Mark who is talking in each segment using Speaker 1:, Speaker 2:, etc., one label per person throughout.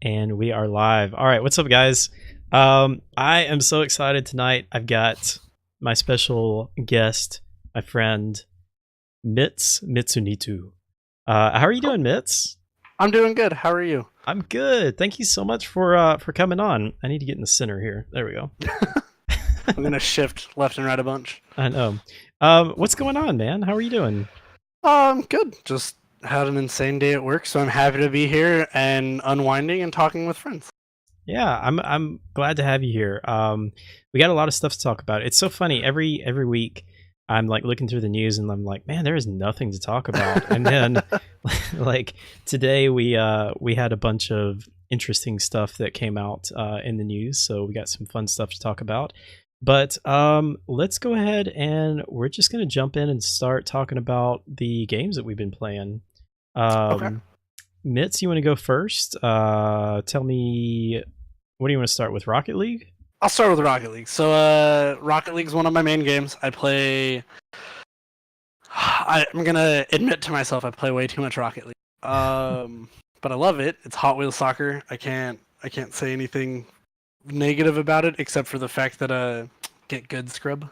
Speaker 1: And we are live. All right, what's up, guys? I am so excited tonight. I've got my special guest, my friend Mitsuneto. How are you
Speaker 2: Oh,
Speaker 1: doing, Mitz?
Speaker 2: I'm doing good. How are you?
Speaker 1: I'm good. Thank you so much for coming on. I need to get in the center here. There we go.
Speaker 2: I'm gonna shift left and right a bunch.
Speaker 1: I know. What's going on, man? How are you doing?
Speaker 2: Good. Just had an insane day at work, so I'm happy to be here and unwinding and talking with friends.
Speaker 1: Yeah, I'm glad to have you here. We got a lot of stuff to talk about. It's so funny. Every week I'm like looking through the news and I'm like, man, there is nothing to talk about. And then like today we had a bunch of interesting stuff that came out in the news, so we got some fun stuff to talk about. But let's go ahead and we're just gonna jump in and start talking about the games that we've been playing.
Speaker 2: Okay.
Speaker 1: Um, Mitz, you want to go first? Tell me, what do you want to start with? Rocket League?
Speaker 2: I'll start with Rocket League. So, Rocket League is one of my main games. I play. I'm gonna admit to myself, I play way too much Rocket League. But I love it. It's Hot Wheels soccer. I can't say anything negative about it except for the fact that get good scrub.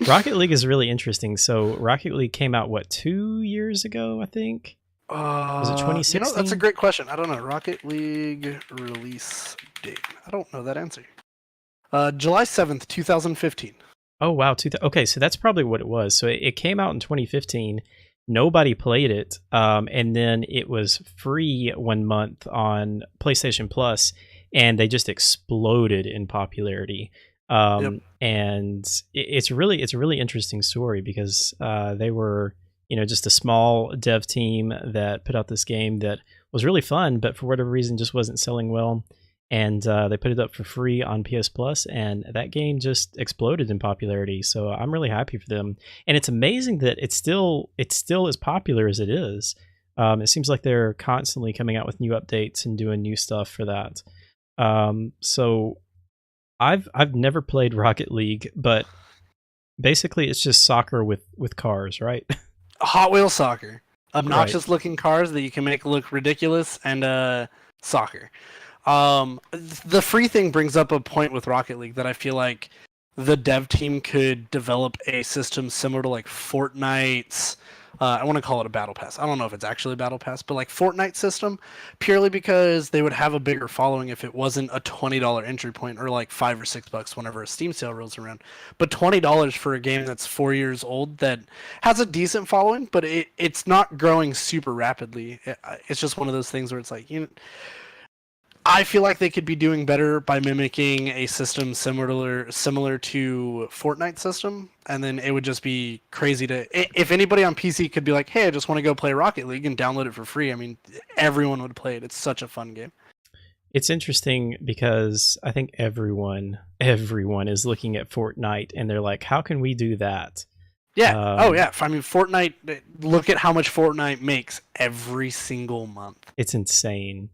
Speaker 1: Rocket League is really interesting. So Rocket League came out what, 2 years ago? I think was it
Speaker 2: That's a
Speaker 1: 2016?
Speaker 2: great question. I don't know. Rocket League release date. I don't know that answer. July 7th, 2015.
Speaker 1: Oh wow, okay, so that's probably what it was. So it came out in 2015. Nobody played it, and then it was free 1 month on PlayStation Plus, and they just exploded in popularity.
Speaker 2: Yep.
Speaker 1: And it's a really interesting story because they were, just a small dev team that put out this game that was really fun, but for whatever reason just wasn't selling well. And they put it up for free on PS Plus, and that game just exploded in popularity. So I'm really happy for them, and it's amazing that it's still as popular as it is. It seems like they're constantly coming out with new updates and doing new stuff for that. So I've never played Rocket League, but basically it's just soccer with cars, right?
Speaker 2: Hot Wheels soccer.
Speaker 1: Right.
Speaker 2: Obnoxious looking cars that you can make look ridiculous, and soccer. The free thing brings up a point with Rocket League that I feel like the dev team could develop a system similar to like Fortnite's. I want to call it a battle pass. I don't know if it's actually a battle pass, but like Fortnite system, purely because they would have a bigger following if it wasn't a $20 entry point or like $5 or $6 whenever a Steam sale rolls around. But $20 for a game that's 4 years old that has a decent following, but it's not growing super rapidly. It's just one of those things where it's like I feel like they could be doing better by mimicking a system similar to Fortnite system, and then it would just be crazy to. If anybody on PC could be like, "Hey, I just want to go play Rocket League and download it for free," I mean, everyone would play it. It's such a fun game.
Speaker 1: It's interesting because I think everyone is looking at Fortnite and they're like, how can we do that?
Speaker 2: Yeah. Oh
Speaker 1: Um,
Speaker 2: yeah. I mean, Fortnite. Look at how much Fortnite makes every single month.
Speaker 1: it's insane.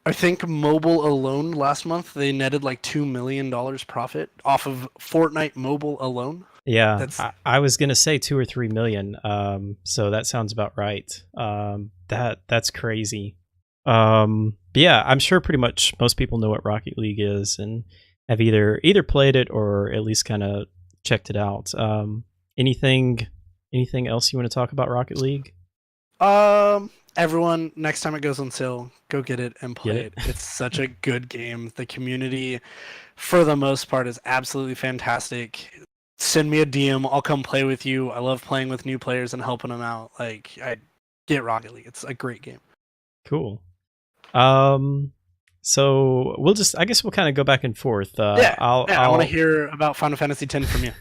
Speaker 2: I think mobile alone last month they netted like $2 million profit off of Fortnite mobile alone.
Speaker 1: Yeah,
Speaker 2: That's
Speaker 1: I was gonna say 2 or 3 million. So that sounds about right. That's crazy. But yeah, I'm sure pretty much most people know what Rocket League is and have either played it or at least kind of checked it out. Anything anything else you want to talk about Rocket League?
Speaker 2: Everyone, next time it goes on sale, go get it and
Speaker 1: Get
Speaker 2: play
Speaker 1: it?
Speaker 2: it. It's such a good game. The community, for the most part, is absolutely fantastic. Send me a DM. I'll come play with you. I love playing with new players and helping them out. Like, I get Rocket League. It's a great game.
Speaker 1: Cool. Um, so I guess we'll kind of go back and forth.
Speaker 2: Yeah, yeah. I want to hear about Final Fantasy X from you.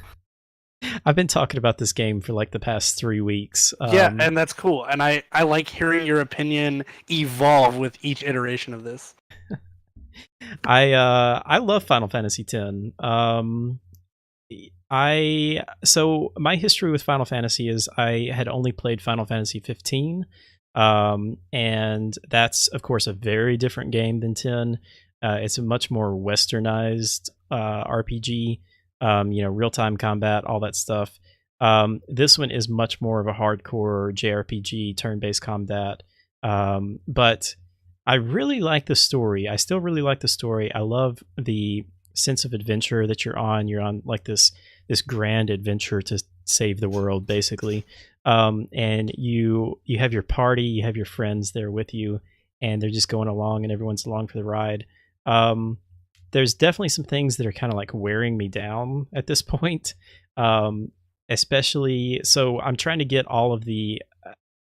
Speaker 1: I've been talking about this game for like the past 3 weeks.
Speaker 2: Yeah, and that's cool. And I like hearing your opinion evolve with each iteration of this.
Speaker 1: I love Final Fantasy X. So my history with Final Fantasy is I had only played Final Fantasy 15, and that's of course a very different game than 10. It's a much more westernized RPG. Real time combat, all that stuff. This one is much more of a hardcore JRPG, turn based combat. But I really like the story. I still really like the story. I love the sense of adventure that you're on. You're on like this grand adventure to save the world, basically. And you have your party, you have your friends there with you, and they're just going along, and everyone's along for the ride. Um, there's definitely some things that are kind of like wearing me down at this point. Um, Especially, so I'm trying to get all of the.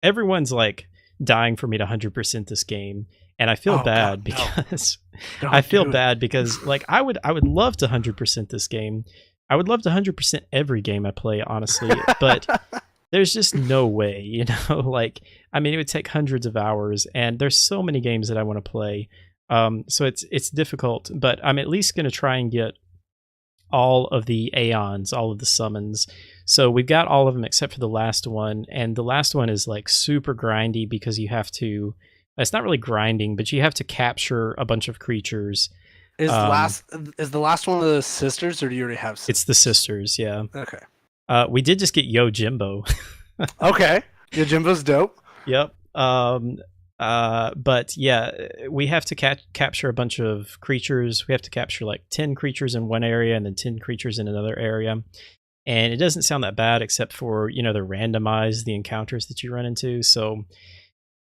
Speaker 1: Everyone's like dying for me to 100% this game, and I feel
Speaker 2: Oh God,
Speaker 1: bad
Speaker 2: no!
Speaker 1: because I
Speaker 2: Don't
Speaker 1: feel
Speaker 2: do it.
Speaker 1: bad because like I would love to 100% this game. I would love to 100% every game I play, honestly, but there's just no way, like I mean it would take hundreds of hours, and there's so many games that I want to play. So it's difficult, but I'm at least going to try and get all of the aeons, all of the summons. So we've got all of them except for the last one, and the last one is like super grindy because you have to. It's not really grinding, but you have to capture a bunch of creatures.
Speaker 2: Is
Speaker 1: Um,
Speaker 2: last is the last one of the sisters, or do you already have
Speaker 1: it's the
Speaker 2: sisters?
Speaker 1: sisters, yeah.
Speaker 2: Okay.
Speaker 1: We did just get Yo Jimbo.
Speaker 2: Okay. Yeah, Jimbo's dope.
Speaker 1: Yep. But yeah, we have to capture a bunch of creatures. We have to capture like 10 creatures in one area and then 10 creatures in another area. And it doesn't sound that bad, except for, they randomize the encounters that you run into. So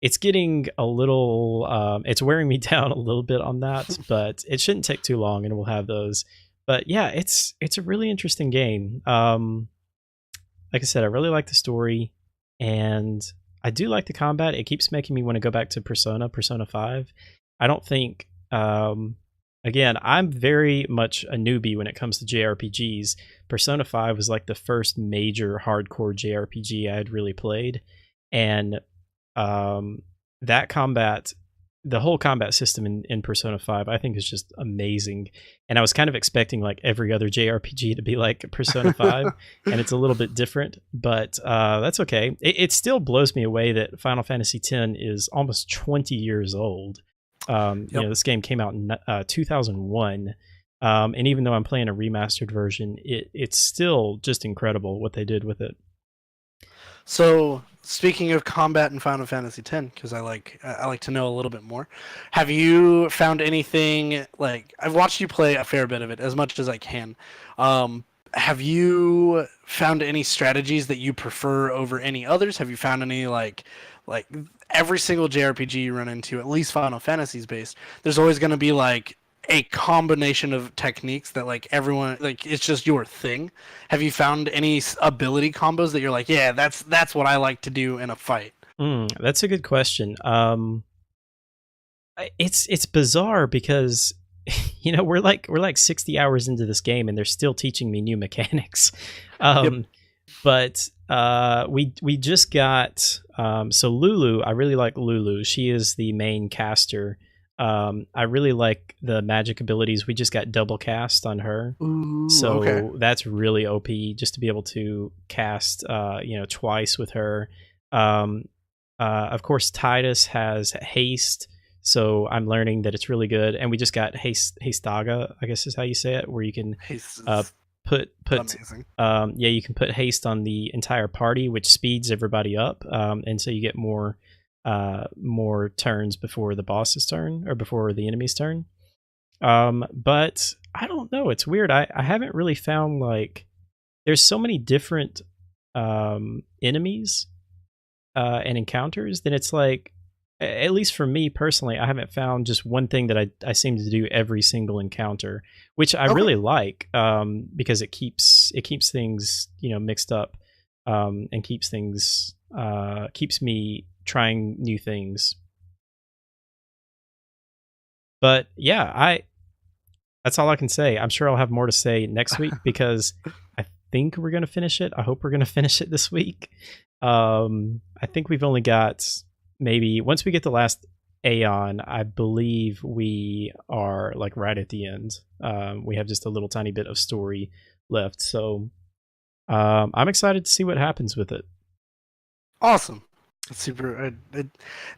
Speaker 1: it's getting a little, it's wearing me down a little bit on that, but it shouldn't take too long and we'll have those. But yeah, it's a really interesting game. Like I said, I really like the story, and I do like the combat. It keeps making me want to go back to Persona 5. I don't think, again, I'm very much a newbie when it comes to JRPGs. Persona 5 was like the first major hardcore JRPG I had really played, and um, that combat, the whole combat system in Persona 5, I think is just amazing. And I was kind of expecting like every other JRPG to be like Persona 5, and it's a little bit different, but that's okay. It still blows me away that Final Fantasy X is almost 20 years old.
Speaker 2: Yep.
Speaker 1: This game came out in 2001. And even though I'm playing a remastered version, it's still just incredible what they did with it.
Speaker 2: So, speaking of combat in Final Fantasy X, because I like to know a little bit more. Have you found anything like I've watched you play a fair bit of it, as much as I can. Have you found any strategies that you prefer over any others? Have you found any like every single JRPG you run into, at least Final Fantasy's based, there's always going to be like a combination of techniques that like everyone like it's just your thing. Have you found any ability combos that you're like, yeah, that's what I like to do in a fight?
Speaker 1: That's a good question. It's bizarre because we're like 60 hours into this game and they're still teaching me new mechanics.
Speaker 2: Yep.
Speaker 1: um but we just got so Lulu. I really like Lulu. She is the main caster. I really like the magic abilities. We just got double cast on her,
Speaker 2: Ooh, okay.
Speaker 1: so that's really OP just to be able to cast twice with her. um of course, Titus has haste, so I'm learning that it's really good. And we just got Hastaga, I guess is how you say it, where you can
Speaker 2: Haste
Speaker 1: uh,
Speaker 2: is
Speaker 1: put
Speaker 2: amazing.
Speaker 1: you can put haste on the entire party, which speeds everybody up, and so you get more turns before the boss's turn or before the enemy's turn. But I don't know. It's weird. I haven't really found like there's so many different enemies and encounters, then it's like, at least for me personally, I haven't found just one thing that I seem to do every single encounter, which I
Speaker 2: Okay.
Speaker 1: really like, because it keeps things mixed up, and keeps me trying new things. But yeah, I that's all I can say. I'm sure I'll have more to say next week because I think we're gonna finish it. I hope we're gonna finish it this week. I think we've only got maybe once we get the last Aeon, I believe we are like right at the end. We have just a little tiny bit of story left, so I'm excited to see what happens with it.
Speaker 2: Awesome. Super.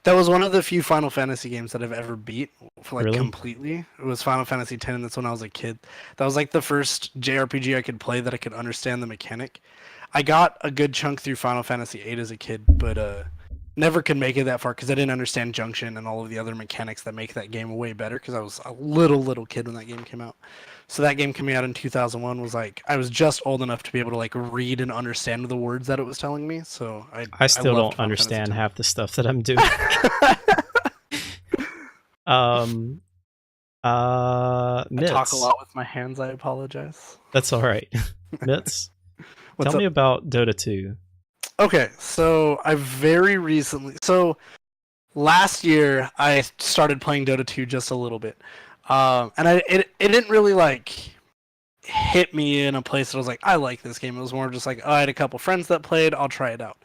Speaker 2: That was one of the few Final Fantasy games that I've ever beat for like
Speaker 1: Really?
Speaker 2: completely. It was Final Fantasy X, and that's when I was a kid. That was like the first JRPG I could play that I could understand the mechanic. I got a good chunk through Final Fantasy VIII as a kid, but Never could make it that far because I didn't understand Junction and all of the other mechanics that make that game way better. Because I was a little kid when that game came out. So that game coming out in 2001 was like I was just old enough to be able to like read and understand the words that it was telling me. So
Speaker 1: I
Speaker 2: I
Speaker 1: still
Speaker 2: loved
Speaker 1: don't
Speaker 2: Final Fantasy
Speaker 1: understand
Speaker 2: II.
Speaker 1: half the stuff that I'm doing. um,
Speaker 2: I talk a
Speaker 1: Mitz,
Speaker 2: lot with my hands. I apologize.
Speaker 1: that's all right. Mitz, tell
Speaker 2: What's
Speaker 1: me
Speaker 2: up?
Speaker 1: about Dota 2.
Speaker 2: Okay, so I very recently, so last year I started playing Dota 2 just a little bit, and it didn't really like hit me in a place that I was like I like this game. It was more just like, oh, I had a couple friends that played, I'll try it out.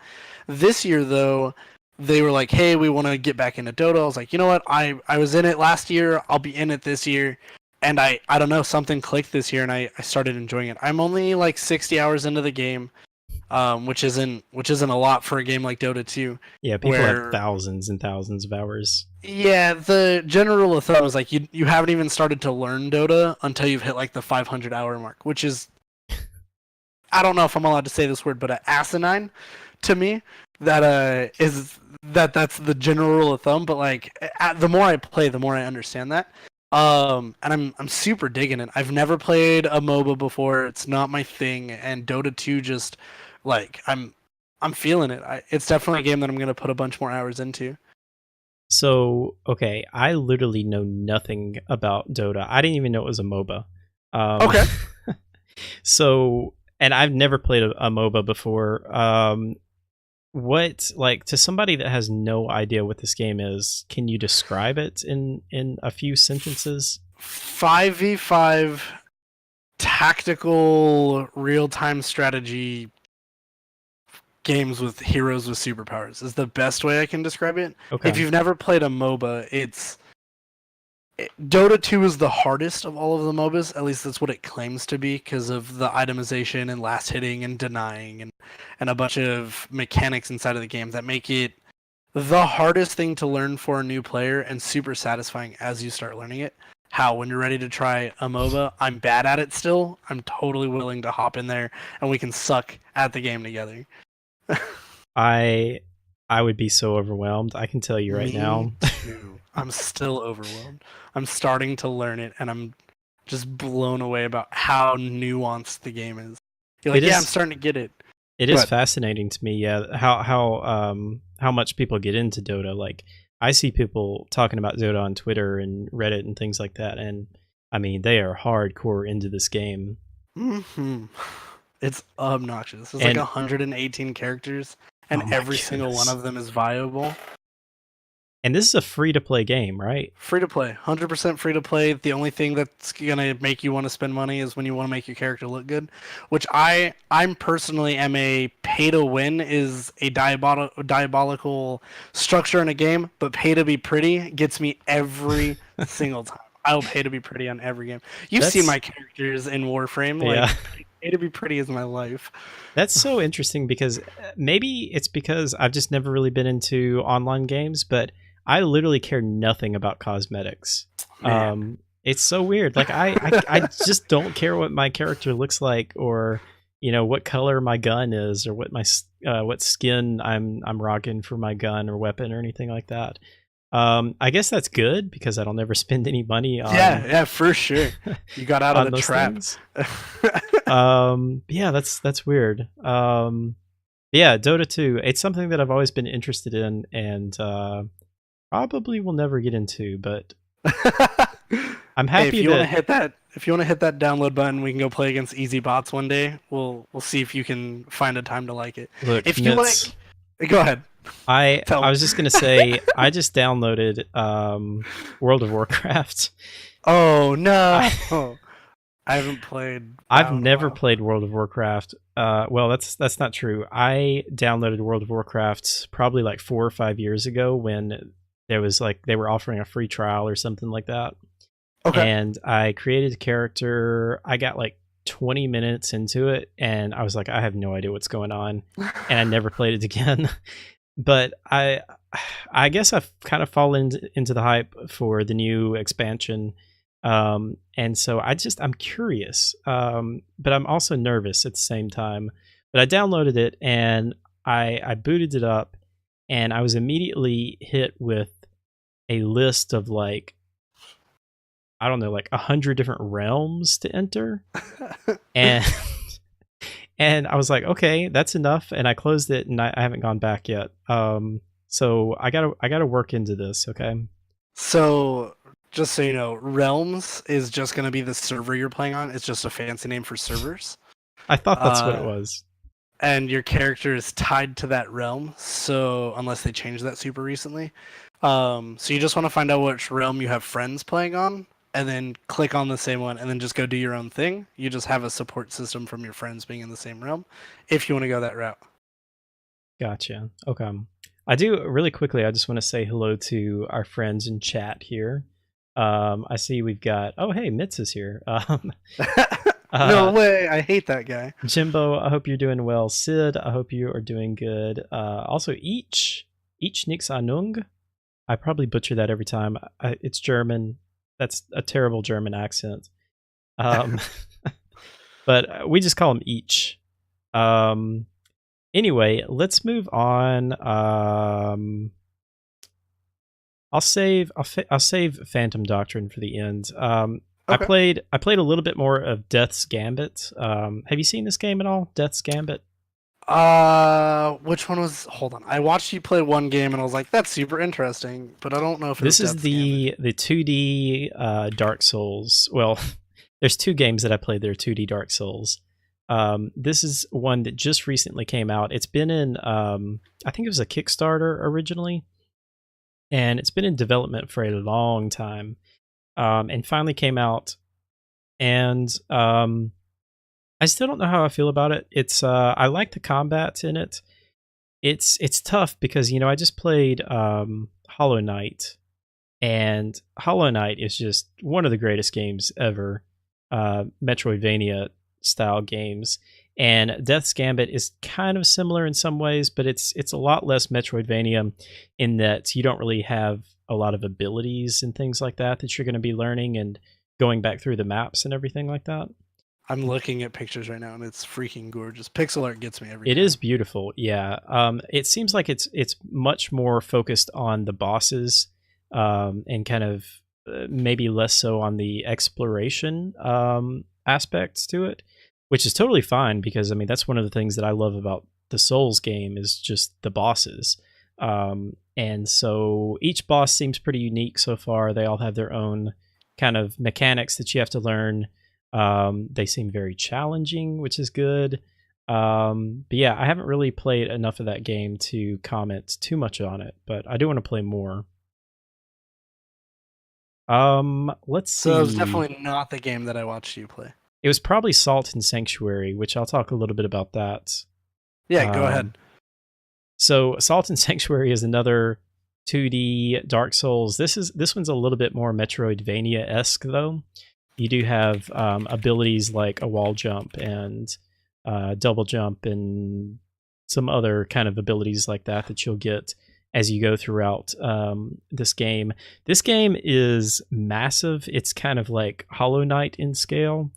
Speaker 2: This year though, they were like, hey, we want to get back into Dota. I was like, you know what, I was in it last year, I'll be in it this year. And I don't know, something clicked this year and I started enjoying it. I'm only like 60 hours into the game, which isn't a lot for a game like Dota 2.
Speaker 1: Yeah, people have
Speaker 2: Where
Speaker 1: thousands and thousands of hours.
Speaker 2: yeah, the general rule of thumb is like you haven't even started to learn Dota until you've hit like the 500-hour mark, which is, I don't know if I'm allowed to say this word, but asinine to me. That is that's the general rule of thumb. But like the more I play, the more I understand that. And I'm super digging it. I've never played a MOBA before. It's not my thing, and Dota 2 just like I'm feeling it. It's definitely a game that I'm gonna put a bunch more hours into.
Speaker 1: So, okay, I literally know nothing about Dota. I didn't even know it was a MOBA.
Speaker 2: Okay.
Speaker 1: So, and I've never played a MOBA before. What, like, to somebody that has no idea what this game is, can you describe it in a few sentences?
Speaker 2: 5v5 tactical real-time strategy games with heroes with superpowers is the best way I can describe it.
Speaker 1: Okay.
Speaker 2: If you've never played a MOBA, Dota 2 is the hardest of all of the MOBAs. At least that's what it claims to be because of the itemization and last hitting and denying and a bunch of mechanics inside of the game that make it the hardest thing to learn for a new player and super satisfying as you start learning it. How when you're ready to try a MOBA, I'm bad at it still. I'm totally willing to hop in there and we can suck at the game together.
Speaker 1: I I would be so overwhelmed. I can tell you right
Speaker 2: Me
Speaker 1: now.
Speaker 2: too. I'm still overwhelmed. I'm starting to learn it and I'm just blown away about how nuanced the game is. You're
Speaker 1: It
Speaker 2: like, yeah, I'm
Speaker 1: is
Speaker 2: starting to get it.
Speaker 1: it is
Speaker 2: But
Speaker 1: fascinating to me, yeah, how much people get into Dota. Like, I see people talking about Dota on Twitter and Reddit and things like that, and I mean, they are hardcore into this game.
Speaker 2: it's obnoxious. There's like
Speaker 1: And
Speaker 2: 118 characters, and
Speaker 1: oh my
Speaker 2: every single one
Speaker 1: goodness.
Speaker 2: of them is viable.
Speaker 1: And this is a free to play game, right?
Speaker 2: Free to play, 100% free to play. The only thing that's gonna make you want to spend money is when you want to make your character look good, which I'm personally am a pay to win is a diabolical structure in a game, but pay to be pretty gets me every single time. I will pay to be pretty on every game. You've seen
Speaker 1: That's
Speaker 2: my characters in Warframe,
Speaker 1: yeah.
Speaker 2: like pay to be pretty is my life.
Speaker 1: That's so interesting because maybe it's because I've just never really been into online games, but I literally care nothing about cosmetics.
Speaker 2: Man,
Speaker 1: It's so weird. Like I just don't care what my character looks like, or what color my gun is, or what skin I'm rocking for my gun or weapon or anything like that. I guess that's good because I don't ever spend any money
Speaker 2: yeah, for sure. You got out of
Speaker 1: on
Speaker 2: the
Speaker 1: those
Speaker 2: trap.
Speaker 1: things. Yeah, that's weird. Yeah, Dota 2. It's something that I've always been interested in, and probably will never get into, but I'm
Speaker 2: Hey,
Speaker 1: happy that
Speaker 2: if you want to hit that download button, we can go play against easy bots one day. We'll see if you can find a time to like it.
Speaker 1: look,
Speaker 2: If you
Speaker 1: Mitz,
Speaker 2: like, go ahead. Tell
Speaker 1: I
Speaker 2: me.
Speaker 1: was just gonna say I just downloaded World of Warcraft.
Speaker 2: Oh no,
Speaker 1: I,
Speaker 2: I haven't played
Speaker 1: I've
Speaker 2: WoW in a
Speaker 1: never
Speaker 2: while.
Speaker 1: played World of Warcraft. Well, that's not true. I downloaded World of Warcraft probably like 4 or 5 years ago when there was like they were offering a free trial or something like that.
Speaker 2: Okay.
Speaker 1: And I created a character. I got like 20 minutes into it, and I was like, I have no idea what's going on, and I never played it again. But I guess I've kind of fallen into the hype for the new expansion, and so I'm curious, but I'm also nervous at the same time. But I downloaded it and I booted it up, and I was immediately hit with a list of like, I don't know, like 100 different realms to enter, and and I was like, okay, that's enough, and I closed it, and I haven't gone back yet. So I gotta work into this. Okay,
Speaker 2: So, just so you know, Realms is just going to be the server you're playing on. It's just a fancy name for servers.
Speaker 1: I thought that's what it
Speaker 2: Uh,
Speaker 1: was.
Speaker 2: and your character is tied to that realm. So, unless they changed that super recently. So you just want to find out which realm you have friends playing on, and then click on the same one, and then just go do your own thing. You just have a support system from your friends being in the same realm, if you want to go that route.
Speaker 1: Gotcha. Okay. I do really quickly. I just want to say hello to our friends in chat here. I see we've got. Oh, hey, Mitz is here.
Speaker 2: No
Speaker 1: Uh,
Speaker 2: way! I hate that guy.
Speaker 1: Jimbo, I hope you're doing well. Sid, I hope you are doing good. Also, each Nix Anung. I probably butcher that every time. It's German. That's a terrible German accent. Um, but we just call him each. Um, anyway, let's move on. I'll save Phantom Doctrine for the end.
Speaker 2: Okay.
Speaker 1: I played a little bit more of Death's Gambit. Have you seen this game at all? Death's Gambit.
Speaker 2: Which one was? Hold on. I watched you play one game, and I was like, "That's super interesting," but I don't know if it was
Speaker 1: This is
Speaker 2: Death's Gambit.
Speaker 1: the 2D Dark Souls. Well, there's two games that I played that are 2D Dark Souls. This is one that just recently came out. It's been in I think it was a Kickstarter originally, and it's been in development for a long time. And finally came out, and I still don't know how I feel about it. It's I like the combat in it. It's tough because I just played Hollow Knight, and Hollow Knight is just one of the greatest games ever, Metroidvania style games. And Death's Gambit is kind of similar in some ways, but it's a lot less Metroidvania in that you don't really have a lot of abilities and things like that you're going to be learning and going back through the maps and everything like that.
Speaker 2: I'm looking at pictures right now, and it's freaking gorgeous. Pixel art gets me every
Speaker 1: It is
Speaker 2: time.
Speaker 1: beautiful, yeah. It seems like it's much more focused on the bosses, and kind of maybe less so on the exploration aspects to it, which is totally fine because I mean that's one of the things that I love about the Souls game is just the bosses. And so each boss seems pretty unique so far. They all have their own kind of mechanics that you have to learn. They seem very challenging, which is good. But yeah, I haven't really played enough of that game to comment too much on it, but I do want to play more. Let's
Speaker 2: So it was
Speaker 1: see.
Speaker 2: definitely not the game that I watched you play.
Speaker 1: It was probably Salt and Sanctuary, which I'll talk a little bit about that.
Speaker 2: Yeah, go
Speaker 1: Um,
Speaker 2: ahead.
Speaker 1: so Salt and Sanctuary is another 2D Dark Souls. This one's a little bit more Metroidvania esque though. You do have abilities like a wall jump and double jump and some other kind of abilities like that you'll get as you go throughout this game. This game is massive. It's kind of like Hollow Knight in scale.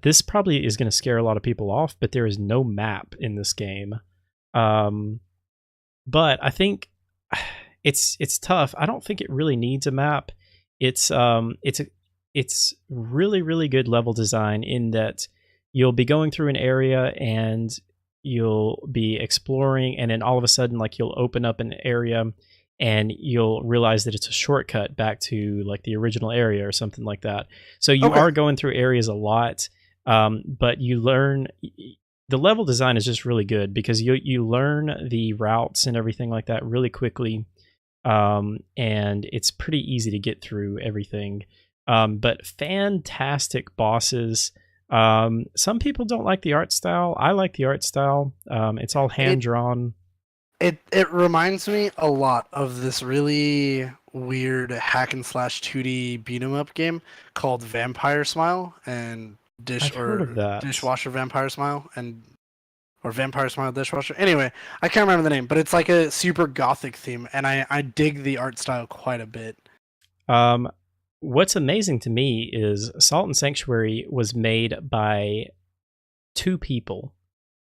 Speaker 1: This probably is going to scare a lot of people off, but there is no map in this game. Um, but I think it's tough. I don't think it really needs a map. It's really really good level design in that you'll be going through an area and you'll be exploring, and then all of a sudden like you'll open up an area and you'll realize that it's a shortcut back to like the original area or something like that. So you
Speaker 2: Okay.
Speaker 1: are going through areas a lot, but you learn. The level design is just really good because you learn the routes and everything like that really quickly, and it's pretty easy to get through everything. But fantastic bosses. Some people don't like the art style. I like the art style. It's all hand
Speaker 2: It
Speaker 1: drawn.
Speaker 2: it reminds me a lot of this really weird hack and slash 2D beat 'em up game called Vampire Smile and
Speaker 1: I've heard of that.
Speaker 2: Dishwasher Vampire Smile and or Vampire Smile Dishwasher. Anyway, I can't remember the name, but it's like a super gothic theme, and I dig the art style quite a bit.
Speaker 1: Um, what's amazing to me is Salt and Sanctuary was made by two people,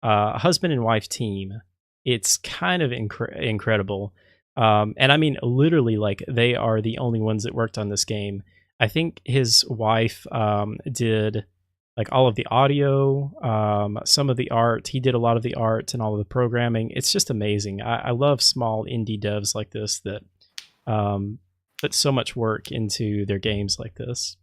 Speaker 1: a husband and wife team it's kind of incredible. And I mean, literally, like they are the only ones that worked on this game. I think his wife did like all of the audio, some of the art. He did a lot of the art and all of the programming. It's just amazing. I love small indie devs like this that um, put so much work into their games like this.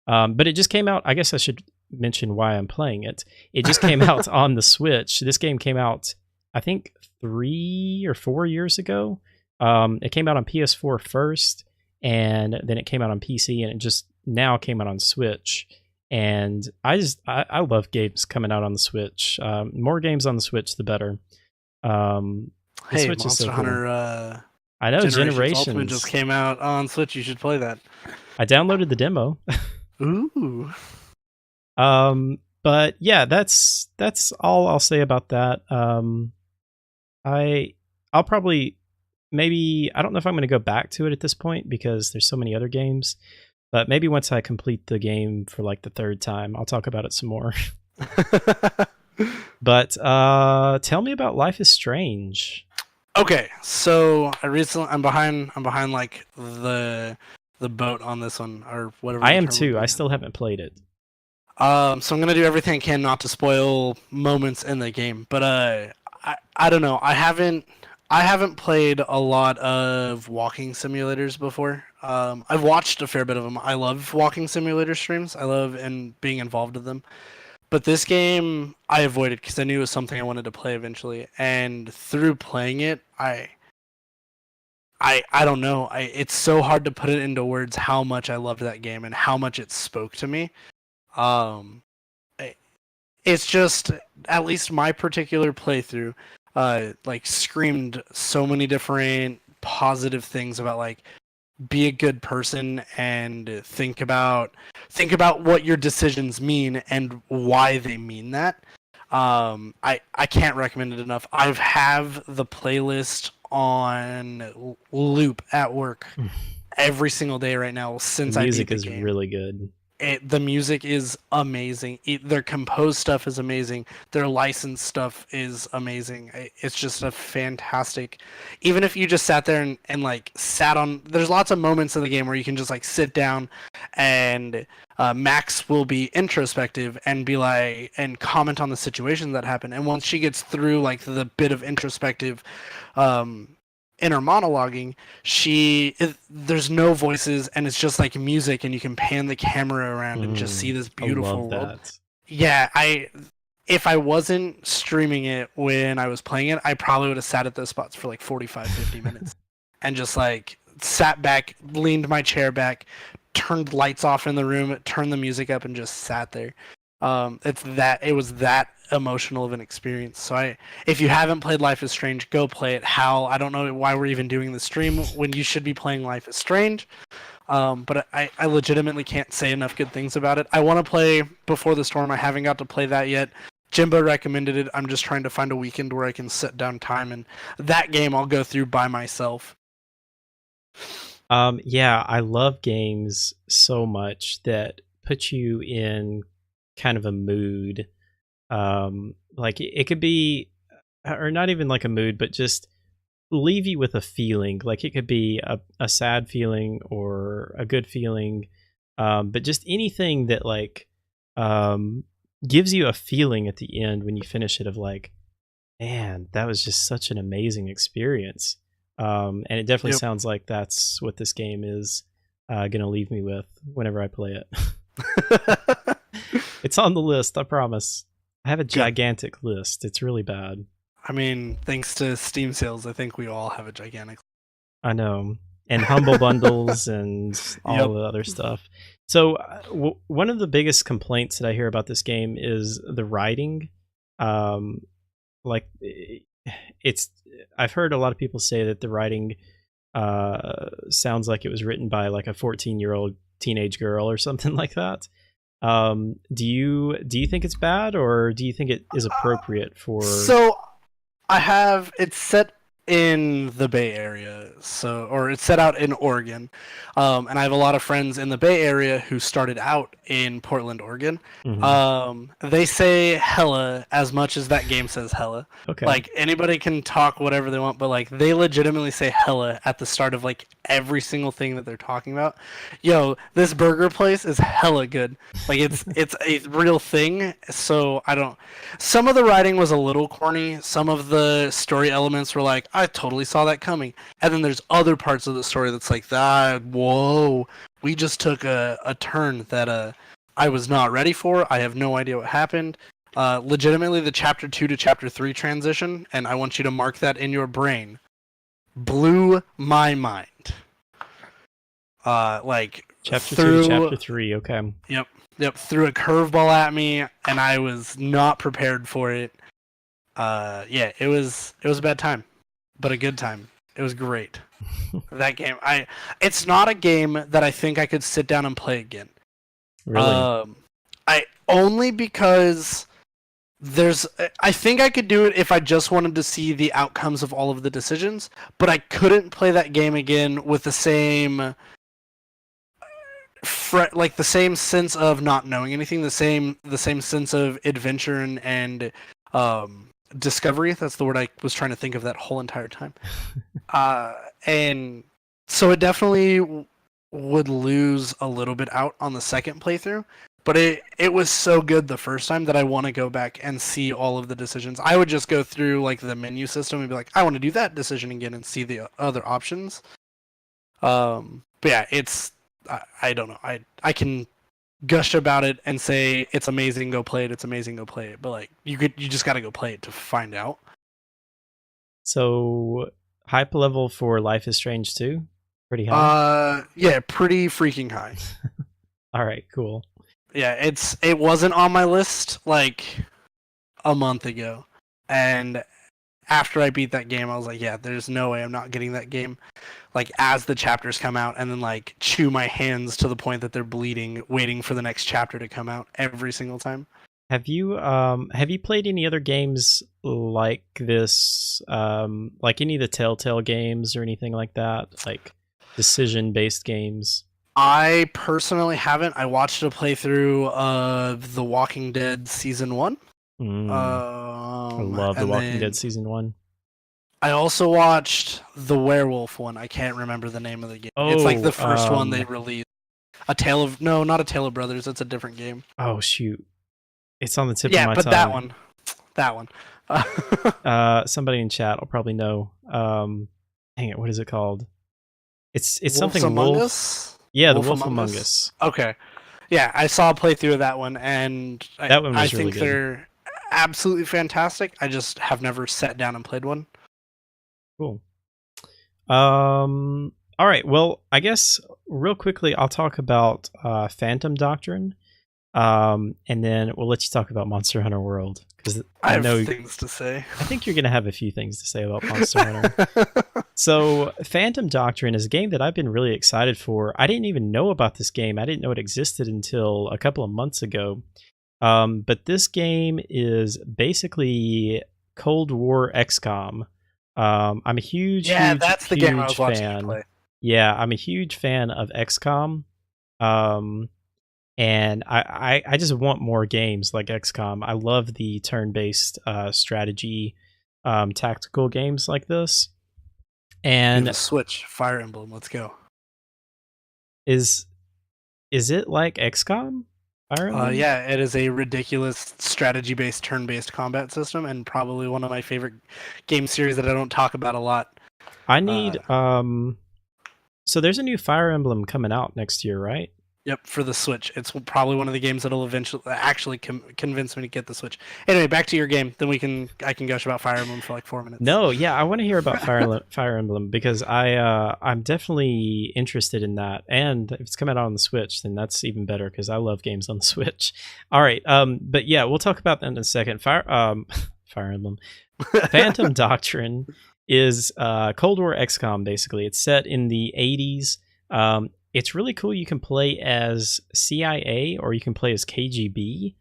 Speaker 1: But it just came out. I guess I should mention why I'm playing it. It just came out on the Switch. This game came out, I think, 3 or 4 years ago. It came out on PS4 first, and then it came out on PC, and it just now came out on Switch. And I love games coming out on the Switch. More games on the Switch, the better. The
Speaker 2: Hey,
Speaker 1: Switch is so
Speaker 2: Monster
Speaker 1: cool.
Speaker 2: Hunter
Speaker 1: I know
Speaker 2: Generations Ultimate just
Speaker 1: Generations.
Speaker 2: came out on Switch. You should play that.
Speaker 1: I downloaded the demo.
Speaker 2: Ooh.
Speaker 1: But yeah, that's all I'll say about that. I'll probably maybe I don't know if I'm going to go back to it at this point because there's so many other games. But maybe once I complete the game for like the third time, I'll talk about it some more. But tell me about Life is Strange.
Speaker 2: Okay, so I'm behind like the boat on this one or whatever.
Speaker 1: I
Speaker 2: the
Speaker 1: am
Speaker 2: term would
Speaker 1: too.
Speaker 2: be.
Speaker 1: I still haven't played it.
Speaker 2: So I'm gonna do everything I can not to spoil moments in the game, but I don't know. I haven't played a lot of walking simulators before. I've watched a fair bit of them. I love walking simulator streams. I love and being involved in them. But this game I avoided because I knew it was something I wanted to play eventually. And through playing it, I don't know. It's so hard to put it into words how much I loved that game and how much it spoke to me. Um, it's just at least my particular playthrough, like screamed so many different positive things about like be a good person and think about what your decisions mean and why they mean that. I can't recommend it enough. I have the playlist on loop at work every single day right now
Speaker 1: The
Speaker 2: since I beat
Speaker 1: music
Speaker 2: the
Speaker 1: is
Speaker 2: game.
Speaker 1: really good.
Speaker 2: The music is amazing. Their composed stuff is amazing. Their licensed stuff is amazing. It's just a fantastic. Even if you just sat there and like sat on, there's lots of moments in the game where you can just like sit down and Max will be introspective and be like and comment on the situation that happened. And once she gets through like the bit of introspective inner monologuing, there's no voices and it's just like music and you can pan the camera around and just see this
Speaker 1: I
Speaker 2: beautiful
Speaker 1: love
Speaker 2: world.
Speaker 1: that.
Speaker 2: Yeah, if I wasn't streaming it when I was playing it, I probably would have sat at those spots for like 45, 50 minutes and just like sat back, leaned my chair back, turned lights off in the room, turned the music up and just sat there. It was that emotional of an experience. So if you haven't played Life is Strange, go play it. Hal, I don't know why we're even doing the stream when you should be playing Life is Strange. But I legitimately can't say enough good things about it. I want to play Before the Storm. I haven't got to play that yet. Jimbo recommended it. I'm just trying to find a weekend where I can sit down time, and that game I'll go through by myself.
Speaker 1: Yeah, I love games so much that put you in kind of a mood. Like it could be, or not even like a mood, but just leave you with a feeling. Like it could be a sad feeling or a good feeling, but just anything that like gives you a feeling at the end when you finish it of like, man, that was just such an amazing experience. And it definitely
Speaker 2: Yep.
Speaker 1: sounds like that's what this game is going to leave me with whenever I play it. It's on the list, I promise. I have a gigantic list. It's really bad.
Speaker 2: I mean, thanks to Steam sales, I think we all have a gigantic.
Speaker 1: I know. And humble bundles and all
Speaker 2: Yep.
Speaker 1: the other stuff. So, one of the biggest complaints that I hear about this game is the writing. Like, it's. I've heard a lot of people say that the writing sounds like it was written by like a 14-year-old teenage girl or something like that. Do you think it's bad, or do you think it is appropriate for?
Speaker 2: So I have it's set in the Bay Area, or it's set out in Oregon, and I have a lot of friends in the Bay Area who started out in Portland, Oregon.
Speaker 1: Hmm.
Speaker 2: They say hella as much as that game says hella.
Speaker 1: Okay.
Speaker 2: Like anybody can talk whatever they want, but like they legitimately say hella at the start of like every single thing that they're talking about. Yo, this burger place is hella good. Like it's a real thing. So I don't. Some of the writing was a little corny. Some of the story elements were like, I totally saw that coming. And then there's other parts of the story that's like, that, whoa, we just took a turn that I was not ready for. I have no idea what happened. Legitimately, the chapter 2 to chapter 3 transition, and I want you to mark that in your brain, blew my mind. Like
Speaker 1: Chapter 2
Speaker 2: through
Speaker 1: to chapter 3. Okay.
Speaker 2: Yep, threw a curveball at me, and I was not prepared for it. Yeah, it was a bad time, but a good time. It was great. That game, it's not a game that I think I could sit down and play again.
Speaker 1: Really?
Speaker 2: I only because I think I could do it if I just wanted to see the outcomes of all of the decisions, but I couldn't play that game again with the same like the same sense of not knowing anything, the same sense of adventure and discovery. That's the word I was trying to think of that whole entire time. And so it definitely would lose a little bit out on the second playthrough, but it was so good the first time that I want to go back and see all of the decisions. I would just go through like the menu system and be like, I want to do that decision again and see the other options. But yeah, it's I don't know. I can gush about it and say it's amazing, go play it. It's amazing, go play it. But like you just got to go play it to find out.
Speaker 1: So, hype level for Life is Strange 2? Pretty high?
Speaker 2: Yeah, pretty freaking high.
Speaker 1: All right, cool.
Speaker 2: Yeah, it wasn't on my list like a month ago. And after I beat that game, I was like, yeah, there's no way I'm not getting that game. Like as the chapters come out, and then like chew my hands to the point that they're bleeding, waiting for the next chapter to come out every single time.
Speaker 1: Have you played any other games like this, like any of the Telltale games or anything like that, like decision-based games?
Speaker 2: I personally haven't. I watched a playthrough of The Walking Dead season 1.
Speaker 1: I love The Walking Dead season 1.
Speaker 2: I also watched the werewolf one. I can't remember the name of the game. It's like the first one they released. Not a Tale of Brothers. It's a different game.
Speaker 1: Oh shoot, it's on the tip of my tongue.
Speaker 2: Yeah, but that one.
Speaker 1: Somebody in chat will probably know. Hang it, what is it called? It's
Speaker 2: Wolves
Speaker 1: something
Speaker 2: Among
Speaker 1: wolf.
Speaker 2: Us?
Speaker 1: Yeah, the Wolf Among Us.
Speaker 2: Okay. Yeah, I saw a playthrough of that one, and
Speaker 1: that one was
Speaker 2: I
Speaker 1: really
Speaker 2: think
Speaker 1: good.
Speaker 2: they're absolutely fantastic. I just have never sat down and played one.
Speaker 1: Cool. All right. Well, I guess real quickly I'll talk about Phantom Doctrine, and then we'll let you talk about Monster Hunter World because
Speaker 2: I have things to say.
Speaker 1: I think you're gonna have a few things to say about Monster Hunter. So, Phantom Doctrine is a game that I've been really excited for. I didn't even know about this game. I didn't know it existed until a couple of months ago. But this game is basically Cold War XCOM. I'm a huge
Speaker 2: that's the game I was watching
Speaker 1: fan.
Speaker 2: you play.
Speaker 1: Yeah, I'm a huge fan of XCOM. And I just want more games like XCOM. I love the turn-based strategy tactical games like this. And
Speaker 2: Switch Fire Emblem, let's go.
Speaker 1: Is it like XCOM? Fire Emblem?
Speaker 2: Yeah, it is a ridiculous strategy-based turn-based combat system, and probably one of my favorite game series that I don't talk about a lot.
Speaker 1: I need so there's a new Fire Emblem coming out next year, right?
Speaker 2: Yep, for the Switch. It's probably one of the games that'll eventually actually convince me to get the Switch. Anyway, back to your game. Then I can gush about Fire Emblem for like 4 minutes.
Speaker 1: No, yeah, I want to hear about Fire Emblem because I'm definitely interested in that. And if it's coming out on the Switch, then that's even better because I love games on the Switch. All right, but yeah, we'll talk about that in a second. Fire Emblem, Phantom Doctrine is Cold War XCOM. Basically, it's set in the 80s. It's really cool. You can play as CIA or you can play as KGB.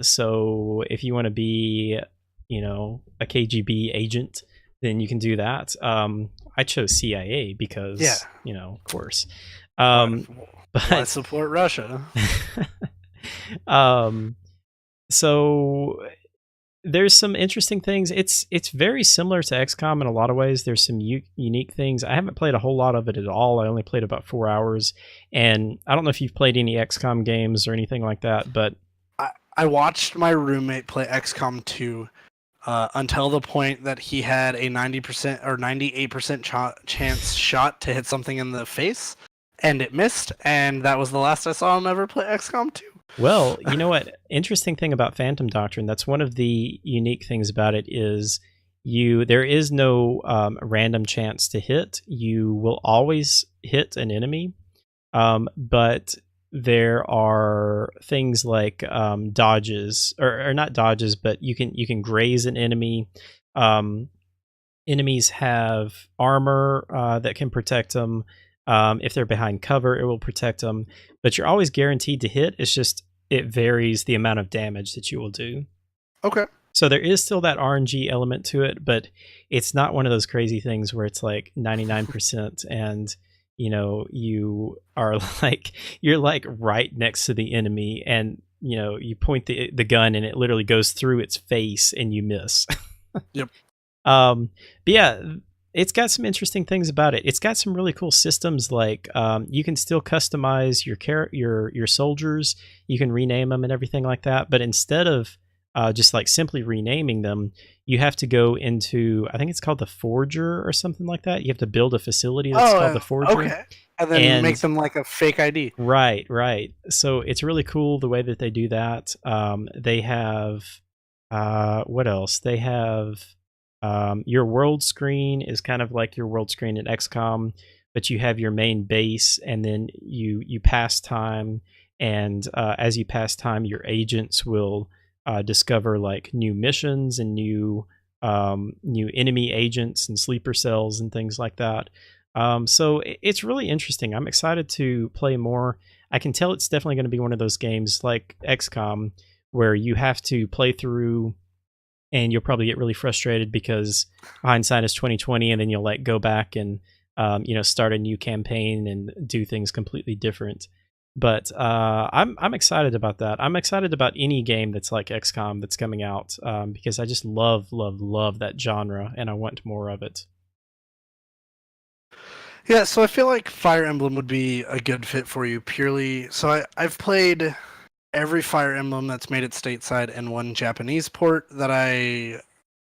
Speaker 1: So if you want to be, a KGB agent, then you can do that. I chose CIA
Speaker 2: Yeah.
Speaker 1: because, of course.
Speaker 2: Why,
Speaker 1: Um,
Speaker 2: why
Speaker 1: but
Speaker 2: support Russia?
Speaker 1: um, so there's some interesting things. It's very similar to XCOM in a lot of ways. There's some unique things. I haven't played a whole lot of it at all. I only played about 4 hours, and I don't know if you've played any XCOM games or anything like that, but
Speaker 2: I watched my roommate play XCOM 2 until the point that he had a 90% or 98% chance shot to hit something in the face, and it missed, and that was the last I saw him ever play XCOM 2.
Speaker 1: well, you know what? Interesting thing about Phantom Doctrine. That's one of the unique things about it is there is no random chance to hit. You will always hit an enemy, but there are things like dodges or not dodges, but you can graze an enemy. Um, Enemies have armor that can protect them. If they're behind cover, it will protect them. But you're always guaranteed to hit. It's just it varies the amount of damage that you will do.
Speaker 2: Okay.
Speaker 1: So there is still that RNG element to it, but it's not one of those crazy things where it's like 99% and you are like you're like right next to the enemy and you point the gun and it literally goes through its face and you miss.
Speaker 2: Yep.
Speaker 1: But yeah, it's got some interesting things about it. It's got some really cool systems like you can still customize your soldiers. You can rename them and everything like that. But instead of just like simply renaming them, you have to go into, I think it's called the Forger or something like that. You have to build a facility that's called the Forger.
Speaker 2: Okay. And then make them like a fake ID.
Speaker 1: Right. So it's really cool the way that they do that. They have what else? They have your world screen is kind of like your world screen in XCOM, but you have your main base, and then you pass time, and as you pass time, your agents will discover like new missions and new enemy agents and sleeper cells and things like that. So it's really interesting. I'm excited to play more. I can tell it's definitely going to be one of those games like XCOM where you have to play through and you'll probably get really frustrated because hindsight is 2020, and then you'll like go back and start a new campaign and do things completely different. But I'm excited about that. I'm excited about any game that's like XCOM that's coming out because I just love that genre and I want more of it.
Speaker 2: Yeah, so I feel like Fire Emblem would be a good fit for you purely. So I've played every Fire Emblem that's made it stateside and one Japanese port that I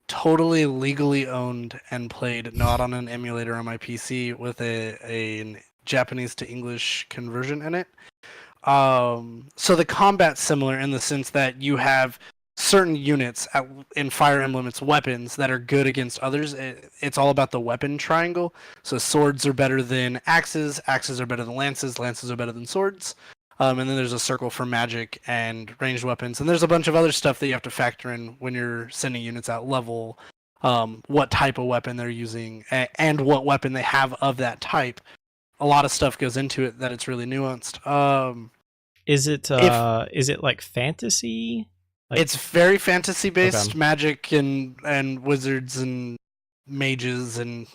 Speaker 2: totally legally owned and played, not on an emulator on my PC, with a Japanese to English conversion in it. So the combat's similar in the sense that you have certain units in Fire Emblem, it's weapons that are good against others. It's all about the weapon triangle. So swords are better than axes, axes are better than lances, lances are better than swords. And then there's a circle for magic and ranged weapons. And there's a bunch of other stuff that you have to factor in when you're sending units out, level, what type of weapon they're using, and what weapon they have of that type. A lot of stuff goes into it that it's really nuanced.
Speaker 1: Is it like fantasy?
Speaker 2: It's very fantasy based,
Speaker 1: Okay.
Speaker 2: magic and wizards and mages and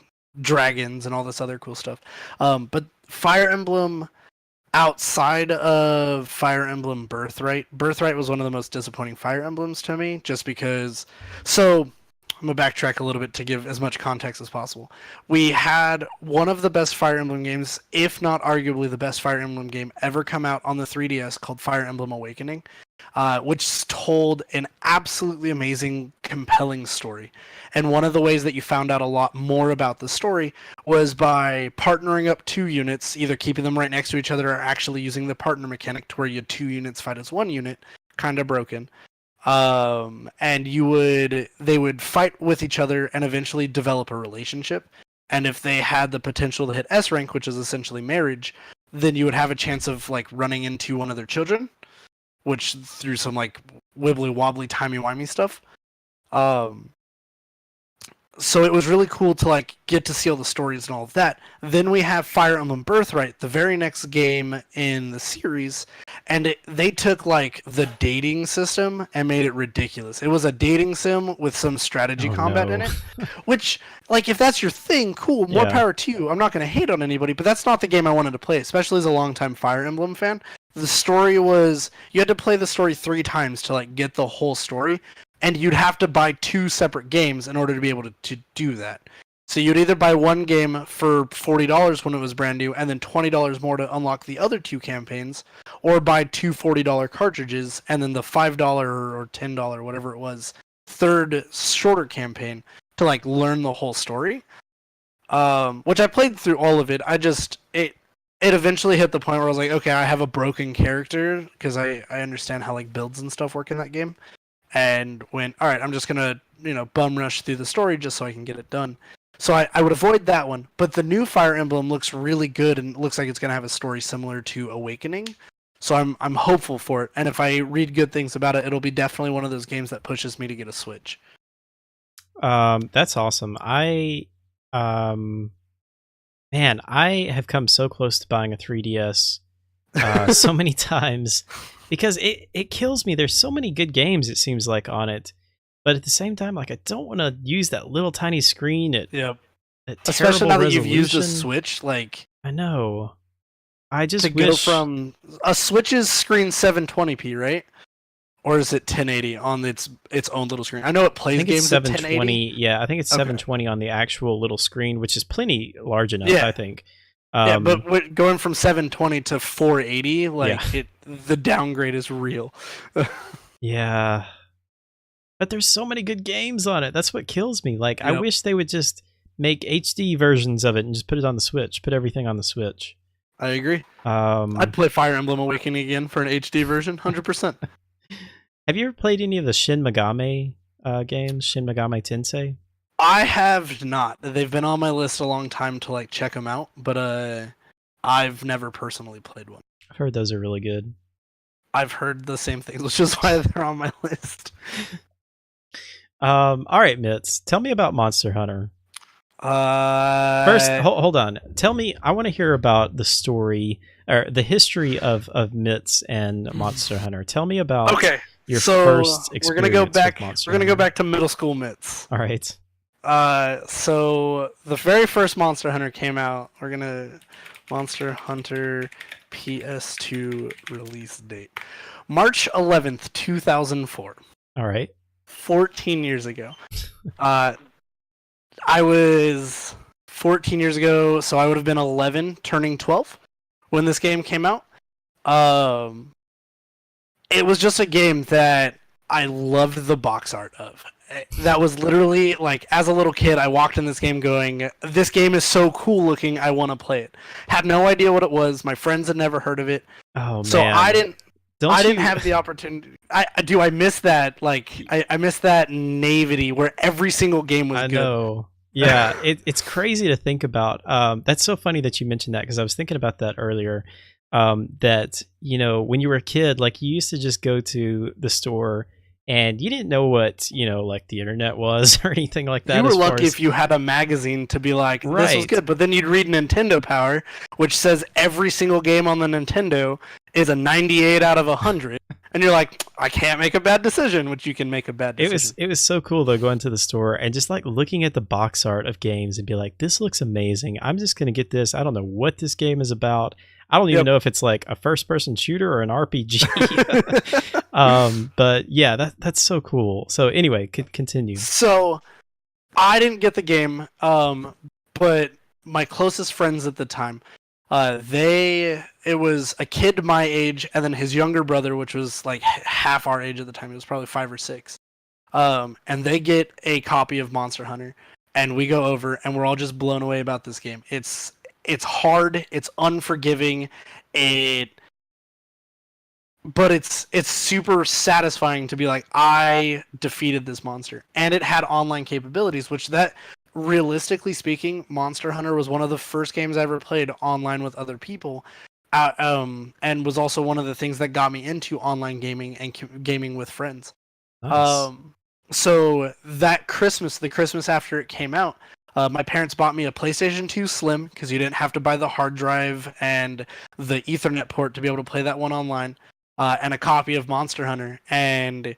Speaker 2: dragons and all this other cool stuff. But Fire Emblem, outside of Fire Emblem Birthright was one of the most disappointing Fire Emblems to me, just because. So I'm gonna backtrack a little bit to give as much context as possible. We had one of the best Fire Emblem games, if not arguably the best Fire Emblem game ever come out on the 3DS, called Fire Emblem Awakening, which told an absolutely amazing, compelling story. And one of the ways that you found out a lot more about the story was by partnering up two units, either keeping them right next to each other or actually using the partner mechanic to where you had two units fight as one unit, kind of broken. And they would fight with each other and eventually develop a relationship. And if they had the potential to hit S rank, which is essentially marriage, then you would have a chance of like running into one of their children, which through some like wibbly wobbly timey wimey stuff. Um, so it was really cool to like get to see all the stories and all of that. Then we have Fire Emblem Birthright, the very next game in the series, and they took like the dating system and made it ridiculous. It was a dating sim with some strategy
Speaker 1: Oh
Speaker 2: combat in
Speaker 1: no.
Speaker 2: it, which like if that's your thing, cool, more
Speaker 1: Yeah.
Speaker 2: power to you. I'm not going to hate on anybody, but that's not the game I wanted to play, especially as a longtime Fire Emblem fan. The story was you had to play the story 3 times to like get the whole story, and you'd have to buy 2 separate games in order to be able to do that. So you'd either buy one game for $40 when it was brand new, and then $20 more to unlock the other 2 campaigns, or buy two $40 cartridges, and then the $5 or $10, whatever it was, third shorter campaign to like learn the whole story. Which I played through all of it. It eventually hit the point where I was like, okay, I have a broken character because I understand how like builds and stuff work in that game, and went, all right, I'm just gonna bum rush through the story just so I can get it done. So I would avoid that one, but the new Fire Emblem looks really good and looks like it's gonna have a story similar to Awakening. So I'm hopeful for it, and if I read good things about it, it'll be definitely one of those games that pushes me to get a Switch.
Speaker 1: That's awesome. Um, Man, I have come so close to buying a 3DS so many times because it kills me. There's so many good games it seems like on it, but at the same time, like I don't want to use that little tiny screen at
Speaker 2: Yeah,
Speaker 1: at
Speaker 2: especially
Speaker 1: terrible
Speaker 2: now that you've used a
Speaker 1: resolution.
Speaker 2: Switch, like
Speaker 1: I know. I
Speaker 2: to
Speaker 1: just
Speaker 2: go
Speaker 1: wish.
Speaker 2: from a Switch's screen 720p, right? Or is it 1080 on its own little screen? I know it
Speaker 1: I
Speaker 2: plays
Speaker 1: think it's
Speaker 2: games at 1080.
Speaker 1: 720. Yeah, I think it's
Speaker 2: Okay.
Speaker 1: 720 on the actual little screen, which is plenty large enough.
Speaker 2: Yeah.
Speaker 1: I think.
Speaker 2: Yeah, but
Speaker 1: Um,
Speaker 2: going from 720 to 480,
Speaker 1: yeah,
Speaker 2: like the downgrade is real.
Speaker 1: yeah. But there's so many good games on it. That's what kills me. Like, I
Speaker 2: Yep,
Speaker 1: wish they would just make HD versions of it and just put it on the Switch. Put everything on the Switch.
Speaker 2: I agree. I'd
Speaker 1: Um,
Speaker 2: play Fire Emblem Awakening again for an HD version, 100%.
Speaker 1: have you ever played any of the Shin Megami games? Shin Megami Tensei?
Speaker 2: I have not. They've been on my list a long time to like check them out, but I've never personally played one.
Speaker 1: I've heard those are really good.
Speaker 2: I've heard the same things, which is why they're on my list.
Speaker 1: All right, Mitz, tell me about Monster Hunter. First,
Speaker 2: Uh,
Speaker 1: hold on. Tell me, I want to hear about the story or the history of Mitz and Monster Hunter. Tell me about
Speaker 2: okay,
Speaker 1: your
Speaker 2: so
Speaker 1: first
Speaker 2: we're gonna go
Speaker 1: experience with
Speaker 2: back.
Speaker 1: Monster
Speaker 2: We're gonna go
Speaker 1: Hunter.
Speaker 2: back to middle school myths.
Speaker 1: All right.
Speaker 2: So the very first Monster Hunter came out. We're gonna Monster Hunter PS2 release date, March 11th, 2004.
Speaker 1: All right.
Speaker 2: 14 years ago. Uh, I was 14 years ago, so I would have been 11, turning 12 when this game came out. Um, it was just a game that I loved the box art of. That was literally like, as a little kid, I walked in this game going, "This game is so cool looking. I want to play it." Had no idea what it was. My friends had never heard of it,
Speaker 1: Oh
Speaker 2: so I
Speaker 1: man.
Speaker 2: didn't. I
Speaker 1: Don't
Speaker 2: didn't
Speaker 1: you
Speaker 2: have the opportunity. I do. I miss that. Like I miss that naivety where every single game was
Speaker 1: I
Speaker 2: good.
Speaker 1: know. Yeah, it's crazy to think about. That's so funny that you mentioned that because I was thinking about that earlier. That when you were a kid, like you used to just go to the store and you didn't know what like the internet was or anything like
Speaker 2: You
Speaker 1: that.
Speaker 2: were
Speaker 1: As far
Speaker 2: lucky
Speaker 1: as
Speaker 2: if you had a magazine to be like, "This was
Speaker 1: right,
Speaker 2: good," but then you'd read Nintendo Power, which says every single game on the Nintendo is a 98 out of 100, and you're like, "I can't make a bad decision," which you can make a bad
Speaker 1: it was
Speaker 2: decision.
Speaker 1: it was so cool though going to the store and just like looking at the box art of games and be like, this looks amazing. I'm just gonna get this. I don't know what this game is about. I don't even
Speaker 2: Yep.
Speaker 1: know if it's like a first person shooter or an RPG. But yeah, that's so cool. So anyway, continue.
Speaker 2: So I didn't get the game, but my closest friends at the time, it was a kid my age and then his younger brother, which was like half our age at the time. He was probably 5 or 6. And they get a copy of Monster Hunter, and we go over, and we're all just blown away about this game. It's hard, it's unforgiving, it but it's super satisfying to be like, I defeated this monster, and it had online capabilities, which that realistically speaking, Monster Hunter was one of the first games I ever played online with other people, and was also one of the things that got me into online gaming and gaming with friends.
Speaker 1: Nice.
Speaker 2: Um, So that Christmas, the Christmas after it came out, my parents bought me a PlayStation 2 Slim because you didn't have to buy the hard drive and the Ethernet port to be able to play that one online, and a copy of Monster Hunter. And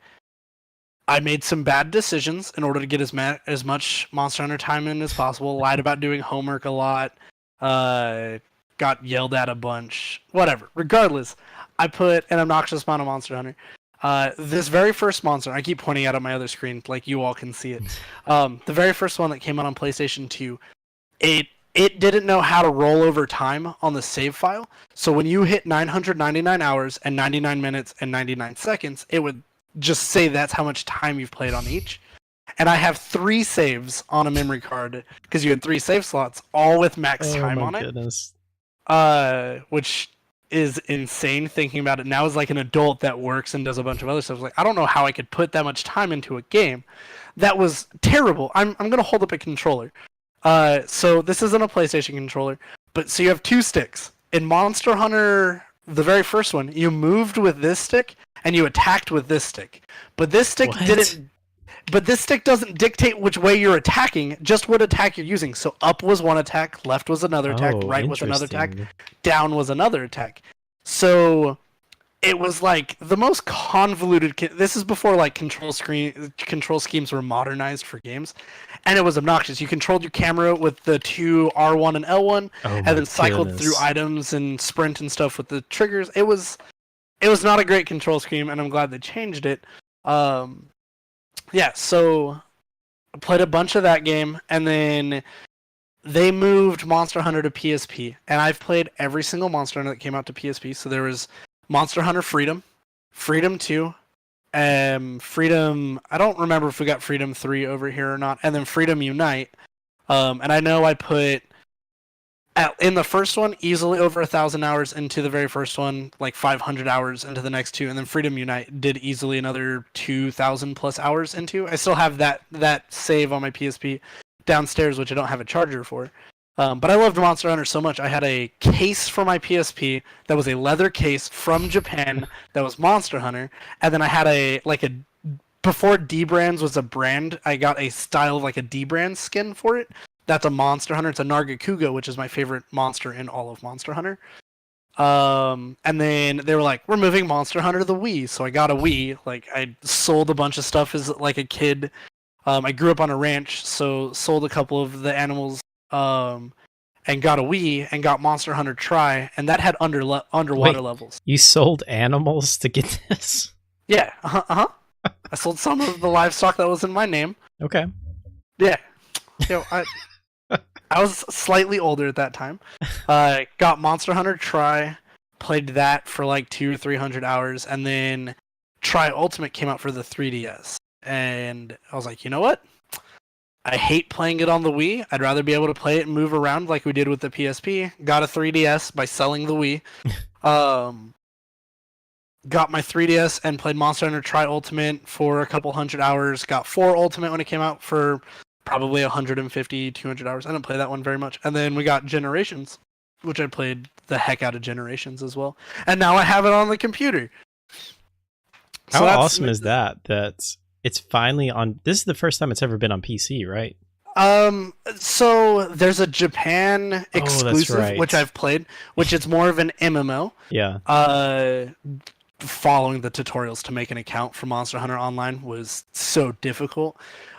Speaker 2: I made some bad decisions in order to get as much Monster Hunter time in as possible. Lied about doing homework a lot. Uh, got yelled at a bunch. Whatever. Regardless, I put an obnoxious amount of Monster Hunter. This very first monster, I keep pointing out on my other screen, like you all can see it. The very first one that came out on PlayStation 2, it didn't know how to roll over time on the save file. So when you hit 999 hours and 99 minutes and 99 seconds, it would just say that's how much time you've played on each. And I have 3 saves on a memory card because you had 3 save slots, all with max time on
Speaker 1: goodness.
Speaker 2: it. Which is insane thinking about it now as like an adult that works and does a bunch of other stuff. Like, I don't know how I could put that much time into a game. That was terrible. I'm gonna hold up a controller. So this isn't a PlayStation controller, but so you have 2 sticks. In Monster Hunter, the very first one, you moved with this stick and you attacked with this stick. But this stick didn't. But this stick doesn't dictate which way you're attacking, just what attack you're using. So up was one attack, left was another attack, right was another attack, down was another attack. So it was like the most convoluted. This is before like control schemes were modernized for games, and it was obnoxious. You controlled your camera with the 2 R1 and L1, and then cycled through items and sprint and stuff with the triggers. It was not a great control scheme, and I'm glad they changed it. Yeah, so I played a bunch of that game, and then they moved Monster Hunter to PSP, and I've played every single Monster Hunter that came out to PSP. So there was Monster Hunter Freedom, Freedom 2, Freedom. I don't remember if we got Freedom 3 over here or not, and then Freedom Unite. And I know I put in the first one easily over 1,000 hours into the very first one, like 500 hours into the next 2, and then Freedom Unite did easily another 2,000 plus hours into. I still have that save on my PSP downstairs, which I don't have a charger for. But I loved Monster Hunter so much. I had a case for my PSP that was a leather case from Japan that was Monster Hunter, and then I had a before D-Brands was a brand, I got a style of like a D-Brands skin for it. That's a Monster Hunter. It's a Nargacuga, which is my favorite monster in all of Monster Hunter. And then they were like, we're moving Monster Hunter to the Wii. So I got a Wii. Like, I sold a bunch of stuff as like a kid. I grew up on a ranch, so sold a couple of the animals and got a Wii and got Monster Hunter Tri, and that had underwater levels.
Speaker 1: You sold animals to get this?
Speaker 2: Yeah, I sold some of the livestock that was in my name.
Speaker 1: Okay.
Speaker 2: Yeah. I was slightly older at that time. Got Monster Hunter Tri, played that for like 200 or 300 hours, and then Tri Ultimate came out for the 3DS. And I was like, you know what? I hate playing it on the Wii. I'd rather be able to play it and move around like we did with the PSP. Got a 3DS by selling the Wii. Got my 3DS and played Monster Hunter Tri Ultimate for a couple hundred hours. Got 4 Ultimate when it came out for probably 150, 200 hours. I didn't play that one very much. And then we got Generations, which I played the heck out of Generations as well. And now I have it on the computer.
Speaker 1: How awesome is that? That it's finally on. This is the first time it's ever been on PC, right?
Speaker 2: So there's a Japan exclusive, which I've played, which is more of an MMO.
Speaker 1: Yeah.
Speaker 2: Following the tutorials to make an account for Monster Hunter Online was so difficult.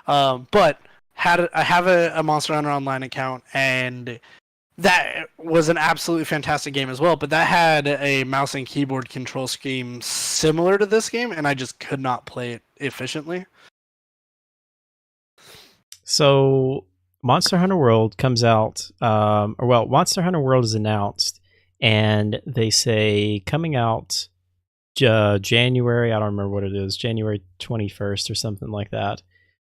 Speaker 2: But I have a Monster Hunter Online account, and that was an absolutely fantastic game as well. But that had a mouse and keyboard control scheme similar to this game, and I just could not play it efficiently.
Speaker 1: So Monster Hunter World comes out, Monster Hunter World is announced, and they say coming out January, I don't remember what it is, January 21st or something like that,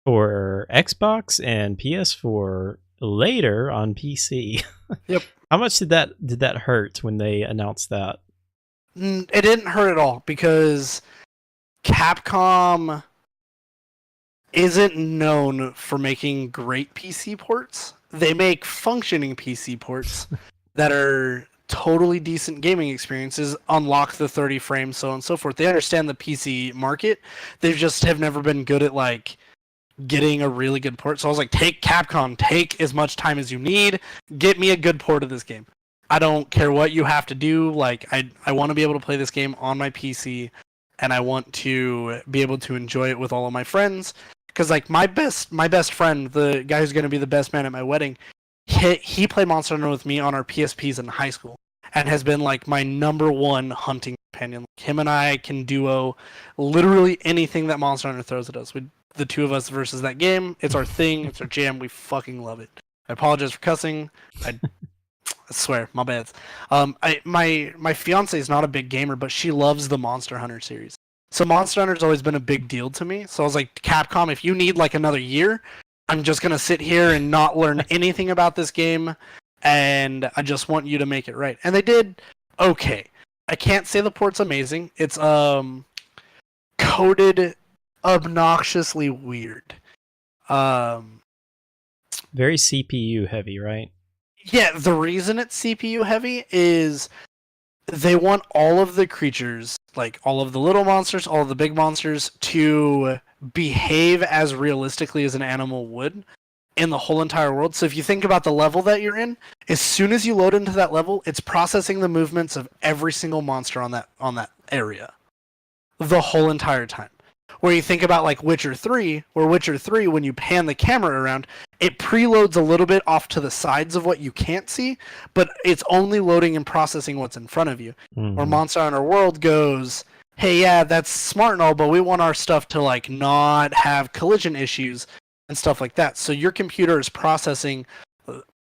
Speaker 1: for Xbox and PS4, later on PC.
Speaker 2: Yep.
Speaker 1: How much did that hurt when they announced that?
Speaker 2: It didn't hurt at all, because Capcom isn't known for making great PC ports. They make functioning PC ports that are totally decent gaming experiences, unlock the 30 frames, so on and so forth. They understand the PC market. They just have never been good at like getting a really good port. So I was like, take Capcom, take as much time as you need, get me a good port of this game. I don't care what you have to do. Like, I want to be able to play this game on my PC, and I want to be able to enjoy it with all of my friends. Because like my best friend, the guy who's gonna be the best man at my wedding, he played Monster Hunter with me on our PSPs in high school, and has been like my number one hunting companion. Him and I can duo literally anything that Monster Hunter throws at us. The two of us versus that game. It's our thing. It's our jam. We fucking love it. I apologize for cussing. I swear, my bad. My fiance is not a big gamer, but she loves the Monster Hunter series. So Monster Hunter's always been a big deal to me. So I was like, Capcom, if you need like another year, I'm just gonna sit here and not learn anything about this game, and I just want you to make it right. And they did okay. I can't say the port's amazing. It's coded obnoxiously weird.
Speaker 1: Very CPU heavy, right?
Speaker 2: Yeah, the reason it's CPU heavy is they want all of the creatures, like all of the little monsters, all of the big monsters, to behave as realistically as an animal would in the whole entire world. So if you think about the level that you're in, as soon as you load into that level, it's processing the movements of every single monster on that area the whole entire time. Where you think about like Witcher 3, where Witcher 3, when you pan the camera around, it preloads a little bit off to the sides of what you can't see, but it's only loading and processing what's in front of you.
Speaker 1: Mm-hmm.
Speaker 2: Where Monster Hunter World goes, hey, yeah, that's smart and all, but we want our stuff to like not have collision issues and stuff like that. So your computer is processing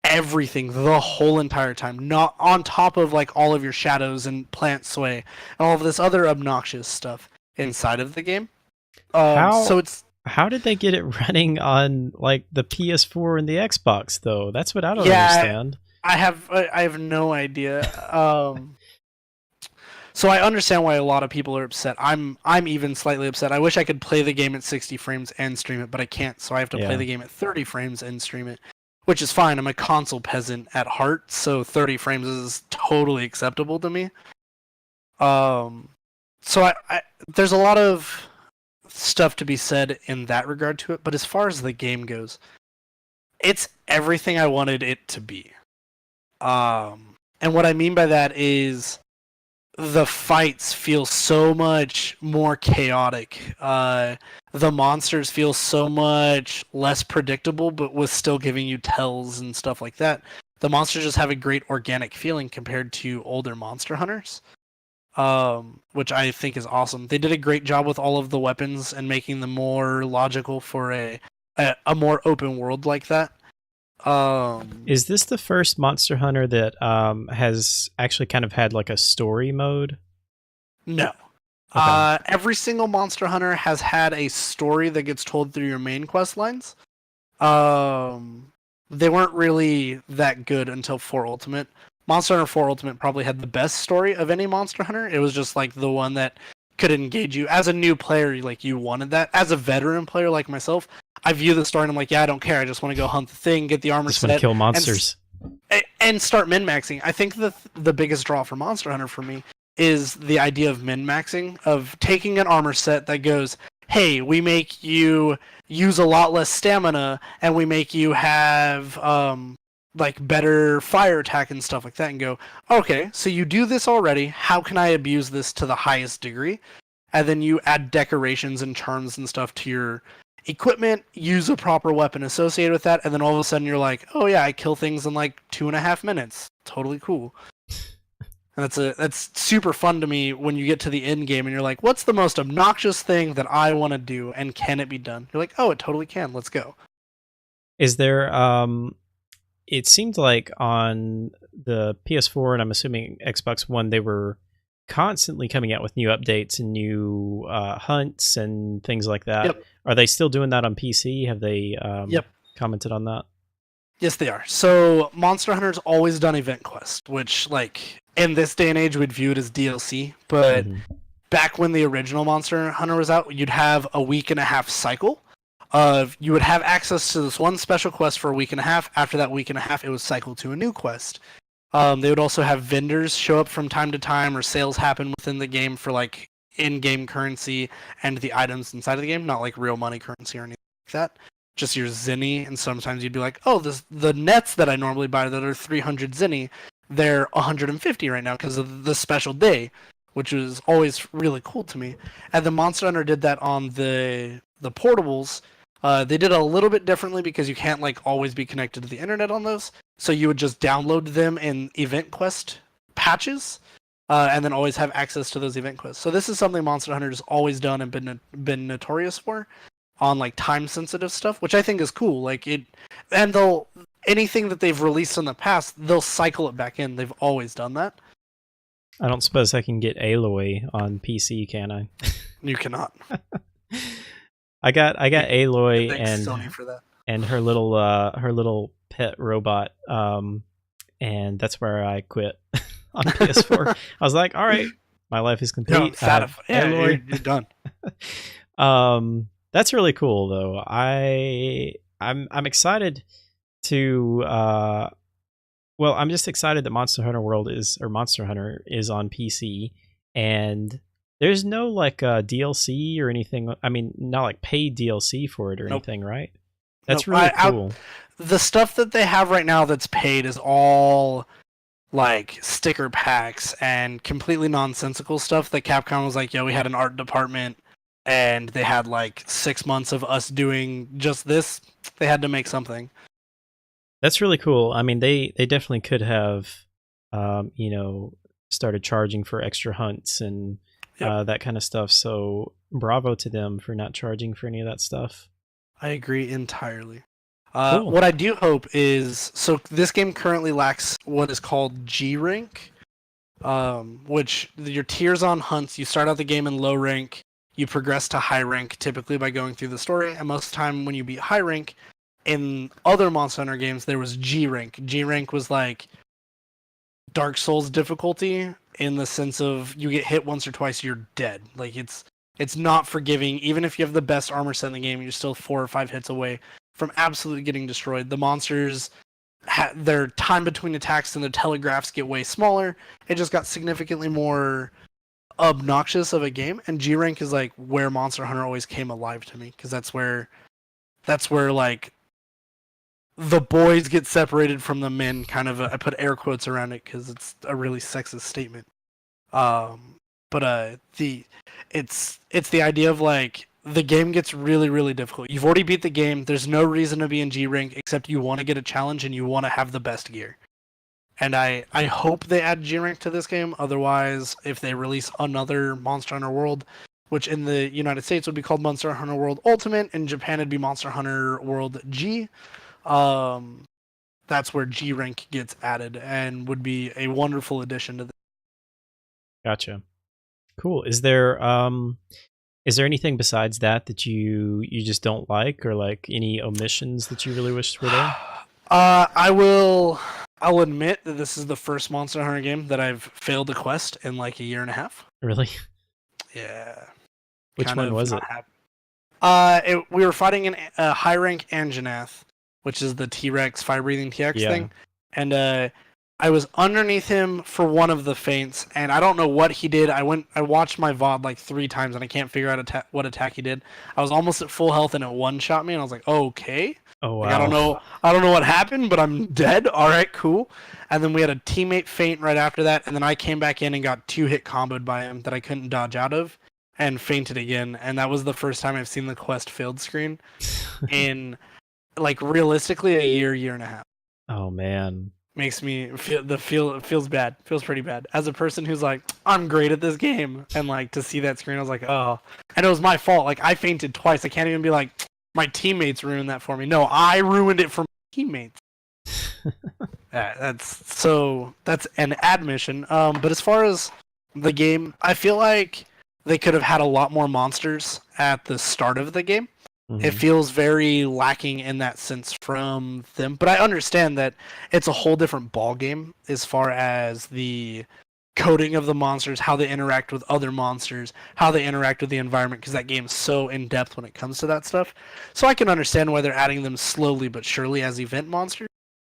Speaker 2: everything the whole entire time, not on top of like all of your shadows and plant sway and all of this other obnoxious stuff inside of the game.
Speaker 1: How did they get it running on like the PS4 and the Xbox though? That's what I don't understand.
Speaker 2: I have no idea. So I understand why a lot of people are upset. I'm even slightly upset. I wish I could play the game at 60 frames and stream it, but I can't. So I have to play the game at 30 frames and stream it, which is fine. I'm a console peasant at heart, so 30 frames is totally acceptable to me. So I there's a lot of stuff to be said in that regard to it, but as far as the game goes, it's everything I wanted it to be. And what I mean by that is the fights feel so much more chaotic. The monsters feel so much less predictable, but with still giving you tells and stuff like that. The monsters just have a great organic feeling compared to older Monster Hunters, which I think is awesome. They did a great job with all of the weapons and making them more logical for a more open world like that.
Speaker 1: Is this the first Monster Hunter that has actually kind of had like a story mode?
Speaker 2: No. Okay. Every single Monster Hunter has had a story that gets told through your main quest lines. They weren't really that good until 4 Ultimate. Monster Hunter 4 Ultimate probably had the best story of any Monster Hunter. It was just like the one that could engage you. As a new player, like you wanted that. As a veteran player like myself, I view the story and I'm like, yeah, I don't care. I just want to go hunt the thing, get the armor
Speaker 1: just
Speaker 2: set,
Speaker 1: want to kill monsters,
Speaker 2: and start min-maxing. I think the biggest draw for Monster Hunter for me is the idea of min-maxing, of taking an armor set that goes, hey, we make you use a lot less stamina, and we make you have like better fire attack and stuff like that, and go, okay, so you do this already, how can I abuse this to the highest degree? And then you add decorations and charms and stuff to your equipment, use a proper weapon associated with that, and then all of a sudden you're like, oh yeah, I kill things in like 2.5 minutes. Totally cool. And that's super fun to me when you get to the end game and you're like, what's the most obnoxious thing that I want to do, and can it be done? You're like, oh, it totally can. Let's go.
Speaker 1: Is there it seemed like on the PS4 and I'm assuming Xbox One, they were constantly coming out with new updates and new hunts and things like that.
Speaker 2: Yep.
Speaker 1: Are they still doing that on PC? Have they
Speaker 2: Yep.
Speaker 1: commented on that?
Speaker 2: Yes, they are. So Monster Hunter's always done Event Quest, which like in this day and age we'd view it as DLC, but back when the original Monster Hunter was out, you'd have a 1.5-week cycle of you would have access to this one special quest for a 1.5 weeks. After that 1.5 weeks, it was cycled to a new quest. They would also have vendors show up from time to time, or sales happen within the game for like in-game currency and the items inside of the game, not like real money currency or anything that. Just your zinni, and sometimes you'd be like, oh, the nets that I normally buy that are 300 zinni, they're 150 right now because of the special day, which was always really cool to me. And the Monster Hunter did that on the portables. They did it a little bit differently because you can't like always be connected to the internet on those. So you would just download them in event quest patches, and then always have access to those event quests. So this is something Monster Hunter has always done and been notorious for on like time sensitive stuff, which I think is cool. Like it, and they'll anything that they've released in the past, they'll cycle it back in. They've always done that.
Speaker 1: I don't suppose I can get Aloy on PC, can I?
Speaker 2: You cannot.
Speaker 1: I got Aloy
Speaker 2: Thanks, Sony, for that.
Speaker 1: and her little pet robot, and that's where I quit on PS4. I was like, all right, my life is complete.
Speaker 2: You're done.
Speaker 1: That's really cool though. I'm excited to well, I'm just excited that Monster Hunter is on PC, and there's no like DLC or anything. I mean, not like paid DLC for it or anything, right? That's really cool.
Speaker 2: The stuff that they have right now that's paid is all like sticker packs and completely nonsensical stuff that Capcom was like, yo, we had an art department and they had like 6 months of us doing just this. They had to make something.
Speaker 1: That's really cool. I mean, they definitely could have, started charging for extra hunts and that kind of stuff. So bravo to them for not charging for any of that stuff.
Speaker 2: I agree entirely.
Speaker 1: Cool.
Speaker 2: What I do hope is, so this game currently lacks what is called G rank, which your tiers on hunts. You start out the game in low rank, you progress to high rank typically by going through the story, and most of the time when you beat high rank, in other Monster Hunter games there was G rank. G rank was like Dark Souls difficulty in the sense of you get hit once or twice, you're dead. Like it's not forgiving. Even if you have the best armor set in the game, you're still 4 or 5 hits away from absolutely getting destroyed. The monsters, their time between attacks and the telegraphs get way smaller. It just got significantly more obnoxious of a game. And G rank is like where Monster Hunter always came alive to me, because that's where like the boys get separated from the men. Kind of I put air quotes around it because it's a really sexist statement. But it's the idea of like the game gets really, really difficult. You've already beat the game. There's no reason to be in G rank except you want to get a challenge and you want to have the best gear. And I hope they add G rank to this game. Otherwise, if they release another Monster Hunter World, which in the United States would be called Monster Hunter World Ultimate, in Japan it'd be Monster Hunter World G. That's where G rank gets added and would be a wonderful addition to this.
Speaker 1: Gotcha. Cool. Is there anything besides that you just don't like, or like any omissions that you really wish were there?
Speaker 2: I'll admit that this is the first Monster Hunter game that I've failed a quest in like a year and a half.
Speaker 1: Really?
Speaker 2: Yeah.
Speaker 1: Which one was it?
Speaker 2: We were fighting a high rank Anjanath, which is the T-Rex fire breathing TX thing, and I was underneath him for one of the feints, and I don't know what he did. I watched my VOD like 3 times, and I can't figure out what attack he did. I was almost at full health, and it one-shot me, and I was like, okay.
Speaker 1: Oh, wow.
Speaker 2: Like, I don't know what happened, but I'm dead. All right, cool. And then we had a teammate faint right after that, and then I came back in and got 2-hit comboed by him that I couldn't dodge out of, and fainted again. And that was the first time I've seen the quest failed screen in, like, realistically a year and a half.
Speaker 1: Oh, man.
Speaker 2: Makes me feels bad. Feels pretty bad. As a person who's like, I'm great at this game, and like to see that screen, I was like, oh. And it was my fault. Like I fainted twice. I can't even be like, my teammates ruined that for me. No, I ruined it for my teammates. That's an admission. But as far as the game, I feel like they could have had a lot more monsters at the start of the game. Mm-hmm. It feels very lacking in that sense from them. But I understand that it's a whole different ball game as far as the coding of the monsters, how they interact with other monsters, how they interact with the environment, because that game's so in-depth when it comes to that stuff. So I can understand why they're adding them slowly but surely as event monsters.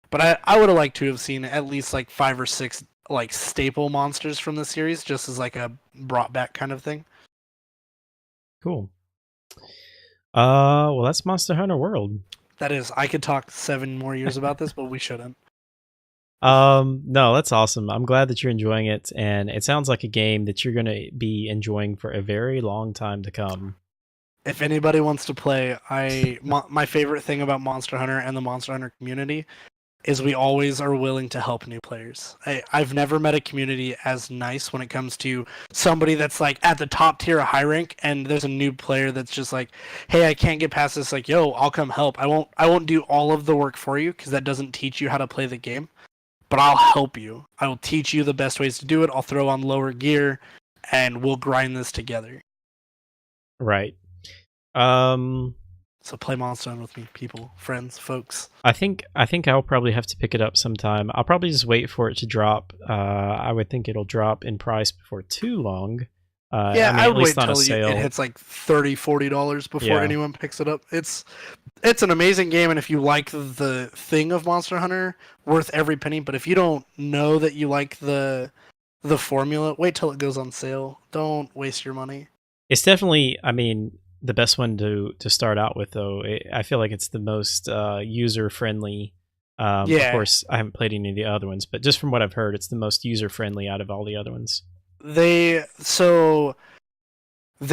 Speaker 2: But I would have liked to have seen at least like 5 or 6 like staple monsters from the series, just as like a brought back kind of thing.
Speaker 1: Cool. Well, that's Monster Hunter World.
Speaker 2: That is, I could talk 7 more years about this, but we shouldn't.
Speaker 1: No, that's awesome. I'm glad that you're enjoying it, and it sounds like a game that you're going to be enjoying for a very long time to come.
Speaker 2: If anybody wants to play, my favorite thing about Monster Hunter and the Monster Hunter community is we always are willing to help new players. I've never met a community as nice when it comes to somebody that's like at the top tier of high rank, and there's a new player that's just like, hey, I can't get past this. Like, yo, I'll come help. I won't do all of the work for you because that doesn't teach you how to play the game. But I'll help you. I will teach you the best ways to do it. I'll throw on lower gear, and we'll grind this together.
Speaker 1: Right. Um,
Speaker 2: So play Monster Hunter with me, people, friends, folks.
Speaker 1: I think I'll probably have to pick it up sometime. I'll probably just wait for it to drop. I would think it'll drop in price before too long.
Speaker 2: Yeah,
Speaker 1: I mean,
Speaker 2: I
Speaker 1: at
Speaker 2: would
Speaker 1: least
Speaker 2: wait
Speaker 1: on a
Speaker 2: till
Speaker 1: sale.
Speaker 2: it hits like $30-$40 before
Speaker 1: Yeah.
Speaker 2: anyone picks it up. It's an amazing game, and if you like the thing of Monster Hunter, worth every penny. But if you don't know that you like the formula, wait till it goes on sale. Don't waste your money.
Speaker 1: It's definitely, I mean, the best one to start out with, though. I feel like it's the most user friendly. Of
Speaker 2: Yeah.
Speaker 1: course, I haven't played any of the other ones, but just from what I've heard, it's the most user friendly out of all the other ones.
Speaker 2: They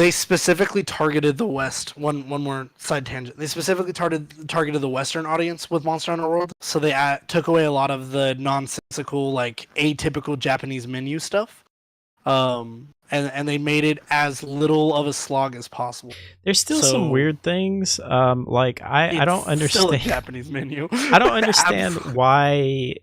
Speaker 2: specifically targeted the West. One more side tangent. They specifically targeted the Western audience with Monster Hunter World, so they took away a lot of the nonsensical, like atypical Japanese menu stuff. And they made it as little of a slog as possible.
Speaker 1: There's still some weird things. Like I don't understand
Speaker 2: still a Japanese menu.
Speaker 1: I don't understand why.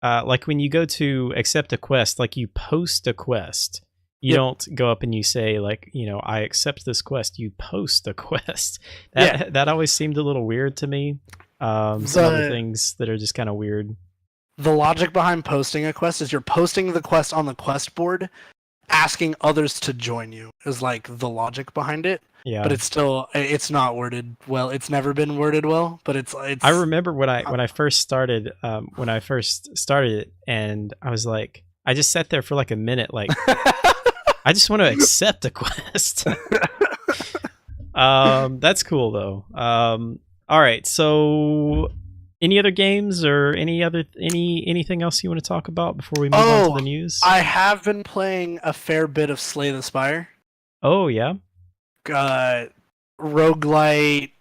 Speaker 1: Like when you go to accept a quest, like you post a quest. You don't go up and you say like, I accept this quest. You post a quest. That always seemed a little weird to me. Some other things that are just kind of weird.
Speaker 2: The logic behind posting a quest is you're posting the quest on the quest board, asking others to join you is like the logic behind it.
Speaker 1: Yeah.
Speaker 2: But it's not worded well. It's never been worded well, but it's
Speaker 1: I remember when I first started it, and I was like, I just sat there for like a minute like I just want to accept a quest. That's cool though. All right, so any other games or anything else you want to talk about before we move on to the news?
Speaker 2: I have been playing a fair bit of Slay the Spire.
Speaker 1: Oh yeah.
Speaker 2: Roguelite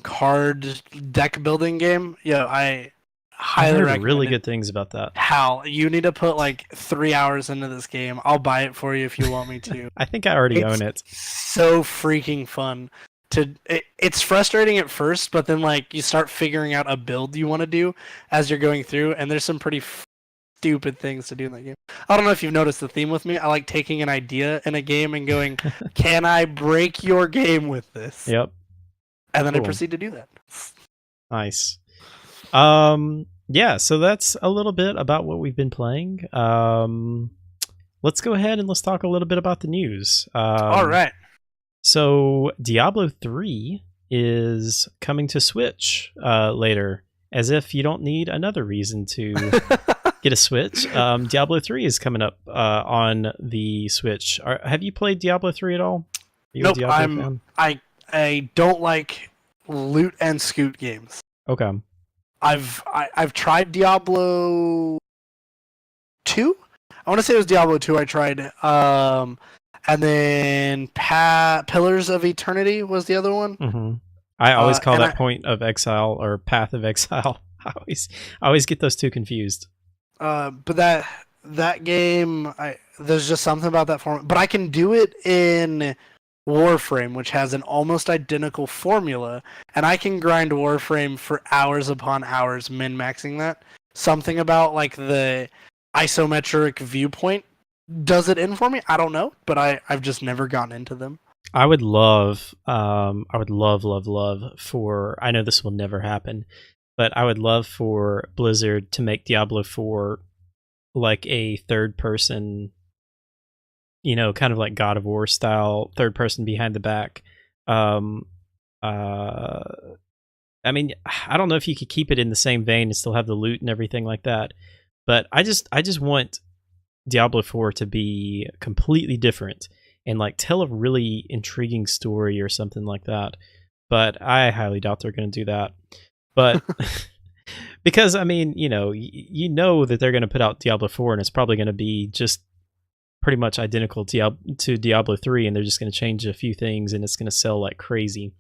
Speaker 2: card deck building game. Yeah, I highly recommend
Speaker 1: really
Speaker 2: it.
Speaker 1: Good things about that.
Speaker 2: Hal, you need to put like 3 hours into this game. I'll buy it for you if you want me to.
Speaker 1: I think I already own it.
Speaker 2: So freaking fun. It's frustrating at first, but then like you start figuring out a build you want to do as you're going through, and there's some pretty stupid things to do in that game. I don't know if you've noticed the theme with me. I like taking an idea in a game and going, can I break your game with this?
Speaker 1: Yep.
Speaker 2: And then I proceed to do that.
Speaker 1: Nice. Yeah, so that's a little bit about what we've been playing. Let's go ahead and let's talk a little bit about the news.
Speaker 2: All right.
Speaker 1: So Diablo 3 is coming to Switch later, as if you don't need another reason to get a Switch. Diablo 3 is coming up on the Switch. Have you played Diablo 3 at all?
Speaker 2: Nope, I don't like loot and scoot games.
Speaker 1: Okay.
Speaker 2: I've tried Diablo 2. I want to say it was Diablo 2 I tried. And then Pillars of Eternity was the other one.
Speaker 1: Mm-hmm. I always call that Point of Exile or Path of Exile. I always get those two confused.
Speaker 2: But that game, there's just something about that form. But I can do it in Warframe, which has an almost identical formula, and I can grind Warframe for hours upon hours, min-maxing that. Something about like the isometric viewpoint does it in for me. I don't know, but I've just never gotten into them.
Speaker 1: I would love for, I know this will never happen, but I would love for Blizzard to make Diablo 4 like a third person, kind of like God of War style, third person behind the back. I mean, I don't know if you could keep it in the same vein and still have the loot and everything like that, but I just want Diablo 4 to be completely different and like tell a really intriguing story or something like that. but I highly doubt they're going to do that. But because I mean, you know that they're going to put out Diablo 4, and it's probably going to be just pretty much identical to Diablo 3, and they're just going to change a few things, and it's going to sell like crazy.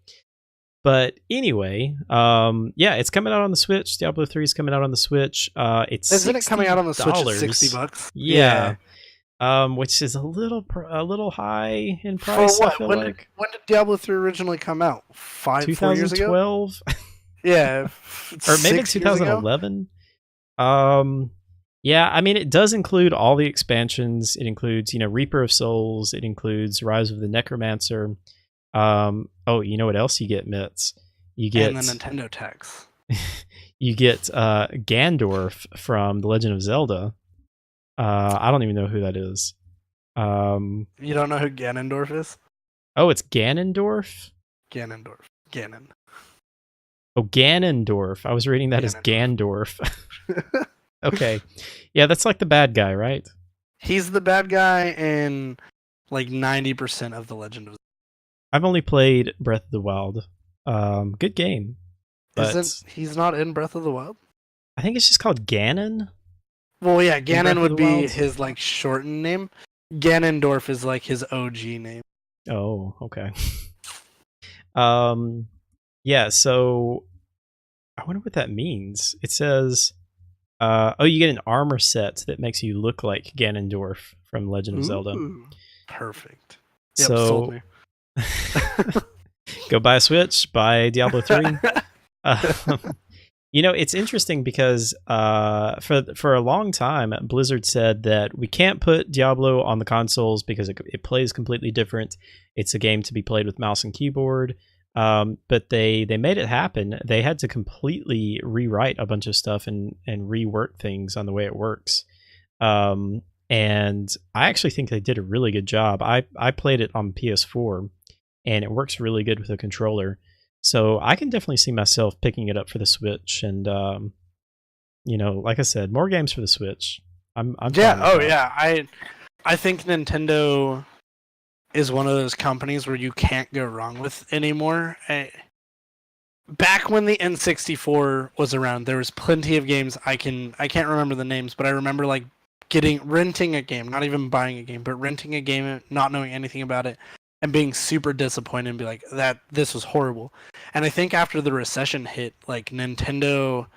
Speaker 1: But anyway, yeah, it's coming out on the Switch. Diablo 3 is coming out on the Switch. It's
Speaker 2: Isn't it coming out on the Switch at
Speaker 1: $60.
Speaker 2: $60?
Speaker 1: Yeah. Which is a little high in price.
Speaker 2: For what?
Speaker 1: I feel
Speaker 2: when
Speaker 1: like
Speaker 2: did Diablo 3 originally come out? 4 years ago?
Speaker 1: 2012,
Speaker 2: Yeah,
Speaker 1: or maybe
Speaker 2: 6 years ago?
Speaker 1: 2011. Yeah, I mean, it does include all the expansions. It includes, Reaper of Souls. It includes Rise of the Necromancer. Oh, you know what else you get, Mitz? You get
Speaker 2: and the Nintendo tax.
Speaker 1: you get Gandorf from The Legend of Zelda. I don't even know who that is.
Speaker 2: You don't know who Ganondorf is?
Speaker 1: Oh, it's Ganondorf?
Speaker 2: Ganondorf. Ganon.
Speaker 1: Oh, Ganondorf. I was reading that as Gandorf. Okay. Yeah, that's like the bad guy, right?
Speaker 2: He's the bad guy in like 90% of The Legend of Zelda.
Speaker 1: I've only played Breath of the Wild. Good game. But
Speaker 2: he's not in Breath of the Wild?
Speaker 1: I think it's just called Ganon.
Speaker 2: Well, yeah, Ganon would be
Speaker 1: Wild?
Speaker 2: his like shortened name. Ganondorf is like his OG name.
Speaker 1: Oh, okay. Yeah, so I wonder what that means. It says, you get an armor set that makes you look like Ganondorf from Legend of Zelda.
Speaker 2: Perfect. Yep,
Speaker 1: So,
Speaker 2: sold me.
Speaker 1: Go buy a Switch, buy Diablo 3. It's interesting because for a long time, Blizzard said that we can't put Diablo on the consoles because it plays completely different. It's a game to be played with mouse and keyboard. But they made it happen. They had to completely rewrite a bunch of stuff and rework things on the way it works. And I actually think they did a really good job. I played it on PS4, and it works really good with a controller. So I can definitely see myself picking it up for the Switch, and like I said, more games for the Switch. I'm
Speaker 2: yeah.
Speaker 1: fine with that.
Speaker 2: Yeah. I think Nintendo is one of those companies where you can't go wrong with anymore. Back when the N64 was around, there was plenty of games I can't remember the names, but I remember like renting a game, not even buying a game, but renting a game, not knowing anything about it, and being super disappointed and be like, this was horrible. And I think after the recession hit, like Nintendo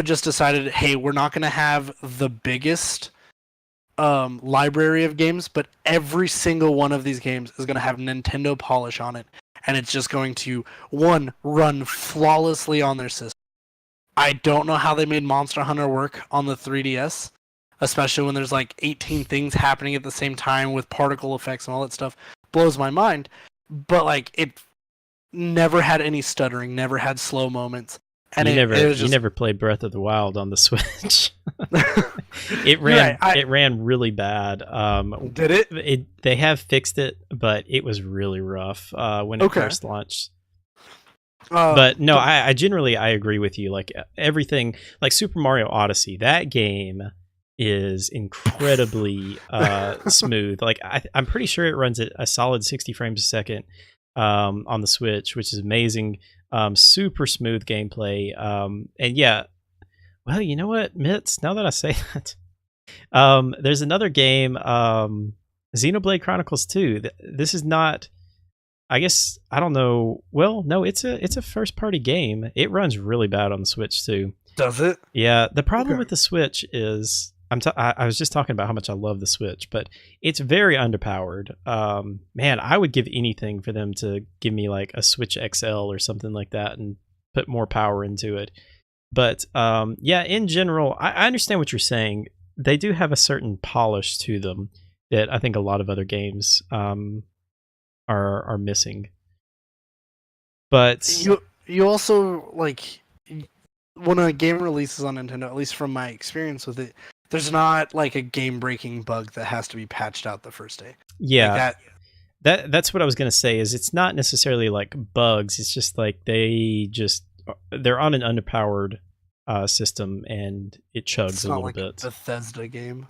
Speaker 2: just decided, hey, we're not going to have the biggest library of games, but every single one of these games is going to have Nintendo polish on it, and it's just going to run flawlessly on their system. I don't know how they made Monster Hunter work on the 3DS, especially when there's like 18 things happening at the same time with particle effects and all that stuff. Blows my mind. But like, it never had any stuttering, never had slow moments. And
Speaker 1: you never played Breath of the Wild on the Switch. It ran really bad.
Speaker 2: Did it?
Speaker 1: They have fixed it, but it was really rough when it first launched. But no, I generally agree with you. Like everything, like Super Mario Odyssey, that game is incredibly smooth. Like I'm pretty sure it runs at a solid 60 frames a second on the Switch, which is amazing. Super smooth gameplay. And yeah, well, you know what, Mitz, now that I say that, there's another game, Xenoblade Chronicles 2. This is not, I guess, I don't know. Well, no, it's a first party game. It runs really bad on the Switch too.
Speaker 2: Does it?
Speaker 1: Yeah, the problem with the Switch is I was just talking about how much I love the Switch, but it's very underpowered. Man, I would give anything for them to give me like a Switch XL or something like that and put more power into it. But yeah, in general, I understand what you're saying. They do have a certain polish to them that I think a lot of other games are missing. But
Speaker 2: you also, like, when a game releases on Nintendo, at least from my experience with it, there's not like a game-breaking bug that has to be patched out the first day.
Speaker 1: Yeah, like that's what I was gonna say. Is it's not necessarily like bugs. It's just like they're on an underpowered system and it chugs a little
Speaker 2: like
Speaker 1: bit.
Speaker 2: A Bethesda game.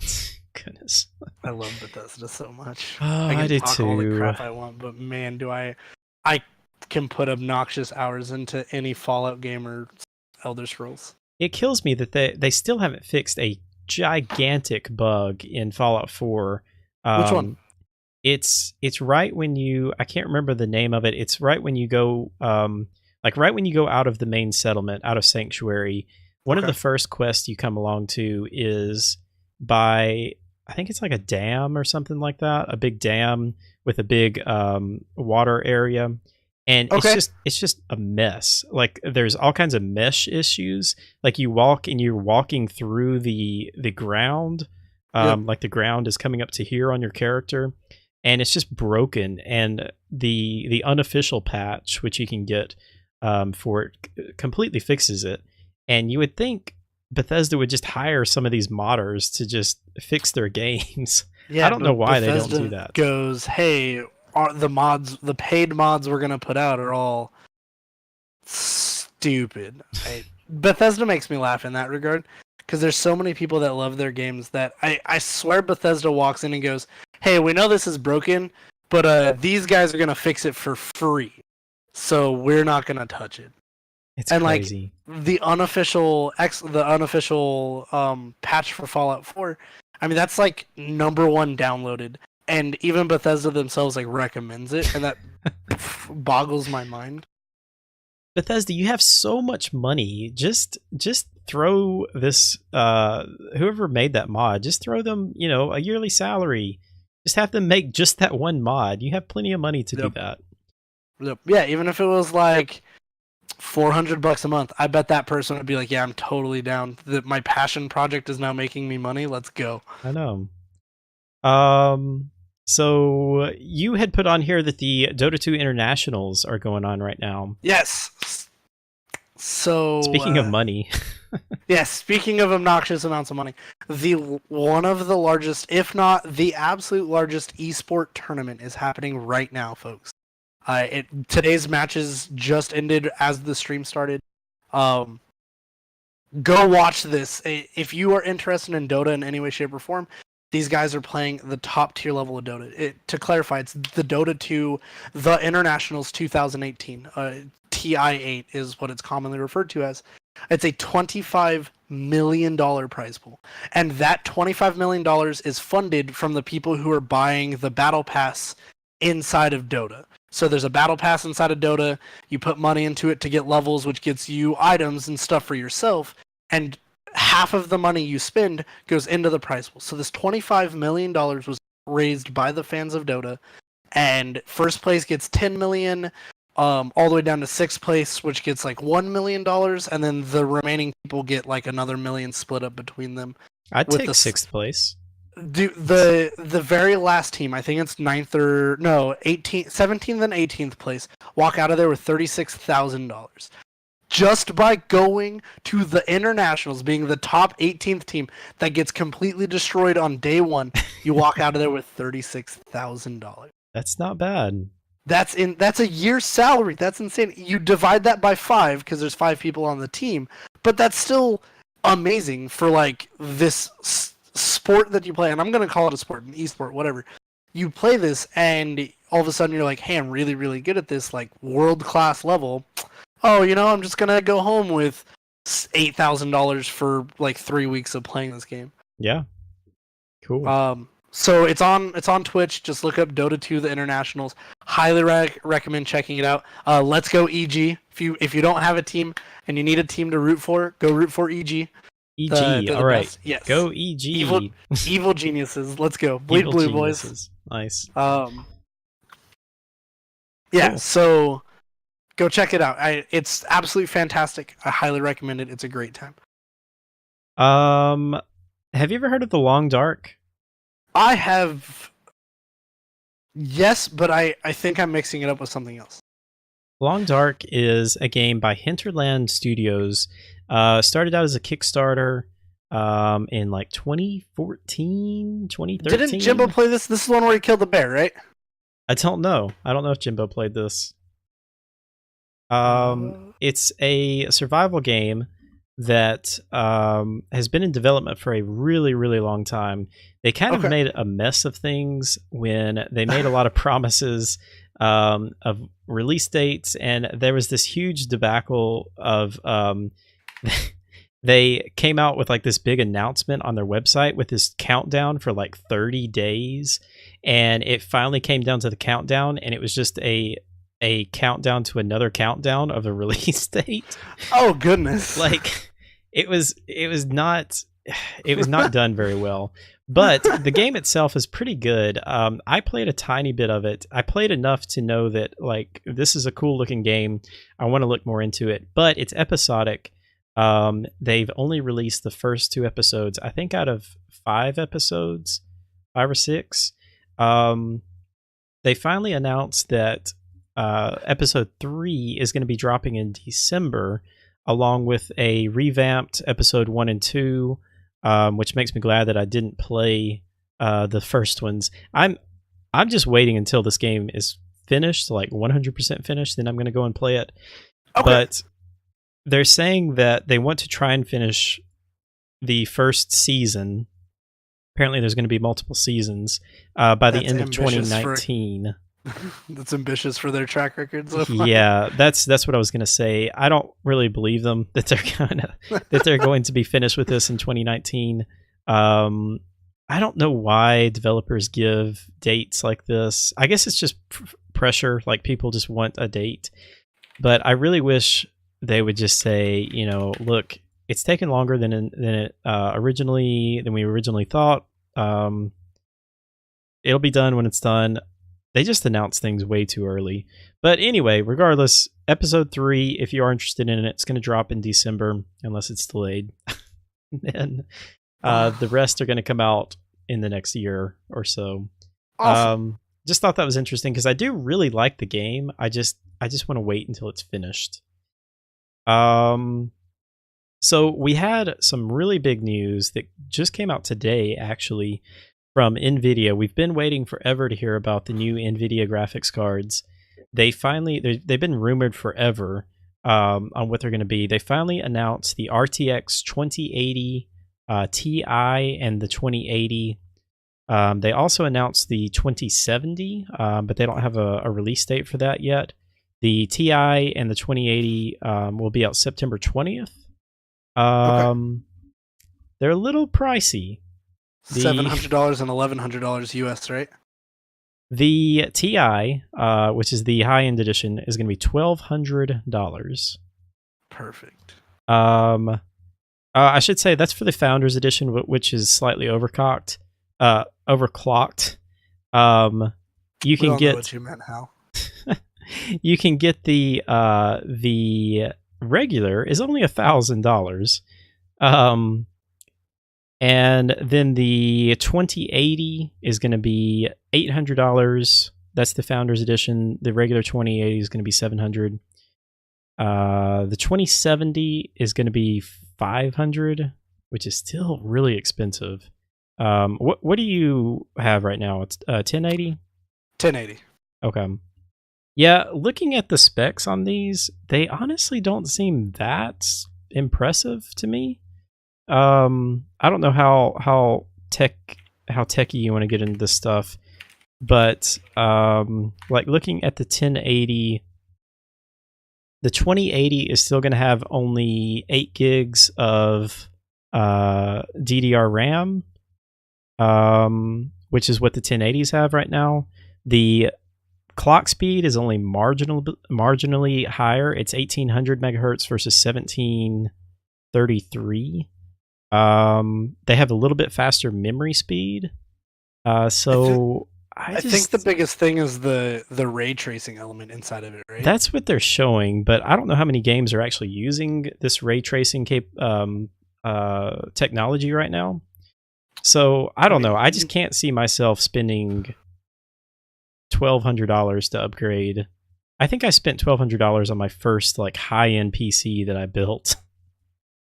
Speaker 1: Goodness,
Speaker 2: I love Bethesda so much.
Speaker 1: I do
Speaker 2: talk
Speaker 1: too.
Speaker 2: all the crap I want, but man, do I can put obnoxious hours into any Fallout game or Elder Scrolls.
Speaker 1: It kills me that they still haven't fixed a gigantic bug in Fallout 4.
Speaker 2: Which one?
Speaker 1: Um, it's right when you, I can't remember the name of it. It's right when you go like right when you go out of the main settlement, out of Sanctuary. One of
Speaker 2: Okay.
Speaker 1: the first quests you come along to is by, I think it's like a dam or something like that, a big dam with a big water area. And
Speaker 2: Okay.
Speaker 1: it's just a mess. Like there's all kinds of mesh issues. Like you walk and you're walking through the ground,
Speaker 2: Yep.
Speaker 1: like the ground is coming up to here on your character, and it's just broken. And the unofficial patch, which you can get for it, completely fixes it. And you would think Bethesda would just hire some of these modders to just fix their games.
Speaker 2: Yeah,
Speaker 1: I don't know
Speaker 2: but
Speaker 1: why they don't
Speaker 2: Bethesda
Speaker 1: do that.
Speaker 2: goes, hey, the paid mods we're gonna put out are all stupid. Bethesda makes me laugh in that regard because there's so many people that love their games that I swear Bethesda walks in and goes, hey, we know this is broken, but these guys are gonna fix it for free, so we're not gonna touch it.
Speaker 1: It's
Speaker 2: And
Speaker 1: crazy.
Speaker 2: like the unofficial patch for Fallout 4, I mean that's like #1 downloaded, and even Bethesda themselves like recommends it, and that boggles my mind.
Speaker 1: Bethesda, you have so much money. Just throw this whoever made that mod, just throw them, a yearly salary. Just have them make just that one mod. You have plenty of money to do
Speaker 2: Yep.
Speaker 1: that.
Speaker 2: Yep. Yeah, even if it was like $400 a month, I bet that person would be like, "Yeah, I'm totally down. My passion project is now making me money. Let's go."
Speaker 1: I know. So you had put on here that the Dota 2 internationals are going on right now.
Speaker 2: Yes. So
Speaker 1: Speaking of money,
Speaker 2: yeah, speaking of obnoxious amounts of money, one of the largest, if not the absolute largest esport tournament is happening right now, folks. Today's matches just ended as the stream started. Go watch this. If you are interested in Dota in any way, shape, or form, these guys are playing the top tier level of Dota. To clarify, it's the Dota 2, the Internationals 2018. TI8 is what it's commonly referred to as. It's a $25 million prize pool. And that $25 million is funded from the people who are buying the Battle Pass inside of Dota. So there's a Battle Pass inside of Dota. You put money into it to get levels, which gets you items and stuff for yourself. And half of the money you spend goes into the prize pool. So this $25 million was raised by the fans of Dota. And first place gets $10 million, all the way down to sixth place, which gets like $1 million. And then the remaining people get like another million split up between them.
Speaker 1: I'd take sixth place.
Speaker 2: The very last team, I think it's 17th and 18th place, walk out of there with $36,000 just by going to the internationals, being the top 18th team that gets completely destroyed on day one. You walk out of there with $36,000.
Speaker 1: That's not bad.
Speaker 2: That's a year's salary. That's insane. You divide that by 5 because there's 5 people on the team, but that's still amazing for like this sport that you play, and I'm going to call it a sport, an esport, whatever. You play this, and all of a sudden you're like, hey, I'm really, really good at this, like, world-class level. Oh, I'm just going to go home with $8,000 for, like, 3 weeks of playing this game.
Speaker 1: Yeah. Cool.
Speaker 2: So it's on Twitch. Just look up Dota 2, the Internationals. Highly recommend checking it out. Let's go EG. If you don't have a team and you need a team to root for, go root for EG.
Speaker 1: EG, all right.
Speaker 2: Yes.
Speaker 1: Go EG.
Speaker 2: Evil geniuses. Let's go. Bleed
Speaker 1: Evil
Speaker 2: blue,
Speaker 1: geniuses.
Speaker 2: boys.
Speaker 1: Nice.
Speaker 2: Yeah,
Speaker 1: Cool.
Speaker 2: so go check it out. It's absolutely fantastic. I highly recommend it. It's a great time.
Speaker 1: Have you ever heard of The Long Dark?
Speaker 2: I have. Yes, but I think I'm mixing it up with something else.
Speaker 1: Long Dark is a game by Hinterland Studios. Started out as a Kickstarter in like 2014, 2013.
Speaker 2: Didn't Jimbo play this? This is the one where he killed the bear, right?
Speaker 1: I don't know. I don't know if Jimbo played this. It's a survival game that has been in development for a really, really long time. They kind of made a mess of things when they made a lot of promises of release dates, and there was this huge debacle of they came out with like this big announcement on their website with this countdown for like 30 days, and it finally came down to the countdown, and it was just a countdown to another countdown of the release date.
Speaker 2: Oh goodness!
Speaker 1: Like it was not done very well. But the game itself is pretty good. I played a tiny bit of it. I played enough to know that like this is a cool looking game. I want to look more into it, but it's episodic. They've only released the first 2 episodes, I think, out of 5 episodes, 5 or 6. They finally announced that episode 3 is going to be dropping in December, along with a revamped episode 1 and 2, which makes me glad that I didn't play the first ones. I'm just waiting until this game is finished, like 100% finished, then I'm going to go and play it.
Speaker 2: Okay.
Speaker 1: But they're saying that they want to try and finish the first season. Apparently, there's going to be multiple seasons by the end of 2019.
Speaker 2: That's ambitious for their track record so far.
Speaker 1: Yeah, that's what I was going to say. I don't really believe them that they're going to be finished with this in 2019. I don't know why developers give dates like this. I guess it's just pressure. Like people just want a date. But I really wish they would just say, look, it's taken longer than we originally thought. It'll be done when it's done. They just announced things way too early. But anyway, regardless, episode 3, if you are interested in it, it's going to drop in December, unless it's delayed. And the rest are going to come out in the next year or so.
Speaker 2: Awesome.
Speaker 1: Just thought that was interesting because I do really like the game. I just want to wait until it's finished. So we had some really big news that just came out today, actually, from NVIDIA. We've been waiting forever to hear about the new NVIDIA graphics cards. They've been rumored forever on what they're going to be. They finally announced the RTX 2080 Ti and the 2080. They also announced the 2070, but they don't have a release date for that yet. The Ti and the 2080 will be out September 20th.
Speaker 2: Okay.
Speaker 1: They're a little pricey.
Speaker 2: $700 and $1,100 US, right?
Speaker 1: The Ti, which is the high-end edition, is going to be $1,200.
Speaker 2: Perfect.
Speaker 1: I should say that's for the Founders Edition, which is slightly overclocked. You can get
Speaker 2: know what you meant, Hal.
Speaker 1: You can get the regular is only $1,000. And then the 2080 is going to be $800. That's the Founders Edition. The regular 2080 is going to be $700. The 2070 is going to be $500, which is still really expensive. What do you have right now? It's 1080?
Speaker 2: 1080.
Speaker 1: Okay. Yeah, looking at the specs on these, they honestly don't seem that impressive to me. I don't know how techy you want to get into this stuff, but like looking at the 1080, the 2080 is still going to have only 8 gigs of DDR RAM, which is what the 1080s have right now. The clock speed is only marginally higher. It's 1800 megahertz versus 1733. They have a little bit faster memory speed. I
Speaker 2: think the biggest thing is the ray tracing element inside of it, right?
Speaker 1: That's what they're showing, but I don't know how many games are actually using this ray tracing technology right now. So I don't know. I just can't see myself spending $1,200 to upgrade. I think I spent $1,200 on my first like high-end PC that I built.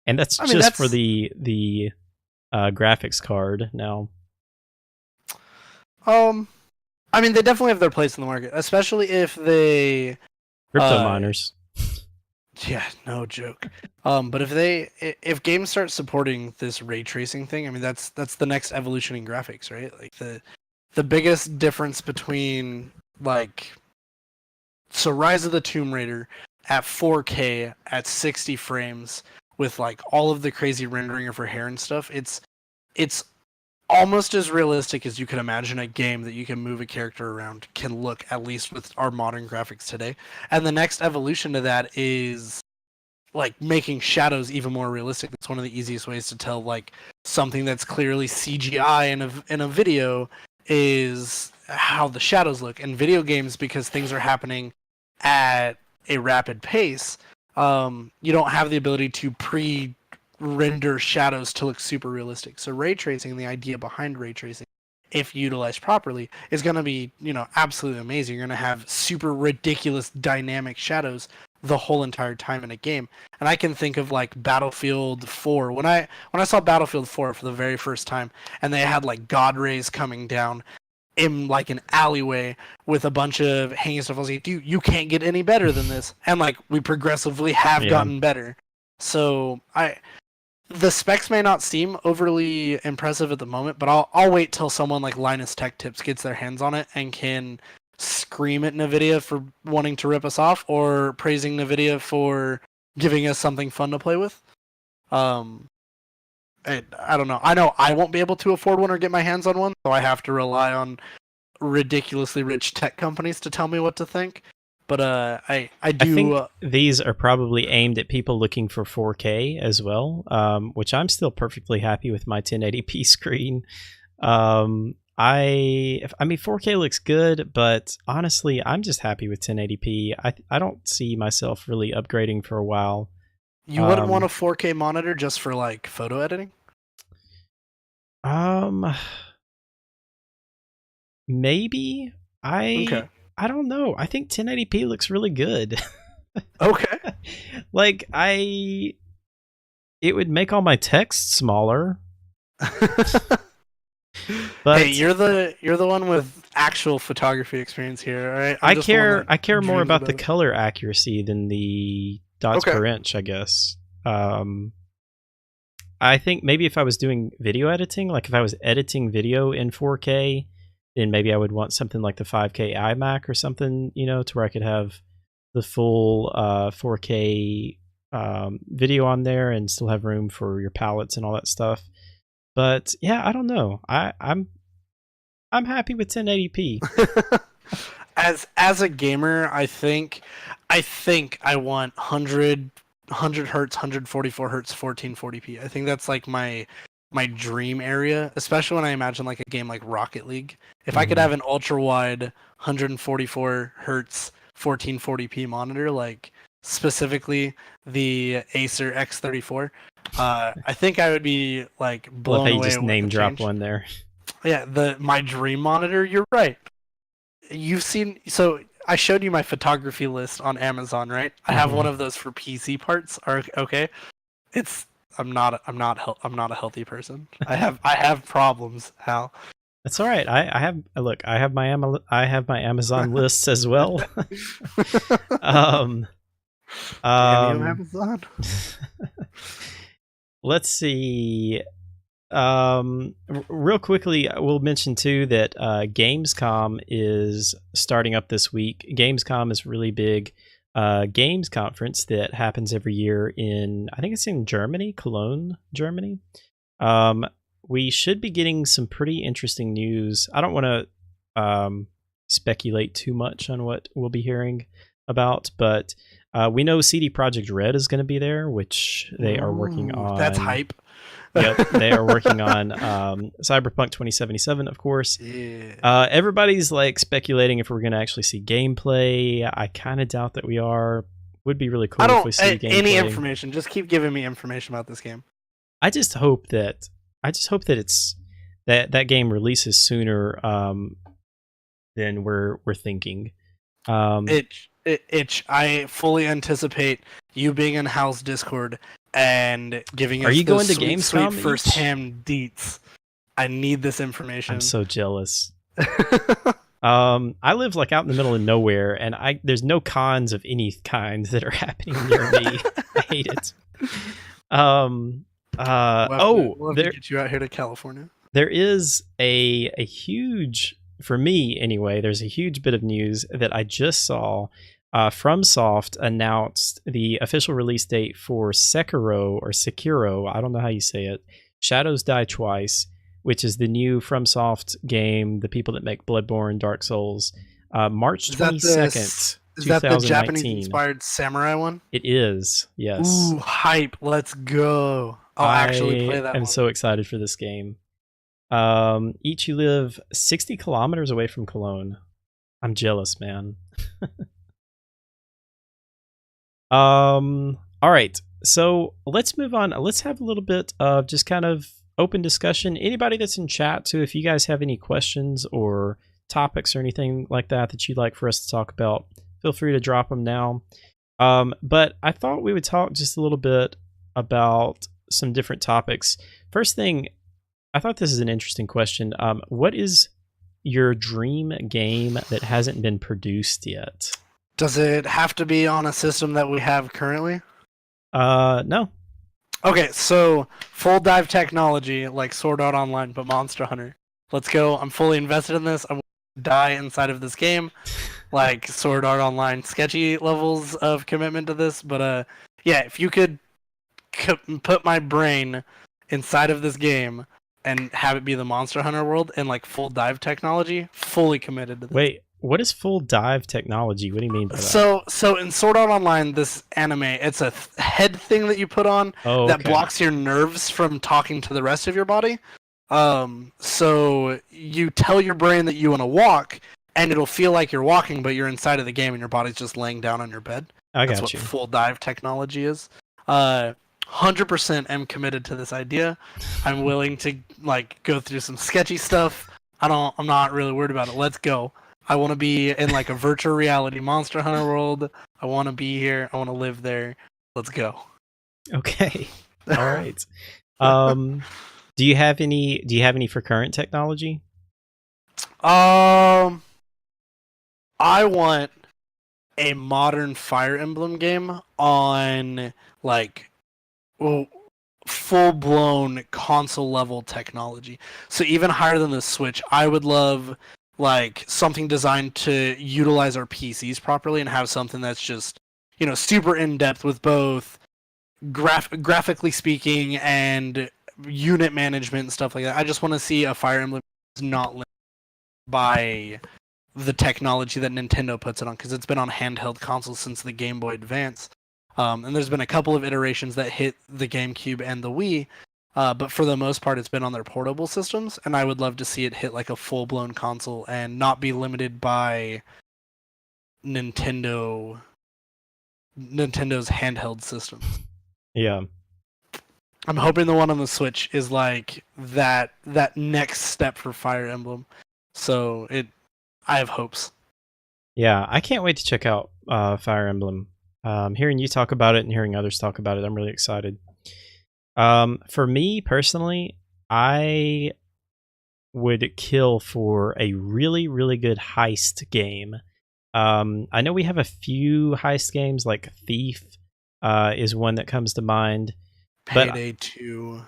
Speaker 1: And that's for the graphics card now.
Speaker 2: I mean, they definitely have their place in the market, especially if they
Speaker 1: crypto miners.
Speaker 2: Yeah, no joke. But if games start supporting this ray tracing thing, I mean that's the next evolution in graphics, right? Like the biggest difference between like so Rise of the Tomb Raider at 4K at 60 frames with like all of the crazy rendering of her hair and stuff. It's almost as realistic as you can imagine a game that you can move a character around can look, at least with our modern graphics today. And the next evolution to that is like making shadows even more realistic. That's one of the easiest ways to tell like something that's clearly CGI in a video is how the shadows look. In video games, because things are happening at a rapid pace, you don't have the ability to render shadows to look super realistic. So ray tracing, the idea behind ray tracing, if utilized properly, is going to be, absolutely amazing. You're going to have super ridiculous dynamic shadows the whole entire time in a game. And I can think of like Battlefield 4. When I saw Battlefield 4 for the very first time, and they had like God rays coming down in like an alleyway with a bunch of hanging stuff, I was like, dude, you can't get any better than this. And like we progressively have gotten better. So the specs may not seem overly impressive at the moment, but I'll wait till someone like Linus Tech Tips gets their hands on it and can scream at NVIDIA for wanting to rip us off or praising NVIDIA for giving us something fun to play with. I don't know. I know I won't be able to afford one or get my hands on one, so I have to rely on ridiculously rich tech companies to tell me what to think. But I
Speaker 1: think these are probably aimed at people looking for 4K as well, which I'm still perfectly happy with my 1080p screen. I mean, 4K looks good, but honestly, I'm just happy with 1080p. I don't see myself really upgrading for a while.
Speaker 2: You wouldn't want a 4K monitor just for like photo editing?
Speaker 1: Maybe.
Speaker 2: Okay.
Speaker 1: I don't know. I think 1080p looks really good.
Speaker 2: Okay.
Speaker 1: Like it would make all my text smaller.
Speaker 2: But hey, you're the one with actual photography experience here, all right?
Speaker 1: I care more about the color accuracy than the dots per inch, I guess. I think maybe if I was doing video editing, like if I was editing video in 4K, then maybe I would want something like the 5K iMac or something, to where I could have the full 4K video on there and still have room for your palettes and all that stuff. But yeah, I don't know. I'm happy with 1080p.
Speaker 2: As a gamer, I think I want 100 hertz, 144 hertz, 1440p. I think that's like my dream area, especially when I imagine like a game like Rocket League. If I could have an ultra wide 144 hertz 1440p monitor, like specifically the Acer X34, I think I would be like blown away.
Speaker 1: You just name drop one there.
Speaker 2: Yeah, my dream monitor. You're right. You've seen, so I showed you my photography list on Amazon, right? I have one of those for PC parts. Okay, I'm not a healthy person. I have problems, Hal.
Speaker 1: That's all right. I have my Amazon lists as well.
Speaker 2: Amazon.
Speaker 1: Let's see. Real quickly, we'll mention too that Gamescom is starting up this week. Gamescom is a really big games conference that happens every year I think it's in Germany, Cologne, Germany. We should be getting some pretty interesting news. I don't want to speculate too much on what we'll be hearing about, but we know CD Projekt Red is going to be there, which they are working on.
Speaker 2: That's hype.
Speaker 1: Yep, they are working on Cyberpunk 2077, of course.
Speaker 2: Yeah.
Speaker 1: Everybody's like speculating if we're going to actually see gameplay. I kind of doubt that we are. Would be really cool if we see gameplay.
Speaker 2: Any information. Just keep giving me information about this game.
Speaker 1: I just hope that it's that game releases sooner than we're thinking.
Speaker 2: I fully anticipate you being in Hal's Discord and giving us
Speaker 1: going to
Speaker 2: sweet
Speaker 1: Gamescom
Speaker 2: first-hand deets. I need this information.
Speaker 1: I'm so jealous. I live like out in the middle of nowhere, and there's no cons of any kind that are happening near me. I hate it.
Speaker 2: We'll have to get you out here to California.
Speaker 1: There is a huge, for me anyway, there's a huge bit of news that I just saw. FromSoft announced the official release date for Sekiro, I don't know how you say it, Shadows Die Twice, which is the new FromSoft game, the people that make Bloodborne, Dark Souls, March
Speaker 2: Is that the
Speaker 1: 22nd,
Speaker 2: is that the Japanese
Speaker 1: 2019.
Speaker 2: inspired samurai one?
Speaker 1: It is, yes.
Speaker 2: Ooh, hype! Let's go. I'll actually play
Speaker 1: I
Speaker 2: that
Speaker 1: am
Speaker 2: one.
Speaker 1: so excited for this game. Each you live 60 kilometers away from Cologne. I'm jealous, man. All right. So let's move on. Let's have a little bit of just kind of open discussion. Anybody that's in chat too, if you guys have any questions or topics or anything like that that you'd like for us to talk about, feel free to drop them now. But I thought we would talk just a little bit about some different topics. First thing, I thought this is an interesting question. What is your dream game that hasn't been produced yet?
Speaker 2: Does it have to be on a system that we have currently?
Speaker 1: No.
Speaker 2: Okay, so full dive technology like Sword Art Online, but Monster Hunter. Let's go. I'm fully invested in this. I will die inside of this game, like Sword Art Online. Sketchy levels of commitment to this, but yeah, if you could put my brain inside of this game and have it be the Monster Hunter world and like full dive technology, fully committed to this.
Speaker 1: Wait, what is full dive technology? What do you mean by that?
Speaker 2: So in Sword Art Online, this anime, it's a head thing that you put on that blocks your nerves from talking to the rest of your body. So you tell your brain that you want to walk, and it'll feel like you're walking, but you're inside of the game, and your body's just laying down on your bed. That's what full dive technology is. 100% am committed to this idea. I'm willing to like go through some sketchy stuff. I'm not really worried about it. Let's go. I want to be in like a virtual reality Monster Hunter world. I want to be here. I want to live there. Let's go.
Speaker 1: Okay. All right. Do you have any for current technology?
Speaker 2: I want a modern Fire Emblem game on like full-blown console level technology. So even higher than the Switch, I would love like something designed to utilize our PCs properly and have something that's just, you know, super in depth with both graphically speaking and unit management and stuff like that. I just want to see a Fire Emblem not limited by the technology that Nintendo puts it on, because it's been on handheld consoles since the Game Boy Advance. And there's been a couple of iterations that hit the GameCube and the Wii, but for the most part, it's been on their portable systems, and I would love to see it hit like a full-blown console and not be limited by Nintendo's handheld systems.
Speaker 1: Yeah.
Speaker 2: I'm hoping the one on the Switch is like that next step for Fire Emblem. So I have hopes.
Speaker 1: Yeah, I can't wait to check out Fire Emblem. Hearing you talk about it and hearing others talk about it, I'm really excited. For me personally, I would kill for a really, really good heist game. I know we have a few heist games, like Thief is one that comes to mind.
Speaker 2: Payday 2.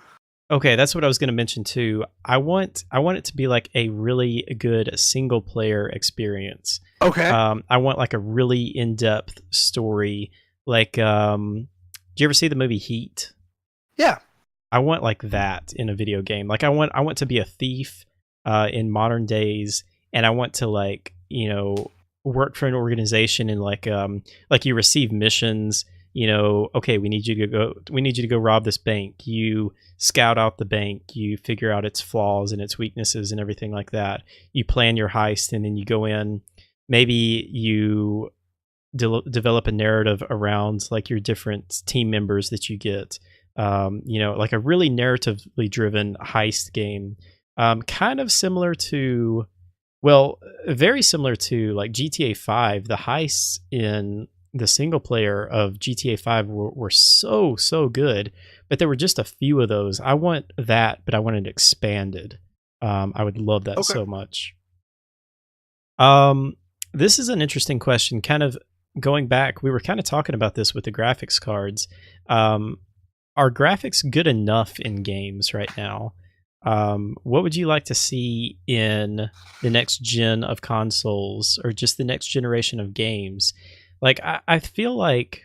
Speaker 1: Okay, that's what I was going to mention too. I want it to be like a really good single player experience.
Speaker 2: Okay.
Speaker 1: I want like a really in-depth story. Like, do you ever see the movie Heat?
Speaker 2: Yeah.
Speaker 1: I want like that in a video game. Like I want to be a thief in modern days, and I want to like, you know, work for an organization and like you receive missions. You know, okay, we need you to go rob this bank. You scout out the bank, you figure out its flaws and its weaknesses and everything like that. You plan your heist, and then you go in. Maybe you develop a narrative around like your different team members that you get. You know, like a really narratively driven heist game. Kind of similar to, well, very similar to like GTA 5. The heists in the single player of GTA 5 were so good, but there were just a few of those. I want that, but I want it expanded. I would love that so much. This is an interesting question. Kind of going back, we were kind of talking about this with the graphics cards. Are graphics good enough in games right now? What would you like to see in the next gen of consoles, or just the next generation of games? Like I feel like,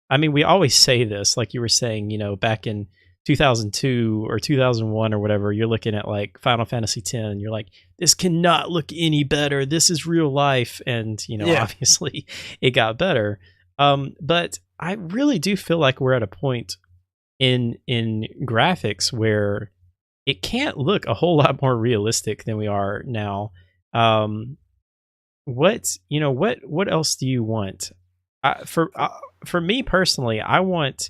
Speaker 1: I mean, we always say this, like you were saying, back in 2002 or 2001 or whatever, you're looking at like Final Fantasy X, and you're like, this cannot look any better. This is real life, and
Speaker 2: Yeah.
Speaker 1: obviously, it got better. But I really do feel like we're at a point in graphics where it can't look a whole lot more realistic than we are now. Um, what else do you want? For me personally, I want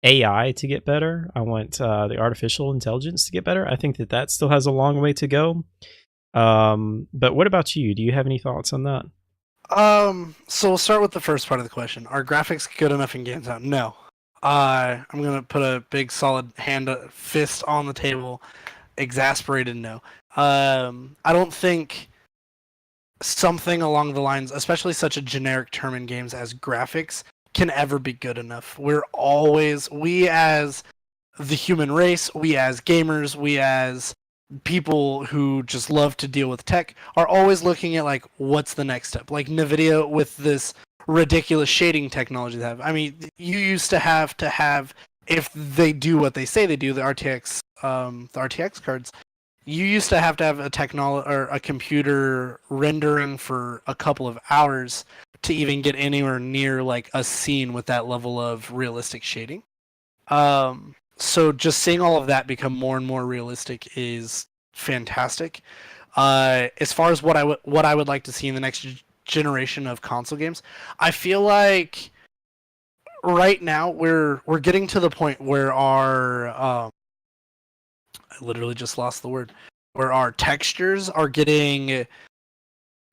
Speaker 1: AI to get better. I want the artificial intelligence to get better. I think that still has a long way to go. But what about you? Do you have any thoughts on that?
Speaker 2: So we'll start with the first part of the question. Are graphics good enough in games now? No. I'm gonna put a big solid fist on the table. Exasperated, no. I don't think something along the lines, especially such a generic term in games as graphics, can ever be good enough. We as the human race, we as gamers, we as people who just love to deal with tech are always looking at like what's the next step. Like Nvidia with this ridiculous shading technology they have. I mean, you used to have if they do what they say they do, the RTX cards, you used to have a technology or a computer rendering for a couple of hours to even get anywhere near like a scene with that level of realistic shading. So just seeing all of that become more and more realistic is fantastic. As far as what I would like to see in the next generation of console games, I feel like right now we're getting to the point where our I literally just lost the word, where our textures are getting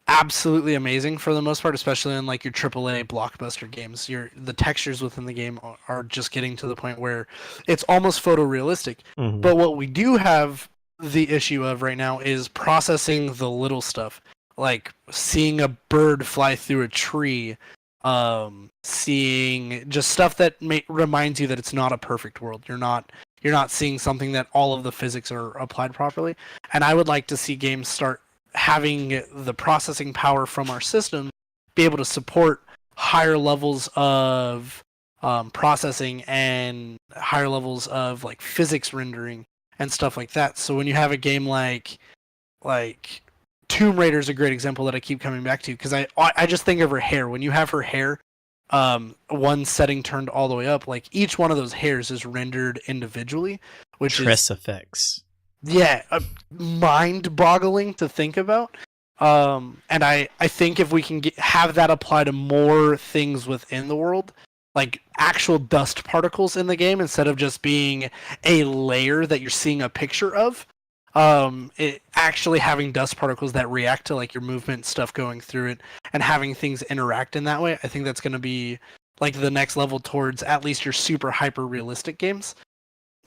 Speaker 2: absolutely amazing for the most part, especially in like your AAA blockbuster games. The textures within the game are just getting to the point where it's almost photorealistic.
Speaker 1: Hmm.
Speaker 2: But what we do have the issue of right now is processing the little stuff, like seeing a bird fly through a tree, seeing just stuff that reminds you that it's not a perfect world. You're not seeing something that all of the physics are applied properly. And I would like to see games start having the processing power from our system be able to support higher levels of processing and higher levels of like physics rendering and stuff like that. So when you have a game like Tomb Raider is a great example that I keep coming back to because I just think of her hair. When you have her hair, one setting turned all the way up, like each one of those hairs is rendered individually, which is
Speaker 1: Tress effects.
Speaker 2: yeah, mind-boggling to think about. And I think if we can have that apply to more things within the world, like actual dust particles in the game instead of just being a layer that you're seeing a picture of, it actually having dust particles that react to like your movement stuff going through it and having things interact in that way, I think that's going to be like the next level towards at least your super hyper realistic games.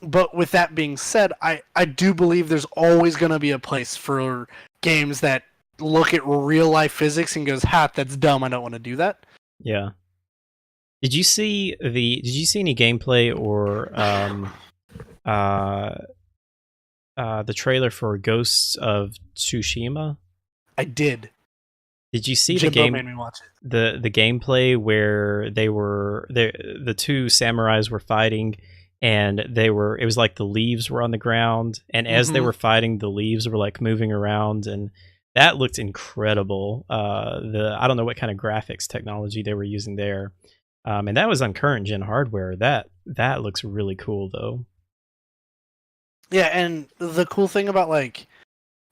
Speaker 2: But with that being said, I do believe there's always going to be a place for games that look at real life physics and goes, "Ha, that's dumb. I don't want to do that."
Speaker 1: Yeah. Did you see any gameplay or uh the trailer for Ghosts of Tsushima?
Speaker 2: I did.
Speaker 1: Did you see
Speaker 2: Jimbo made me watch it.
Speaker 1: the gameplay where the two samurais were fighting, and it was like the leaves were on the ground, and as they
Speaker 2: Mm-hmm.
Speaker 1: were fighting, the leaves were like moving around, and that looked incredible. I don't know what kind of graphics technology they were using there. And that was on current gen hardware. That looks really cool though.
Speaker 2: Yeah, and the cool thing about like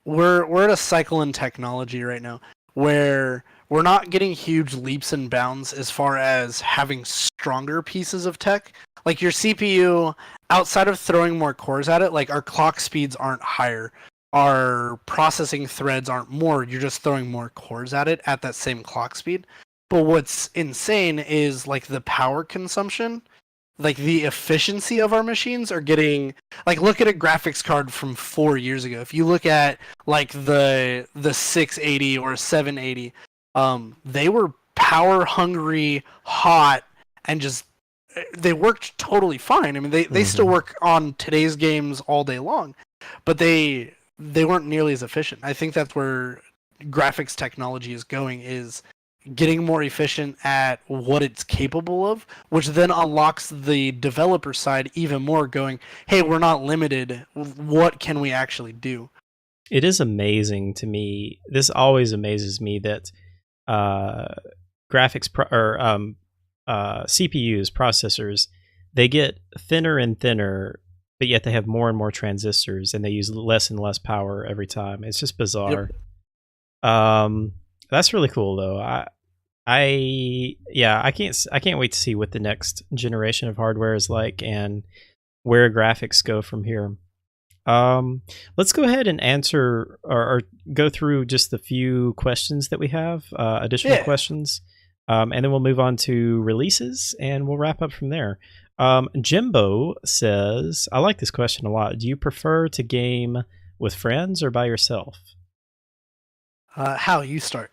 Speaker 2: we're at a cycle in technology right now where we're not getting huge leaps and bounds as far as having stronger pieces of tech. Like your CPU, outside of throwing more cores at it, like our clock speeds aren't higher. Our processing threads aren't more. You're just throwing more cores at it at that same clock speed. But what's insane is like the power consumption, like the efficiency of our machines are getting like look at a graphics card from 4 years ago. If you look at like the 680 or 780, they were power hungry, hot, and just they worked totally fine. I mean, they still
Speaker 1: Hmm.
Speaker 2: work on today's games all day long, but they weren't nearly as efficient. I think that's where graphics technology is going, is getting more efficient at what it's capable of, which then unlocks the developer side even more, going, hey, we're not limited. What can we actually do?
Speaker 1: It is amazing to me. This always amazes me that uh, CPUs, processors, they get thinner and thinner, but yet they have more and more transistors, and they use less and less power every time. It's just
Speaker 2: Yep.
Speaker 1: bizarre. Um, that's really cool, though. Yeah, I can't wait to see what the next generation of hardware is like and where graphics go from here. Let's go ahead and answer or go through just the few questions that we have, additional
Speaker 2: Yeah.
Speaker 1: questions, and then we'll move on to releases and we'll wrap up from there. Jimbo says, I like this question a lot. Do you prefer to game with friends or by yourself?
Speaker 2: How you start?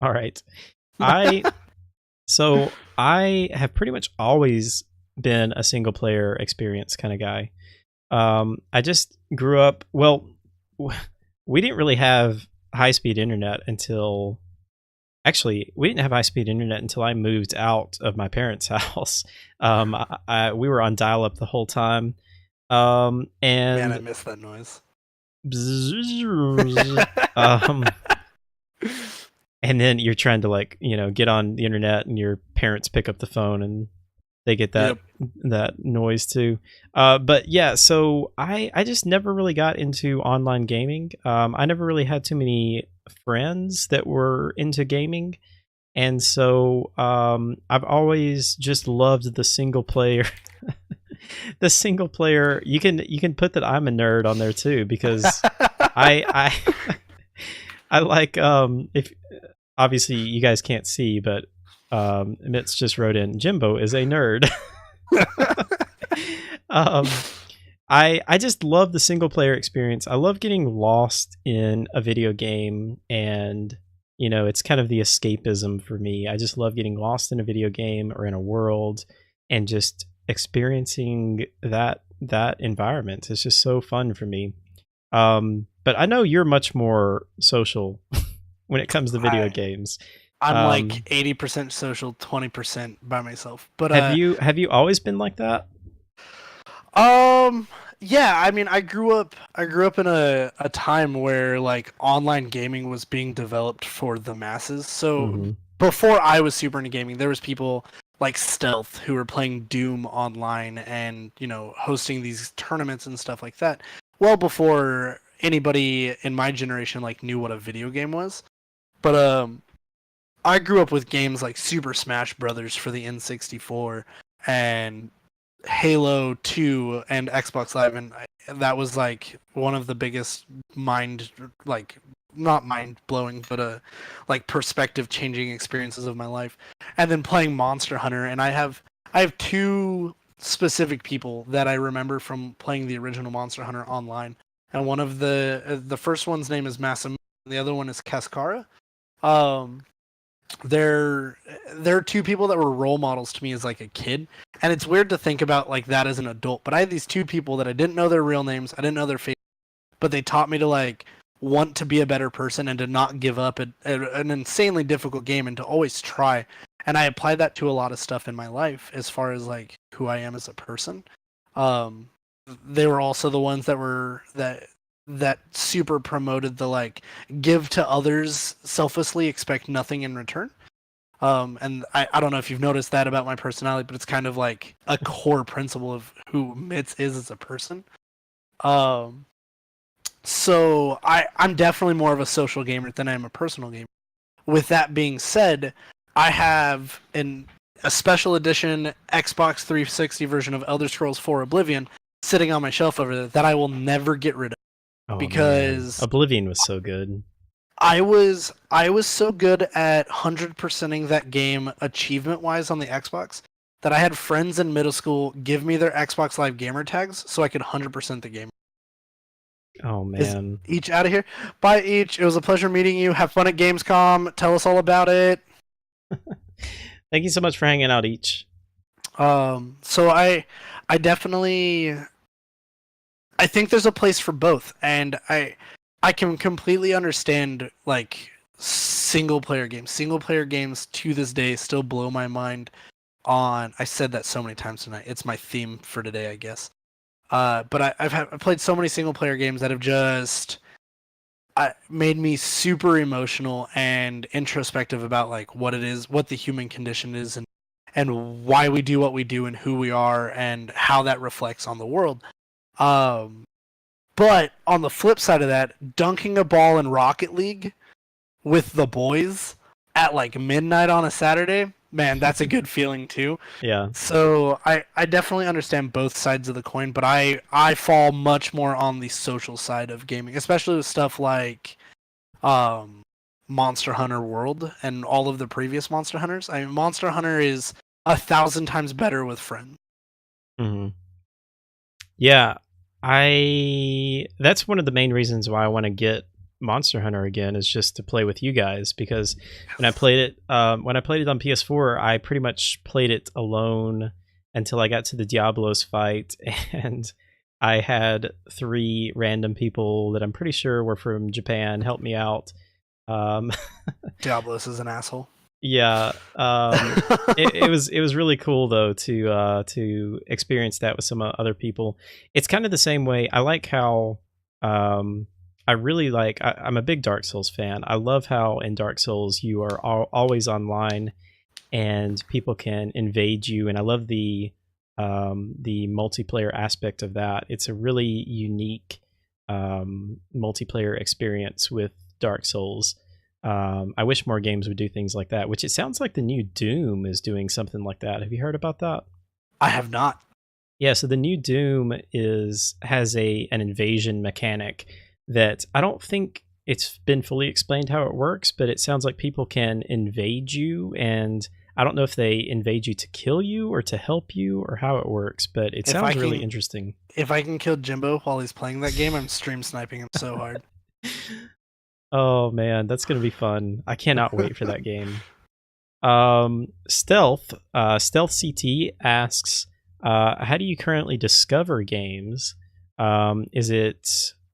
Speaker 1: All right. I I have pretty much always been a single player experience kind of guy. I just grew up. Well, we didn't really have high speed internet until. Actually, we didn't have high speed internet until I moved out of my parents' house. We were on dial up the whole time.
Speaker 2: Man, I
Speaker 1: And
Speaker 2: miss that noise.
Speaker 1: um, and then you're trying to get on the internet, and your parents pick up the phone and they get
Speaker 2: Yep.
Speaker 1: that noise too. But yeah, so I just never really got into online gaming. I never really had too many friends that were into gaming, and so I've always just loved the single player. The single player. You can put that I'm a nerd on there too, because I I like if obviously you guys can't see, but Mitz just wrote in Jimbo is a nerd. um, I just love the single player experience. I love getting lost in a video game, and it's kind of the escapism for me. I just love getting lost in a video game or in a world and just experiencing that environment. It's just so fun for me. But I know you're much more social when it comes to video
Speaker 2: I
Speaker 1: games.
Speaker 2: I'm like
Speaker 1: Um,
Speaker 2: 80% social, 20% by myself. But
Speaker 1: have you always been like that?
Speaker 2: um yeah, I mean I grew up in a time where like online gaming was being developed for the masses. So
Speaker 1: Hmm.
Speaker 2: before I was super into gaming, there was people like Stealth who were playing Doom online and, hosting these tournaments and stuff like that. Well before anybody in my generation like knew what a video game was. But I grew up with games like Super Smash Brothers for the N64 and Halo 2 and Xbox Live, and that was like one of the biggest mind, like, not mind blowing, but like perspective changing experiences of my life. And then playing Monster Hunter, and I have two specific people that I remember from playing the original Monster Hunter online, and one of the first one's name is Masamune, and the other one is Cascara. Um, they're they're two people that were role models to me as like a kid, and it's weird to think about like that as an adult, but I had these two people that I didn't know their real names, I didn't know their face, but they taught me to like want to be a better person and to not give up at an insanely difficult game and to always try. And I applied that to a lot of stuff in my life as far as like who I am as a person. um they were also the ones that super promoted the like give to others selflessly, expect nothing in return. And I don't know if you've noticed that about my personality, but it's kind of like a core principle of who Mitz is as a person. Um, so I'm definitely more of a social gamer than I am a personal gamer. With that being said, I have a special edition Xbox 360 version of Elder Scrolls 4 Oblivion sitting on my shelf over there that I will never get rid of
Speaker 1: Oh man,
Speaker 2: because
Speaker 1: Oblivion was so good.
Speaker 2: I was so good at 100%ing that game achievement wise on the Xbox that I had friends in middle school give me their Xbox Live gamer tags so I could 100% the game.
Speaker 1: Oh
Speaker 2: Is
Speaker 1: man.
Speaker 2: each out of here? Bye each. It was a pleasure meeting you. Have fun at Gamescom. Tell us all about it.
Speaker 1: Thank you so much for hanging out each.
Speaker 2: So I definitely I think there's a place for both, and I can completely understand like single player games. Single player games to this day still blow my mind. I said that so many times tonight. It's my theme for today, I guess. But I've played so many single player games that have just made me super emotional and introspective about like what it is, what the human condition is, and why we do what we do and who we are and how that reflects on the world. But on the flip side of that, dunking a ball in Rocket League with the boys at like midnight on a Saturday, man, that's a good feeling too.
Speaker 1: Yeah.
Speaker 2: So I definitely understand both sides of the coin, but I fall much more on the social side of gaming, especially with stuff like Monster Hunter World and all of the previous Monster Hunters. I mean, Monster Hunter is 1,000 times better with friends.
Speaker 1: Hmm. Yeah, that's one of the main reasons why I want to get Monster Hunter again, is just to play with you guys, because when I played it on PS4, I pretty much played it alone until I got to the Diablos fight, and I had 3 random people that I'm pretty sure were from Japan help me out. Um,
Speaker 2: Diablos is an asshole.
Speaker 1: yeah, it was really cool though to experience that with some other people. It's kind of the same way. I like how I really like. I'm a big Dark Souls fan. I love how in Dark Souls you are always online and people can invade you, and I love the multiplayer aspect of that. It's a really unique multiplayer experience with Dark Souls. I wish more games would do things like that, which it sounds like the new Doom is doing something like that. Have you heard about that?
Speaker 2: I have not.
Speaker 1: Yeah, so the new Doom has an invasion mechanic that I don't think it's been fully explained how it works, but it sounds like people can invade you, and I don't know if they invade you to kill you or to help you or how it works, but it sounds really interesting.
Speaker 2: If I can kill Jimbo while he's playing that game, I'm stream sniping him so hard.
Speaker 1: Oh man, that's gonna be fun. I cannot wait for that game. Stealth CT asks, how do you currently discover games? Is it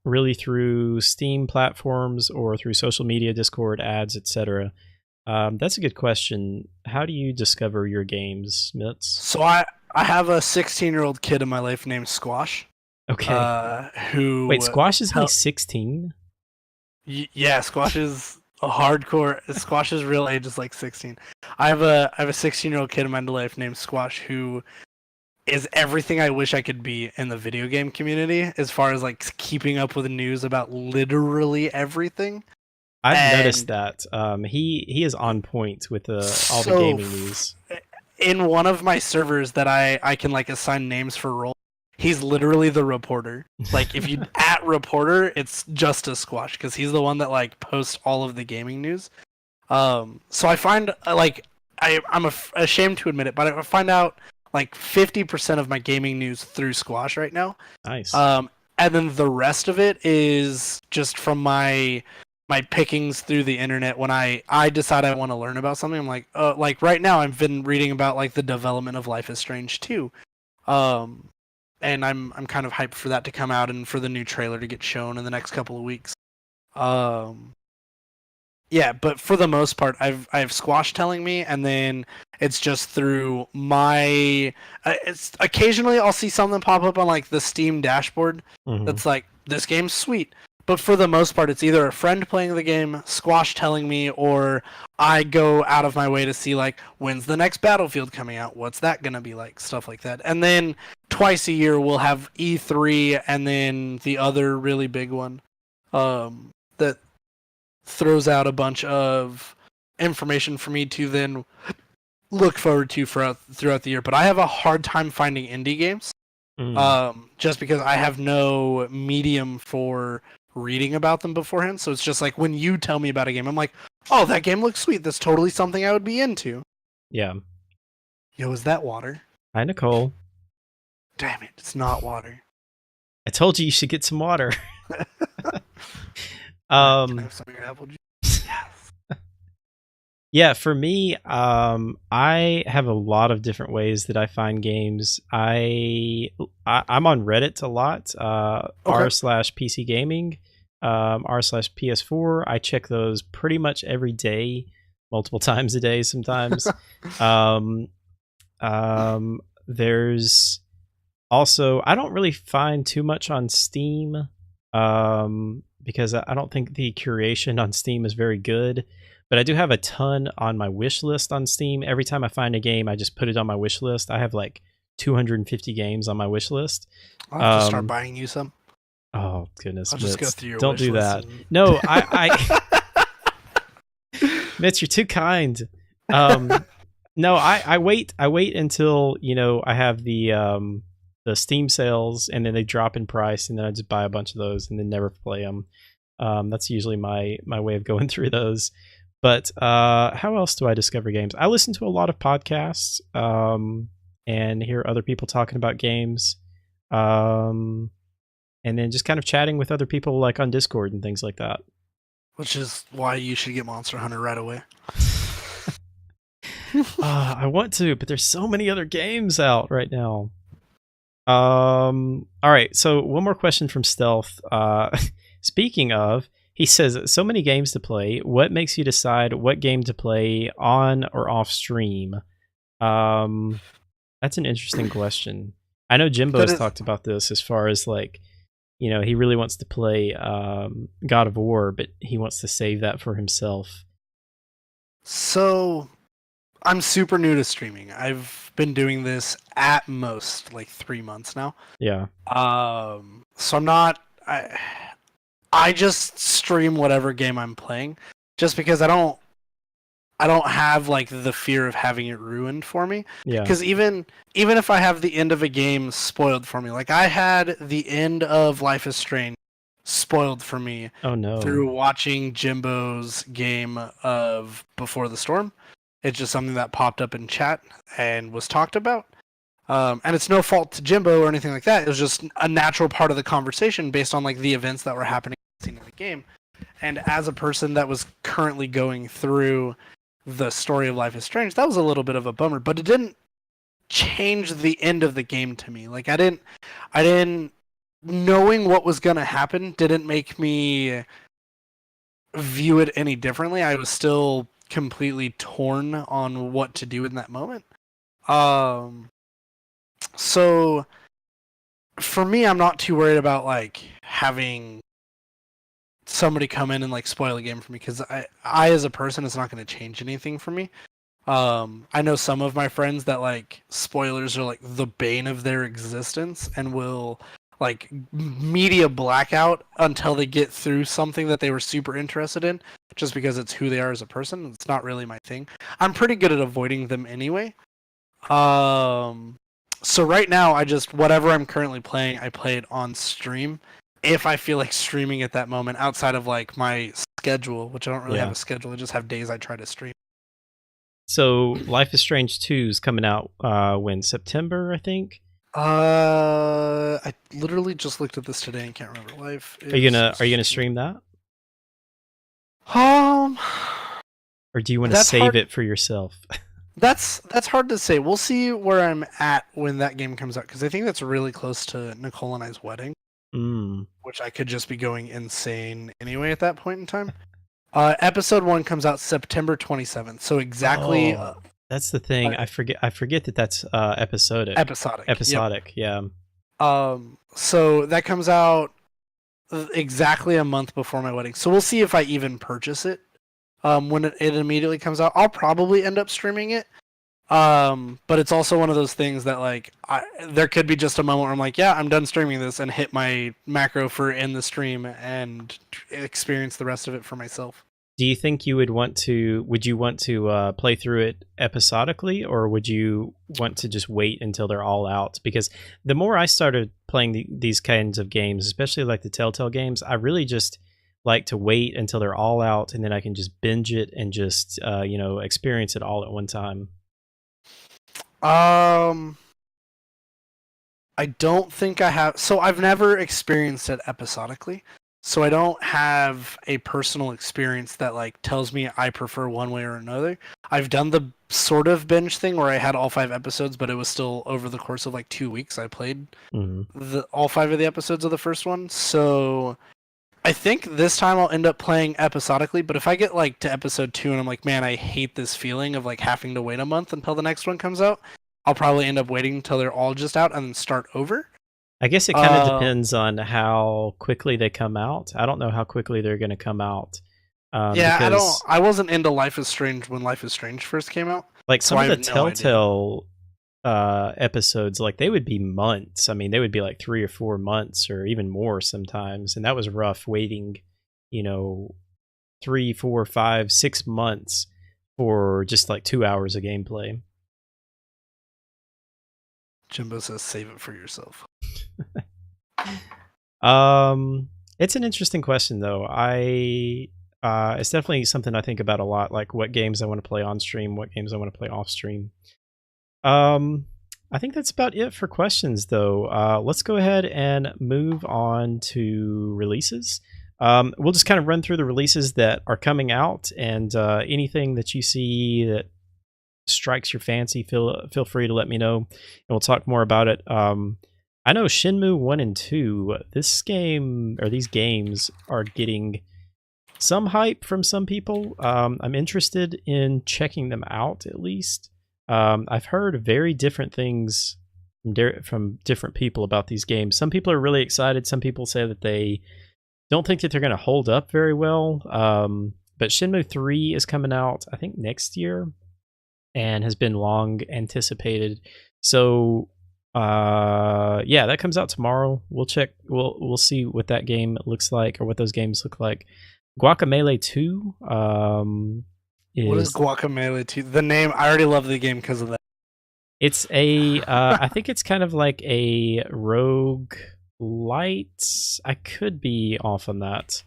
Speaker 1: really through Steam platforms or through social media, Discord, ads, etc.? That's a good question. How do you discover your games, Mitz?
Speaker 2: So I have a 16-year-old kid in my life named Squash.
Speaker 1: Okay.
Speaker 2: Who
Speaker 1: Wait, Squash is only 16?
Speaker 2: Yeah, Squash is a hardcore. Squash's real age is like 16. I have a 16-year-old kid in my life named Squash who is everything I wish I could be in the video game community, as far as like keeping up with the news about literally everything.
Speaker 1: I've noticed that. He is on point with all the gaming news.
Speaker 2: In one of my servers that I can like assign names for roles, he's literally the reporter. Like if you at reporter, it's just a Squash because he's the one that like posts all of the gaming news. So I find like I'm ashamed to admit it, but I find out like 50% of my gaming news through Squash right now.
Speaker 1: Nice.
Speaker 2: And then the rest of it is just from my pickings through the internet. When I decide I want to learn about something, I'm like right now I've been reading about like the development of Life is Strange 2. And I'm kind of hyped for that to come out and for the new trailer to get shown in the next couple of weeks. Yeah, but for the most part, I have Squash telling me, and then it's just through my. It's occasionally I'll see something pop up on like the Steam dashboard that's like this game's sweet. But for the most part, it's either a friend playing the game, Squash telling me, or I go out of my way to see like when's the next Battlefield coming out, what's that gonna be like, stuff like that. And then twice a year we'll have E3, and then the other really big one that throws out a bunch of information for me to then look forward to throughout the year. But I have a hard time finding indie games, just because I have no medium for reading about them beforehand. So it's just like when you tell me about a game, I'm like, oh, that game looks sweet. That's totally something I would be into.
Speaker 1: Yeah.
Speaker 2: Yo, is that water?
Speaker 1: Hi, Nicole.
Speaker 2: Damn it, it's not water.
Speaker 1: I told you should get some water.
Speaker 2: Can I have some of your apple juice? Yes.
Speaker 1: Yeah, for me, I have a lot of different ways that I find games. I'm on Reddit a lot,
Speaker 2: Okay.
Speaker 1: r/PC gaming. r/PS4. I check those pretty much every day, multiple times a day sometimes. Um, there's also, I don't really find too much on Steam, because I don't think the curation on Steam is very good. But I do have a ton on my wish list on Steam. Every time I find a game, I just put it on my wish list. I have like 250 games on my wish list.
Speaker 2: I'll have to start buying you some.
Speaker 1: Oh goodness,
Speaker 2: I'll just go
Speaker 1: Mitz,
Speaker 2: through your
Speaker 1: don't
Speaker 2: wish
Speaker 1: do
Speaker 2: list
Speaker 1: that.
Speaker 2: and...
Speaker 1: No, Mitz, you're too kind. No, I wait until I have the Steam sales, and then they drop in price, and then I just buy a bunch of those and then never play them. That's usually my way of going through those. But how else do I discover games? I listen to a lot of podcasts, and hear other people talking about games, and then just kind of chatting with other people like on Discord and things like that.
Speaker 2: Which is why you should get Monster Hunter right away.
Speaker 1: I want to, but there's so many other games out right now. All right, so one more question from Stealth. Speaking of, he says, so many games to play. What makes you decide what game to play on or off stream? That's an interesting question. I know Jimbo has talked about this as far as like, he really wants to play God of War, but he wants to save that for himself.
Speaker 2: So, I'm super new to streaming. I've been doing this at most like 3 months now.
Speaker 1: Yeah.
Speaker 2: So I'm not. I just stream whatever game I'm playing, just because I don't have like the fear of having it ruined for me.
Speaker 1: Yeah.
Speaker 2: Because even if I have the end of a game spoiled for me, like I had the end of Life is Strange spoiled for me.
Speaker 1: Oh no.
Speaker 2: Through watching Jimbo's game of Before the Storm. It's just something that popped up in chat and was talked about. And it's no fault to Jimbo or anything like that. It was just a natural part of the conversation based on like the events that were happening in the game. And as a person that was currently going through the story of Life is Strange, that was a little bit of a bummer, but it didn't change the end of the game to me. Like I didn't knowing what was going to happen didn't make me view it any differently. I was still completely torn on what to do in that moment. So for me, I'm not too worried about like having somebody come in and like spoil a game for me, because I as a person, it's not going to change anything for me. I know some of my friends that like spoilers are like the bane of their existence and will like media blackout until they get through something that they were super interested in, just because it's who they are as a person. It's not really my thing. I'm pretty good at avoiding them anyway. So right now, whatever I'm currently playing, I play it on stream. If I feel like streaming at that moment, outside of like my schedule, which I don't really have a schedule, I just have days I try to stream.
Speaker 1: So Life is Strange 2 is coming out when? September, I think?
Speaker 2: I literally just looked at this today and can't remember.
Speaker 1: Are you gonna stream that? Or do you want to save it for yourself?
Speaker 2: That's hard to say. We'll see where I'm at when that game comes out, because I think that's really close to Nicole and I's wedding, which I could just be going insane anyway at that point in time. Episode 1 comes out September 27th, so exactly.
Speaker 1: That's the thing. I forget that that's episodic.
Speaker 2: Episodic.
Speaker 1: Yep.
Speaker 2: Yeah. So that comes out exactly a month before my wedding. So we'll see if I even purchase it. When it immediately comes out, I'll probably end up streaming it. But it's also one of those things that like there could be just a moment where I'm like, yeah, I'm done streaming this, and hit my macro for end the stream and experience the rest of it for myself.
Speaker 1: Do you think you would you want to play through it episodically, or would you want to just wait until they're all out? Because the more I started playing these kinds of games, especially like the Telltale games, I really just like to wait until they're all out, and then I can just binge it and just experience it all at one time.
Speaker 2: I don't think I have. So I've never experienced it episodically. So I don't have a personal experience that like tells me I prefer one way or another. I've done the sort of binge thing where I had all 5 episodes, but it was still over the course of like 2 weeks. I played all 5 of the episodes of the first one. So I think this time I'll end up playing episodically, but if I get like to episode 2 and I'm like, man, I hate this feeling of like having to wait a month until the next one comes out, I'll probably end up waiting until they're all just out and then start over.
Speaker 1: I guess it kind of
Speaker 2: Um,
Speaker 1: depends on how quickly they come out. I don't know how quickly they're going to come out,
Speaker 2: yeah,
Speaker 1: because
Speaker 2: I wasn't into Life is Strange when Life is Strange first came out,
Speaker 1: like
Speaker 2: so
Speaker 1: some
Speaker 2: I
Speaker 1: of the
Speaker 2: have no idea.
Speaker 1: Telltale episodes, like they would be months. I mean, they would be like 3 or 4 months or even more sometimes, and that was rough waiting, you know, 3, 4, 5, 6 months for just like 2 hours of gameplay.
Speaker 2: Jimbo says, save it for yourself.
Speaker 1: Um, it's an interesting question though. It's definitely something I think about a lot, like what games I want to play on stream, what games I want to play off stream. Um, I think that's about it for questions though. Let's go ahead and move on to releases. We'll just kind of run through the releases that are coming out, and anything that you see that strikes your fancy, feel free to let me know, and we'll talk more about it. I know Shenmue 1 and 2, this game or these games are getting some hype from some people. I'm interested in checking them out at least. I've heard very different things from different people about these games. Some people are really excited. Some people say that they don't think that they're going to hold up very well. But Shenmue 3 is coming out, I think, next year, and has been long anticipated. So yeah, that comes out tomorrow. We'll check. We'll see what that game looks like, or what those games look like. Guacamelee 2
Speaker 2: What is
Speaker 1: is
Speaker 2: Guacamelee 2? The name, I already love the game because of that.
Speaker 1: it's a I think it's kind of like a rogue light. I could be off on that.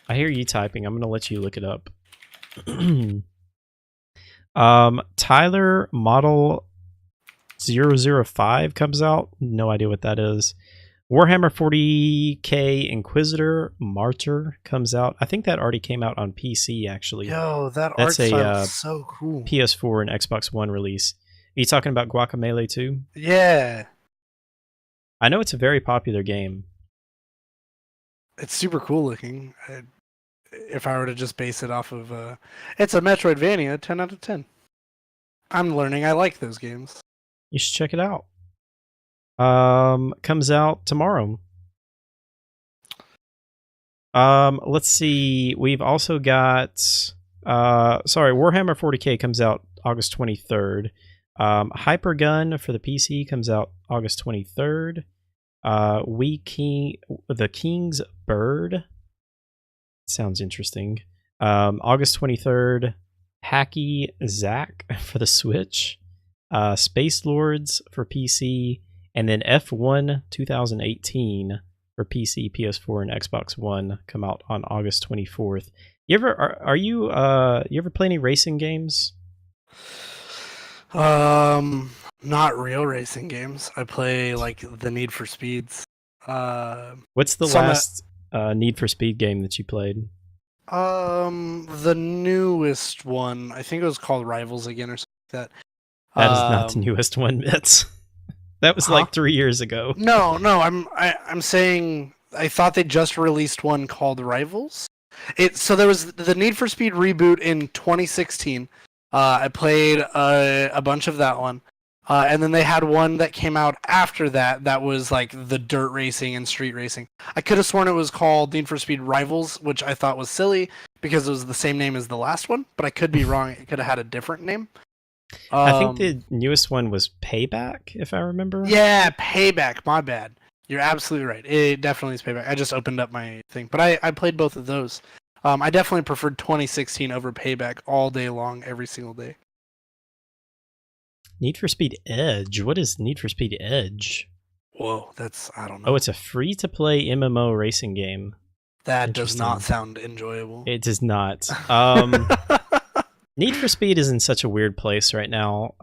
Speaker 1: I hear you typing. I'm gonna let you look it up. Tyler Model 005 comes out. No idea what that is. Warhammer 40k Inquisitor Martyr comes out. I think that already came out on PC, actually.
Speaker 2: Yo, that art
Speaker 1: That's a
Speaker 2: style is so cool.
Speaker 1: PS4 and Xbox One release. Are you talking about Guacamelee 2?
Speaker 2: Yeah,
Speaker 1: I know it's a very popular game.
Speaker 2: it's super cool looking. If I were to just base it off of, it's a Metroidvania, 10 out of 10. I'm learning I like those games.
Speaker 1: You should check it out. Comes out tomorrow. Let's see. We've also got Warhammer 40k comes out August 23rd. Hypergun for the PC comes out August 23rd. The King's Bird sounds interesting. August 23rd. Hacky Zack for the Switch. Space Lords for PC, and then F1 2018 for PC, PS4, and Xbox One come out on August 24th. You ever you ever play any racing games?
Speaker 2: Not real racing games. I play like the Need for Speeds.
Speaker 1: What's the
Speaker 2: some
Speaker 1: last Need for Speed game that you played?
Speaker 2: the newest one. I think it was called Rivals again or something like that.
Speaker 1: That is not the newest one. That was
Speaker 2: Huh?
Speaker 1: like 3 years ago.
Speaker 2: No, I'm saying I thought they just released one called Rivals. So there was the Need for Speed reboot in 2016. I played a bunch of that one, and then they had one that came out after that that was like the dirt racing and street racing. I could have sworn it was called Need for Speed Rivals, which I thought was silly because it was the same name as the last one, but I could be wrong. It could have had a different name.
Speaker 1: I think the newest one was Payback, if I remember.
Speaker 2: Yeah, Payback. My bad. You're absolutely right. It definitely is Payback. I just opened up my thing, but I played both of those. I definitely preferred 2016 over Payback all day long, every single day.
Speaker 1: Need for Speed Edge. What is Need for Speed Edge?
Speaker 2: Whoa, I don't know.
Speaker 1: Oh, it's a free-to-play MMO racing game.
Speaker 2: That does not sound enjoyable.
Speaker 1: It does not. Need for Speed is in such a weird place right now.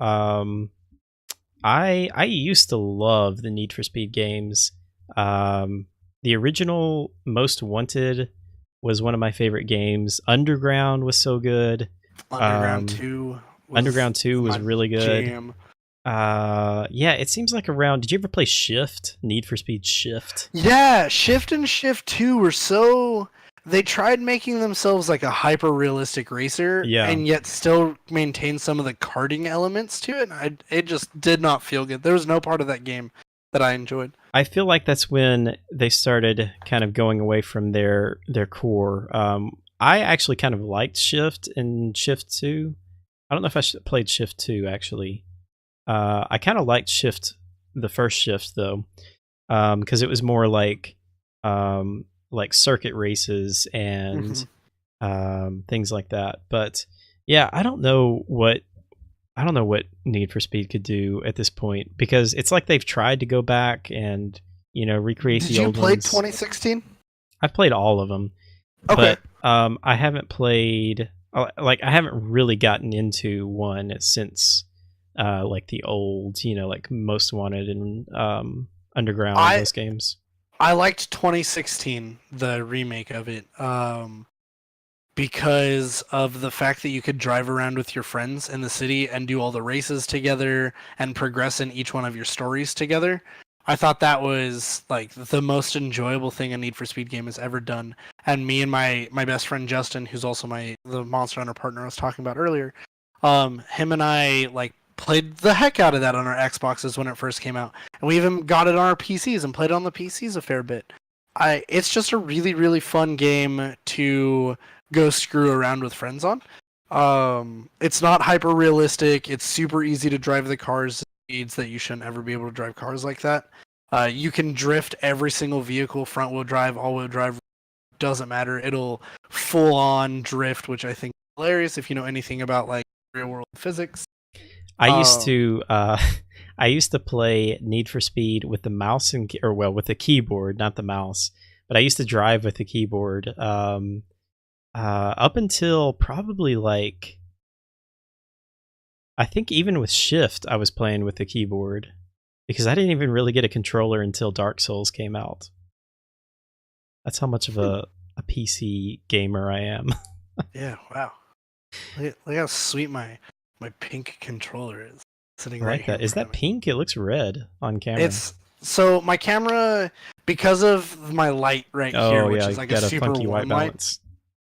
Speaker 1: I used to love the Need for Speed games. The original Most Wanted was one of my favorite games. Underground was so good.
Speaker 2: Underground 2 was
Speaker 1: really good.
Speaker 2: jam.
Speaker 1: Yeah, it seems like around. Did you ever play Shift? Need for Speed Shift?
Speaker 2: Yeah, Shift and Shift 2 were so. They tried making themselves like a hyper realistic racer
Speaker 1: Yeah.
Speaker 2: and yet still maintain some of the karting elements to it. It just did not feel good. There was no part of that game that I enjoyed.
Speaker 1: I feel like that's when they started kind of going away from their core. I actually kind of liked Shift and Shift 2. I don't know if played Shift 2 actually. I kind of liked Shift, the first Shift though, because it was more like circuit races and
Speaker 2: Hmm.
Speaker 1: things like that. But yeah, I don't know what Need for Speed could do at this point because it's like they've tried to go back and recreate
Speaker 2: Did
Speaker 1: the
Speaker 2: you
Speaker 1: old
Speaker 2: play
Speaker 1: ones.
Speaker 2: 2016?
Speaker 1: I've played all of them,
Speaker 2: Okay.
Speaker 1: but I haven't played like I haven't really gotten into one since like the old, like Most Wanted and Underground and
Speaker 2: I
Speaker 1: those games.
Speaker 2: I liked 2016, the remake of it. Because of the fact that you could drive around with your friends in the city and do all the races together and progress in each one of your stories together. I thought that was like the most enjoyable thing a Need for Speed game has ever done. And me and my best friend Justin, who's also the Monster Hunter partner I was talking about earlier, him and I like played the heck out of that on our Xboxes when it first came out, and we even got it on our PCs and played it on the PCs a fair bit. It's just a really fun game to go screw around with friends on. It's not hyper realistic. It's super easy to drive the cars speeds that you shouldn't ever be able to drive cars like that. You can drift every single vehicle, front wheel drive, all wheel drive, doesn't matter. It'll full on drift, which I think is hilarious if you know anything about like real world physics.
Speaker 1: I used
Speaker 2: Um,
Speaker 1: to I used to play Need for Speed with the mouse and or well with the keyboard, not the mouse. But I used to drive with the keyboard up until probably like I think even with Shift I was playing with the keyboard because I didn't even really get a controller until Dark Souls came out. That's how much of
Speaker 2: hmm,
Speaker 1: a PC gamer I am.
Speaker 2: yeah, wow. Look how sweet my pink controller is
Speaker 1: I
Speaker 2: sitting right
Speaker 1: like
Speaker 2: here
Speaker 1: that.
Speaker 2: in
Speaker 1: Is
Speaker 2: front of
Speaker 1: that
Speaker 2: me.
Speaker 1: pink? It looks red on camera.
Speaker 2: It's so my camera because of my light right here,
Speaker 1: Oh
Speaker 2: which
Speaker 1: yeah,
Speaker 2: is
Speaker 1: you
Speaker 2: like a
Speaker 1: got a
Speaker 2: super
Speaker 1: funky white
Speaker 2: warm light.
Speaker 1: balance.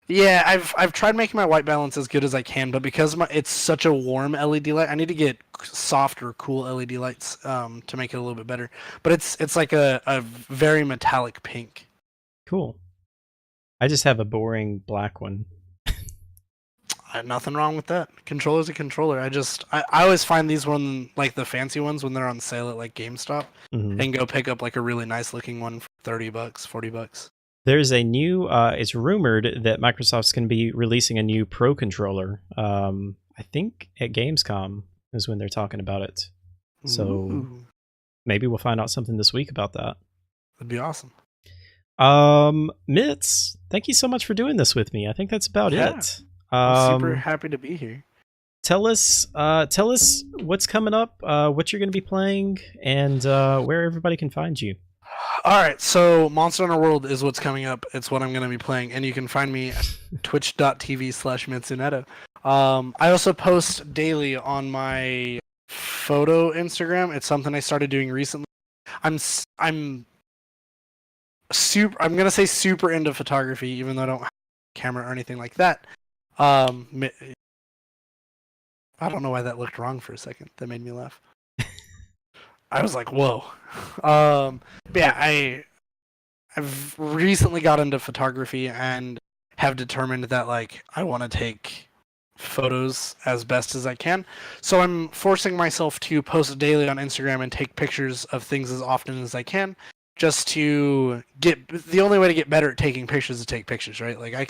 Speaker 2: Yeah, I've tried making my white balance as good as I can, but because it's such a warm LED light, I need to get softer, cool LED lights to make it a little bit better. But it's like a very metallic pink.
Speaker 1: Cool. I just have a boring black one.
Speaker 2: Nothing wrong with that. Controller's a controller. I always find these one like the fancy ones when they're on sale at like GameStop,
Speaker 1: Mhm.
Speaker 2: and go pick up like a really nice looking one for $30, $40.
Speaker 1: There's a new. It's rumored that Microsoft's going to be releasing a new Pro controller. I think at Gamescom is when they're talking about it. So
Speaker 2: Ooh,
Speaker 1: maybe we'll find out something this week about that.
Speaker 2: that'd be awesome.
Speaker 1: Mitz, thank you so much for doing this with me. I think that's about
Speaker 2: Yeah,
Speaker 1: it.
Speaker 2: I'm super
Speaker 1: Um,
Speaker 2: happy to be here.
Speaker 1: tell us what's coming up, what you're going to be playing, and where everybody can find you.
Speaker 2: All right, so Monster Hunter World is what's coming up. It's what I'm going to be playing, and you can find me at twitch.tv/Mitsuneto. I also post daily on my photo Instagram. It's something I started doing recently. I'm super. I'm gonna say super into photography, even though I don't have a camera or anything like that. Um, I don't know why that looked wrong for a second. That made me laugh. I was like, whoa. But yeah, I've recently got into photography and have determined that like I want to take photos as best as I can. So I'm forcing myself to post daily on Instagram and take pictures of things as often as I can just to get the only way to get better at taking pictures is to take pictures, right? Like I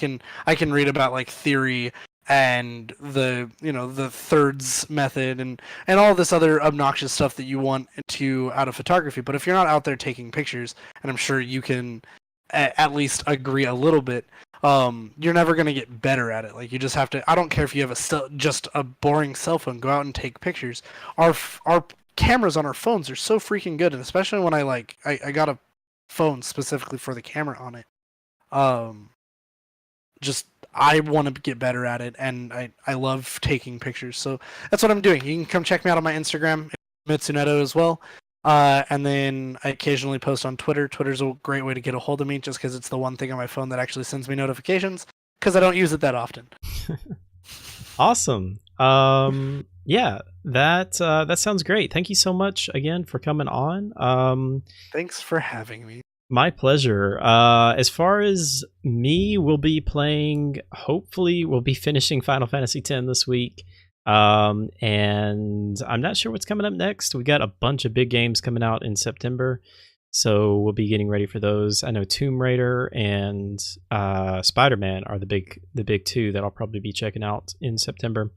Speaker 2: can read about like theory and the thirds method and all this other obnoxious stuff that you want to out of photography, but if you're not out there taking pictures, and I'm sure you can at least agree a little bit, you're never going to get better at it. Like you just have to. I don't care if you have just a boring cell phone. Go out and take pictures. Our cameras on our phones are so freaking good, and especially when I got a phone specifically for the camera on it. Um, just I want to get better at it, and I love taking pictures. So that's what I'm doing. You can come check me out on my Instagram. Mitsuneto as well. And then I occasionally post on Twitter. Twitter's a great way to get a hold of me just because it's the one thing on my phone that actually sends me notifications because I don't use it that often.
Speaker 1: Awesome. Yeah, that sounds great. Thank you so much again for coming on.
Speaker 2: Thanks for having me.
Speaker 1: My pleasure. As far as me, we'll be playing. Hopefully, we'll be finishing Final Fantasy X this week. And I'm not sure what's coming up next. We got a bunch of big games coming out in September, so we'll be getting ready for those. I know Tomb Raider and Spider-Man are the big two that I'll probably be checking out in September.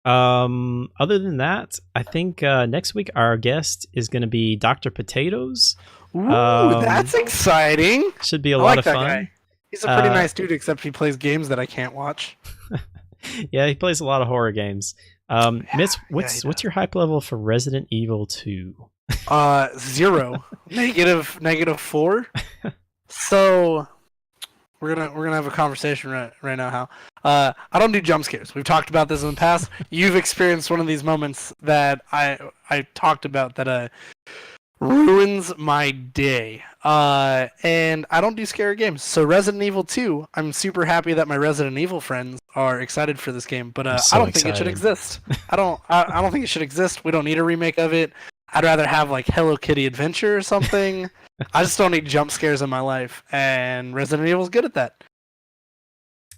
Speaker 1: Other than that, I think next week our guest is going to be Dr. Potatoes.
Speaker 2: Ooh, that's exciting.
Speaker 1: Should be a lot of fun.
Speaker 2: Guy. He's a pretty nice dude, except he plays games that I can't watch.
Speaker 1: Yeah, he plays a lot of horror games. Mitch, what's your hype level for Resident Evil 2?
Speaker 2: 0. -4. So we're gonna have a conversation right now. How I don't do jump scares. We've talked about this in the past. You've experienced one of these moments that I talked about that ruins my day. And I don't do scary games. So Resident Evil 2, I'm super happy that my Resident Evil friends are excited for this game, but I don't think it should exist. I don't think it should exist. We don't need a remake of it. I'd rather have like Hello Kitty Adventure or something. I just don't need jump scares in my life, and Resident Evil's good at that.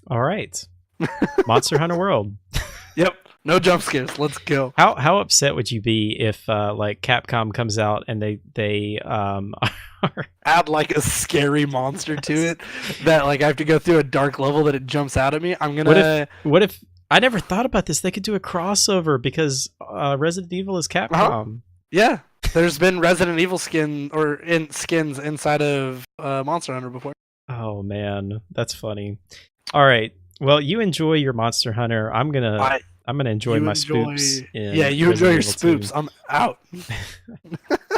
Speaker 1: All right. Monster Hunter World.
Speaker 2: Yep. No jump scares. Let's go.
Speaker 1: How upset would you be if like Capcom comes out and they
Speaker 2: add like a scary monster to it that like I have to go through a dark level that it jumps out at me? I'm gonna.
Speaker 1: What if I never thought about this? They could do a crossover because Resident Evil is Capcom.
Speaker 2: Uh-huh. Yeah, there's been Resident Evil skins inside of Monster Hunter before.
Speaker 1: Oh man, that's funny. All right. Well, you enjoy your Monster Hunter. I'm gonna enjoy my spoops.
Speaker 2: Yeah, you enjoy your spoops. I'm out.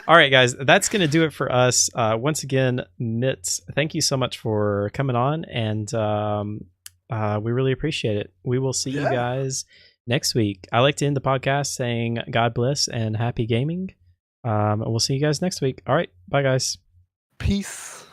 Speaker 1: All right, guys, that's gonna do it for us. Once again, Mitz, thank you so much for coming on, and we really appreciate it. We will see you guys next week. I like to end the podcast saying God bless and happy gaming. And we'll see you guys next week. All right, bye, guys.
Speaker 2: Peace.